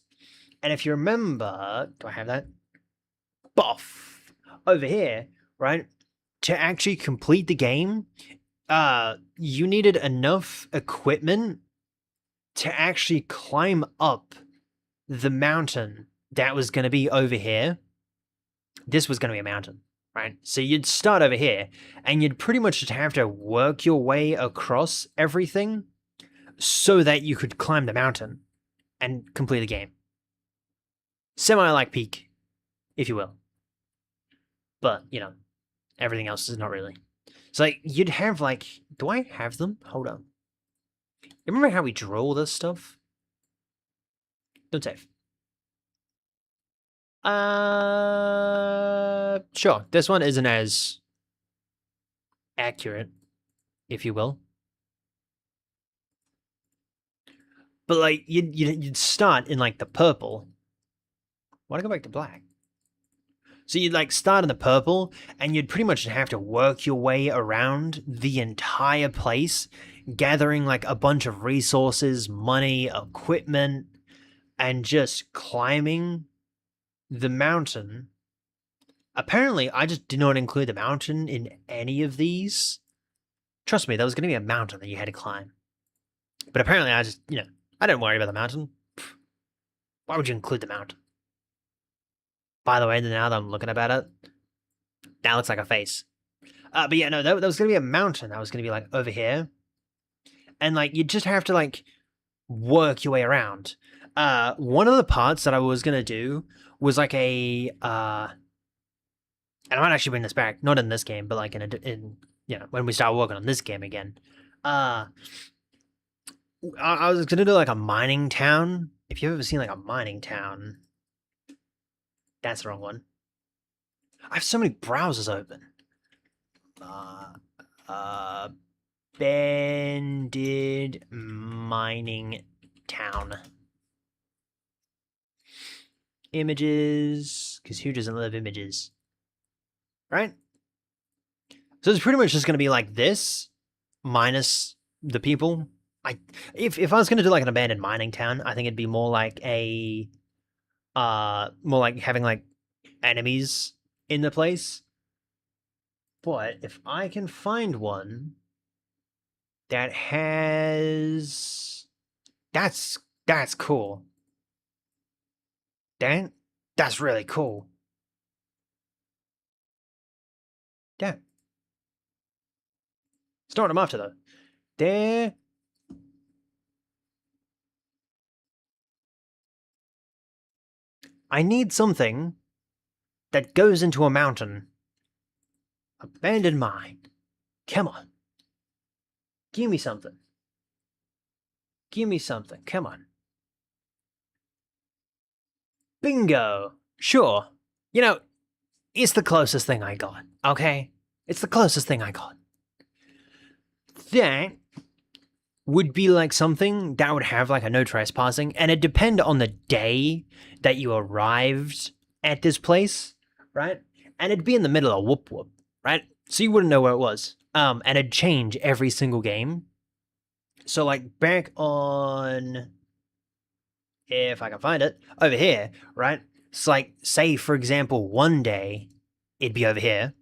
And if you remember, do I have that? Buff over here, right? To actually complete the game, you needed enough equipment to actually climb up the mountain that was going to be over here. This was going to be a mountain, right? So you'd start over here, and you'd pretty much just have to work your way across everything so that you could climb the mountain and complete the game. Semi-like Peak, if you will. But, you know, everything else is not really. So, like, you'd have, like... Do I have them? Hold on. You remember how we draw all this stuff? Don't save. Sure. This one isn't as accurate, if you will. But, like, you'd start in, like, the purple. Why don't I go back to black? So you'd like start in the purple, and you'd pretty much have to work your way around the entire place, gathering like a bunch of resources, money, equipment, and just climbing the mountain. Apparently, I just did not include the mountain in any of these. Trust me, there was going to be a mountain that you had to climb. But apparently I just, I don't worry about the mountain. Why would you include the mountain? By the way, now that I'm looking about it, that looks like a face. But yeah, no, there was going to be a mountain that was going to be, like, over here. And, like, you just have to, like, work your way around. One of the parts that I was going to do was, like, and I might actually bring this back. Not in this game, but, like, when we start working on this game again. I was going to do, like, a mining town. If you've ever seen, like, a mining town... That's the wrong one. I have so many browsers open. Banded mining town. Images, because who doesn't love images? Right? So it's pretty much just going to be like this, minus the people. If I was going to do like an abandoned mining town, I think it'd be more like more like having like enemies in the place. But if I can find one that has... That's cool. That's really cool. Damn. It's not what I'm after though. There. I need something that goes into a mountain. Abandoned mine. Come on. Give me something. Give me something. Come on. Bingo. Sure. It's the closest thing I got, okay? It's the closest thing I got. That would be like something that would have like a no trespassing, and it'd depend on the day that you arrived at this place, right? And it'd be in the middle of Whoop Whoop, right? So you wouldn't know where it was. And it'd change every single game. So like back on, if I can find it, over here, right? It's like, say for example, one day it'd be over here.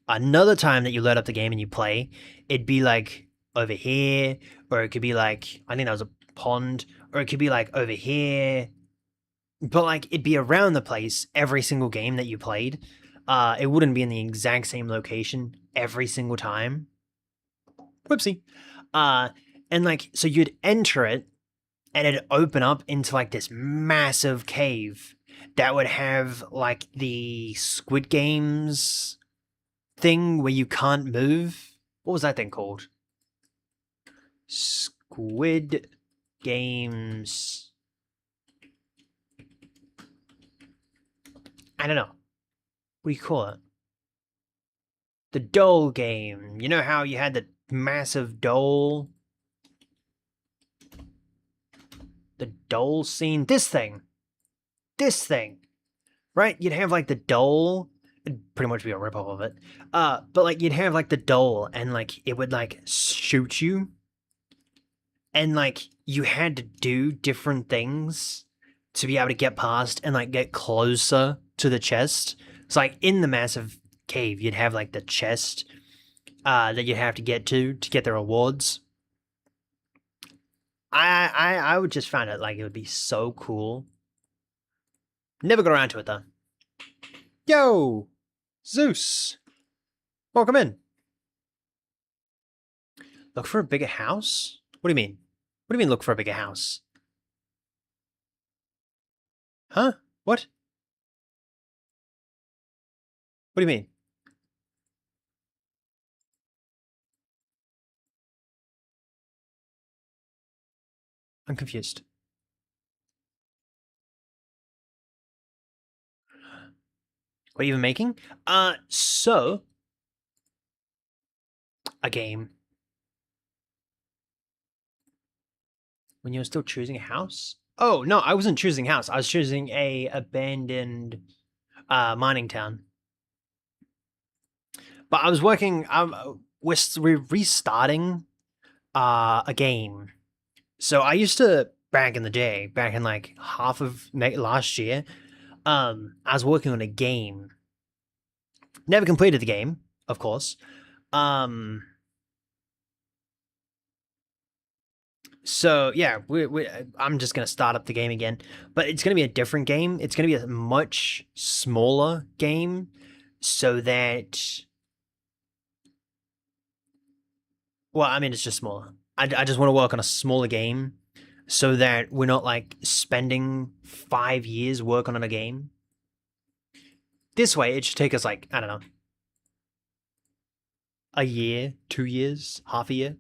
Another time that you load up the game and you play, it'd be like over here, or it could be like, I think that was a pond, or it could be like over here. But like, it'd be around the place every single game that you played. It wouldn't be in the exact same location every single time. Whoopsie. And like, so you'd enter it, and it'd open up into like this massive cave that would have like the Squid Games thing where you can't move. What was that thing called? Squid Games. I don't know. What do you call it? The doll game. You know how you had the massive doll? The doll scene. This thing. Right? You'd have like the doll. It'd pretty much be a ripoff of it. But like you'd have like the doll, and like it would like shoot you. and like you had to do different things to be able to get past and like get closer to the chest. It's like in the massive cave, you'd have like the chest that you'd have to get to get the rewards. I would just find it like it would be so cool. Never got around to it though. Yo, Zeus, welcome in. Look for a bigger house? What do you mean? What do you mean look for a bigger house? Huh? What? What do you mean? I'm confused. What are you even making? So a game. When you're still choosing a house? Oh no, I wasn't choosing house. I was choosing a abandoned mining town. But I was working. We're restarting a game. So I used to back in the day, back in like half of last year. I was working on a game. Never completed the game, of course. Um, So yeah, I'm just gonna start up the game again, but it's gonna be a different game. It's gonna be a much smaller game, so that well, I mean, it's just smaller. I just want to work on a smaller game, so that we're not like spending 5 years working on a game. This way, it should take us like I don't know, a year, 2 years, half a year,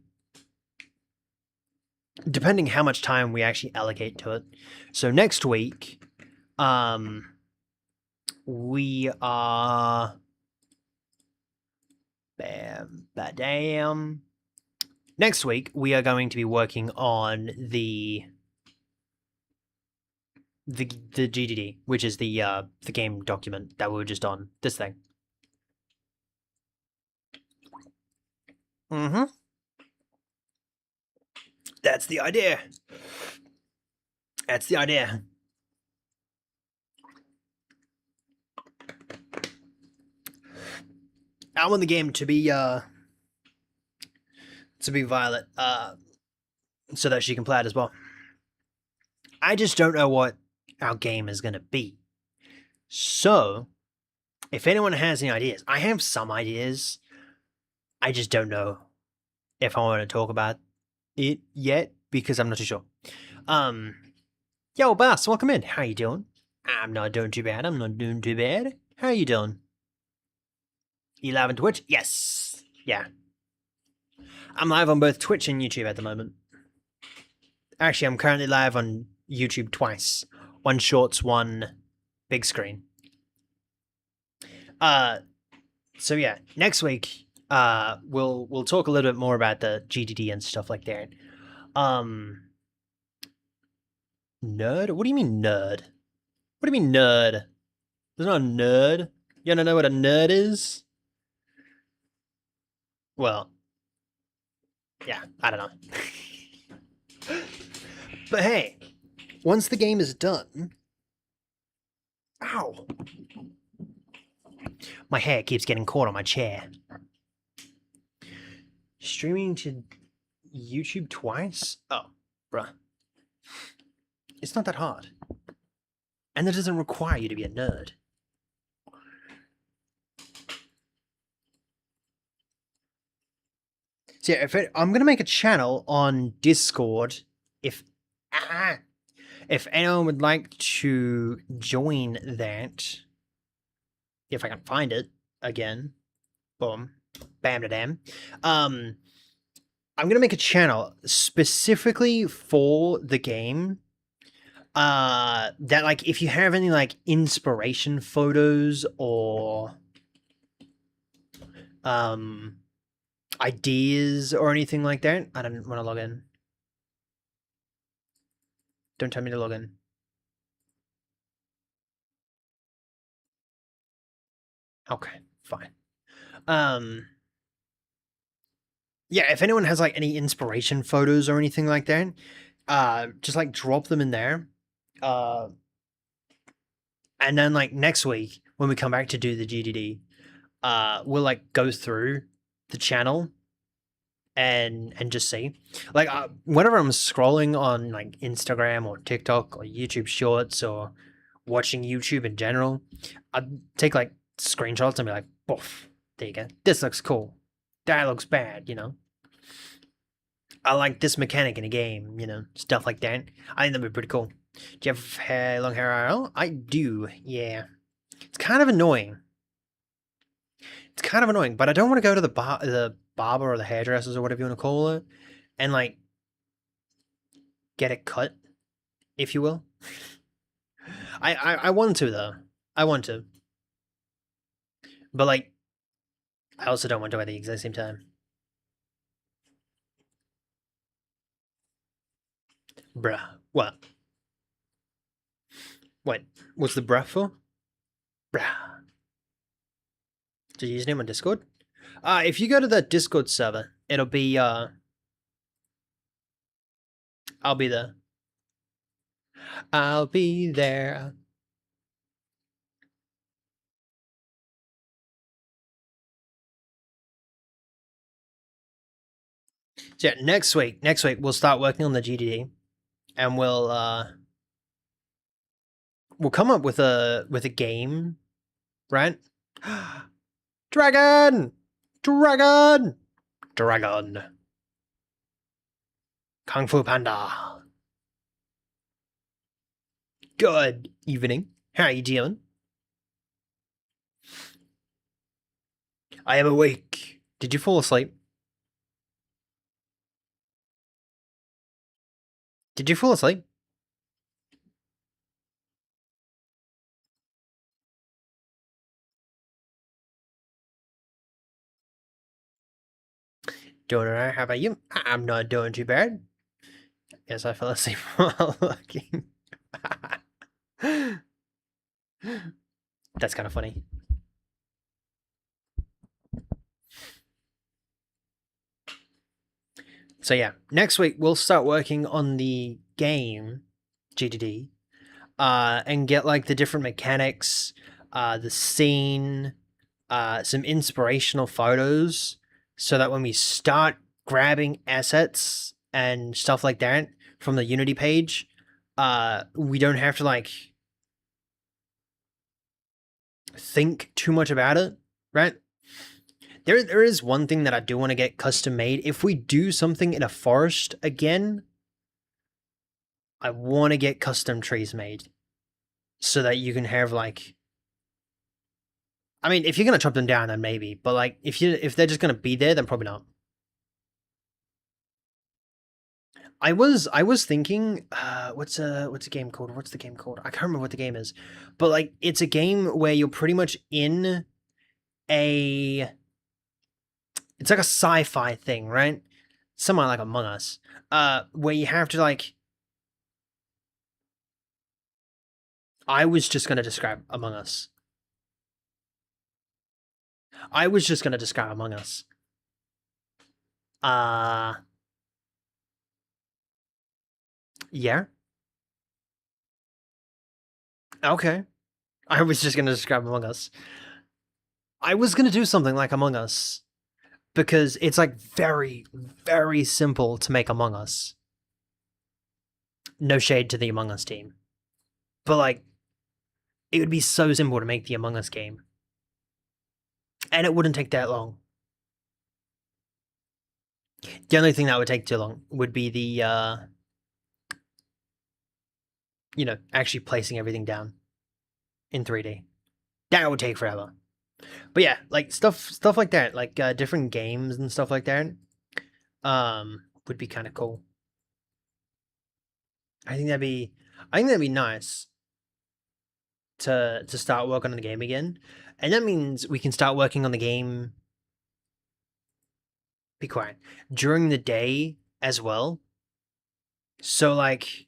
depending how much time we actually allocate to it. So next week, um, we are bam, damn. Next week we are going to be working on the GDD, which is the game document that we were just on. This thing. Mm-hmm. That's the idea. That's the idea. I want the game to be Violet, so that she can play it as well. I just don't know what our game is gonna be. So, if anyone has any ideas, I have some ideas. I just don't know if I want to talk about it yet because I'm not too sure. Um, yo, boss, welcome in. How you doing? I'm not doing too bad. I'm not doing too bad. How you doing? You live on Twitch? Yes. Yeah. I'm live on both Twitch and YouTube at the moment. Actually, I'm currently live on YouTube twice. One shorts, one big screen. So yeah, next week, we'll talk a little bit more about the GDD and stuff like that. Nerd? What do you mean nerd? What do you mean nerd? There's no nerd. You don't know what a nerd is? Well, yeah, I don't know. But hey, once the game is done... Ow! My hair keeps getting caught on my chair. Streaming to YouTube twice? Oh, bruh. It's not that hard. And that doesn't require you to be a nerd. So yeah, I'm gonna make a channel on Discord. If if anyone would like to join that, if I can find it again, boom, bam, da, dam. I'm gonna make a channel specifically for the game. That like if you have any like inspiration photos or ideas or anything like that. I don't want to log in. Don't tell me to log in. Okay, fine. yeah, if anyone has like any inspiration photos or anything like that, just like drop them in there. Uh, and then like next week when we come back to do the GDD, we'll like go through the channel and just see. Like whenever I'm scrolling on like Instagram or TikTok or YouTube Shorts or watching YouTube in general, I take like screenshots and be like, "Boof, there you go. This looks cool. That looks bad." You know, I like this mechanic in a game. You know, stuff like that. I think that'd be pretty cool. Do you have hair, long hair IRL? I do. Yeah, it's kind of annoying. It's kind of annoying, but I don't want to go to the barber or the hairdressers or whatever you want to call it, and like get it cut, if you will. I want to though. I want to, but like I also don't want to at the exact same time. Bruh, what? What? What's the bruh for? Bruh. Did you use name on Discord? If you go to the Discord server, it'll be I'll be there. I'll be there. So yeah, next week we'll start working on the GDD, and we'll come up with a game, right? Dragon, dragon, dragon, Kung Fu Panda. Good evening. How are you doing? I am awake. Did you fall asleep? Did you fall asleep? Doing alright. How about you? I'm not doing too bad. Yes, I fell asleep while looking. That's kind of funny. So yeah, next week we'll start working on the game GDD, and get like the different mechanics, the scene, some inspirational photos, so that when we start grabbing assets and stuff like that from the Unity page, we don't have to like think too much about it, right? There is one thing that I do want to get custom made. If we do something in a forest again, I want to get custom trees made so that you can have like, I mean, if you're gonna chop them down, then maybe, but like if they're just gonna be there, then probably not. I was thinking, what's a game called? What's the game called? I can't remember what the game is, but like it's a game where you're pretty much in a, it's like a sci-fi thing, right? Somewhat like Among Us, where you have to like. I was just gonna describe Among Us. I was just gonna describe Among Us. Uh, yeah. Okay. I was just gonna describe Among Us. I was gonna do something like Among Us because it's like very, very simple to make Among Us. No shade to the Among Us team, but like it would be so simple to make the Among Us game, and it wouldn't take that long. The only thing that would take too long would be the actually placing everything down in 3D. That would take forever. But yeah, like stuff like that, like different games and stuff like that, would be kind of cool. I think that'd be nice to start working on the game again, and that means we can start working on the game. Be quiet during the day as well. So like,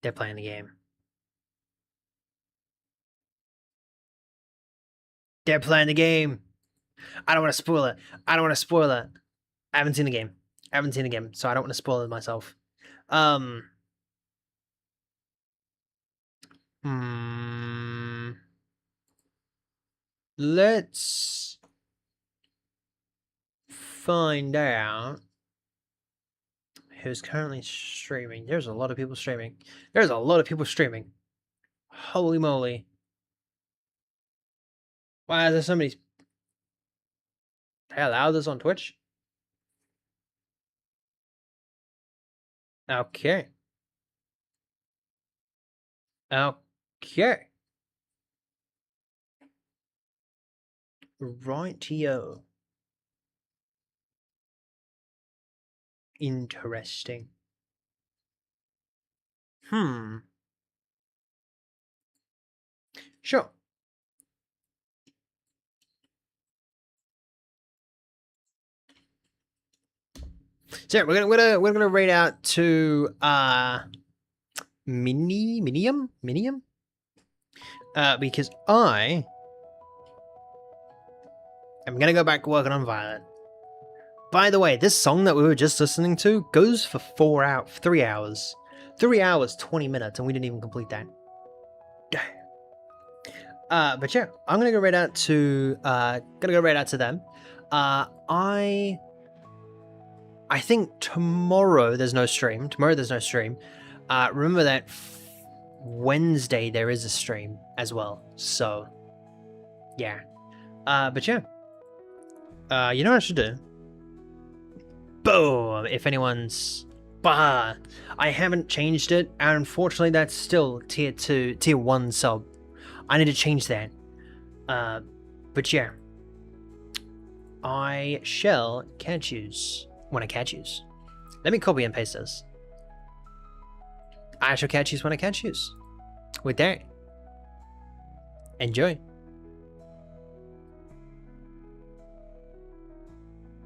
they're playing the game. They're playing the game. I don't want to spoil it. I don't want to spoil it. I haven't seen the game. So I don't want to spoil it myself. Let's find out who's currently streaming. There's a lot of people streaming. Holy moly. Why is there so many? They allow this on Twitch? Okay. Rightio. Interesting. Sure. So we're gonna read out to Minium because I am gonna go back working on Violet. By the way, this song that we were just listening to goes for 3 hours. 3 hours, 20 minutes, and we didn't even complete that. But yeah, I'm gonna go right out to them. I think tomorrow there's no stream. Remember that Wednesday there is a stream as well. So yeah. But yeah. You know what I should do? Boom! If anyone's... Bah! I haven't changed it, and unfortunately that's still tier 1 sub. I need to change that. But yeah. I shall catch yous when I catch yous. Let me copy and paste this. I shall catch yous when I catch yous. With that, enjoy.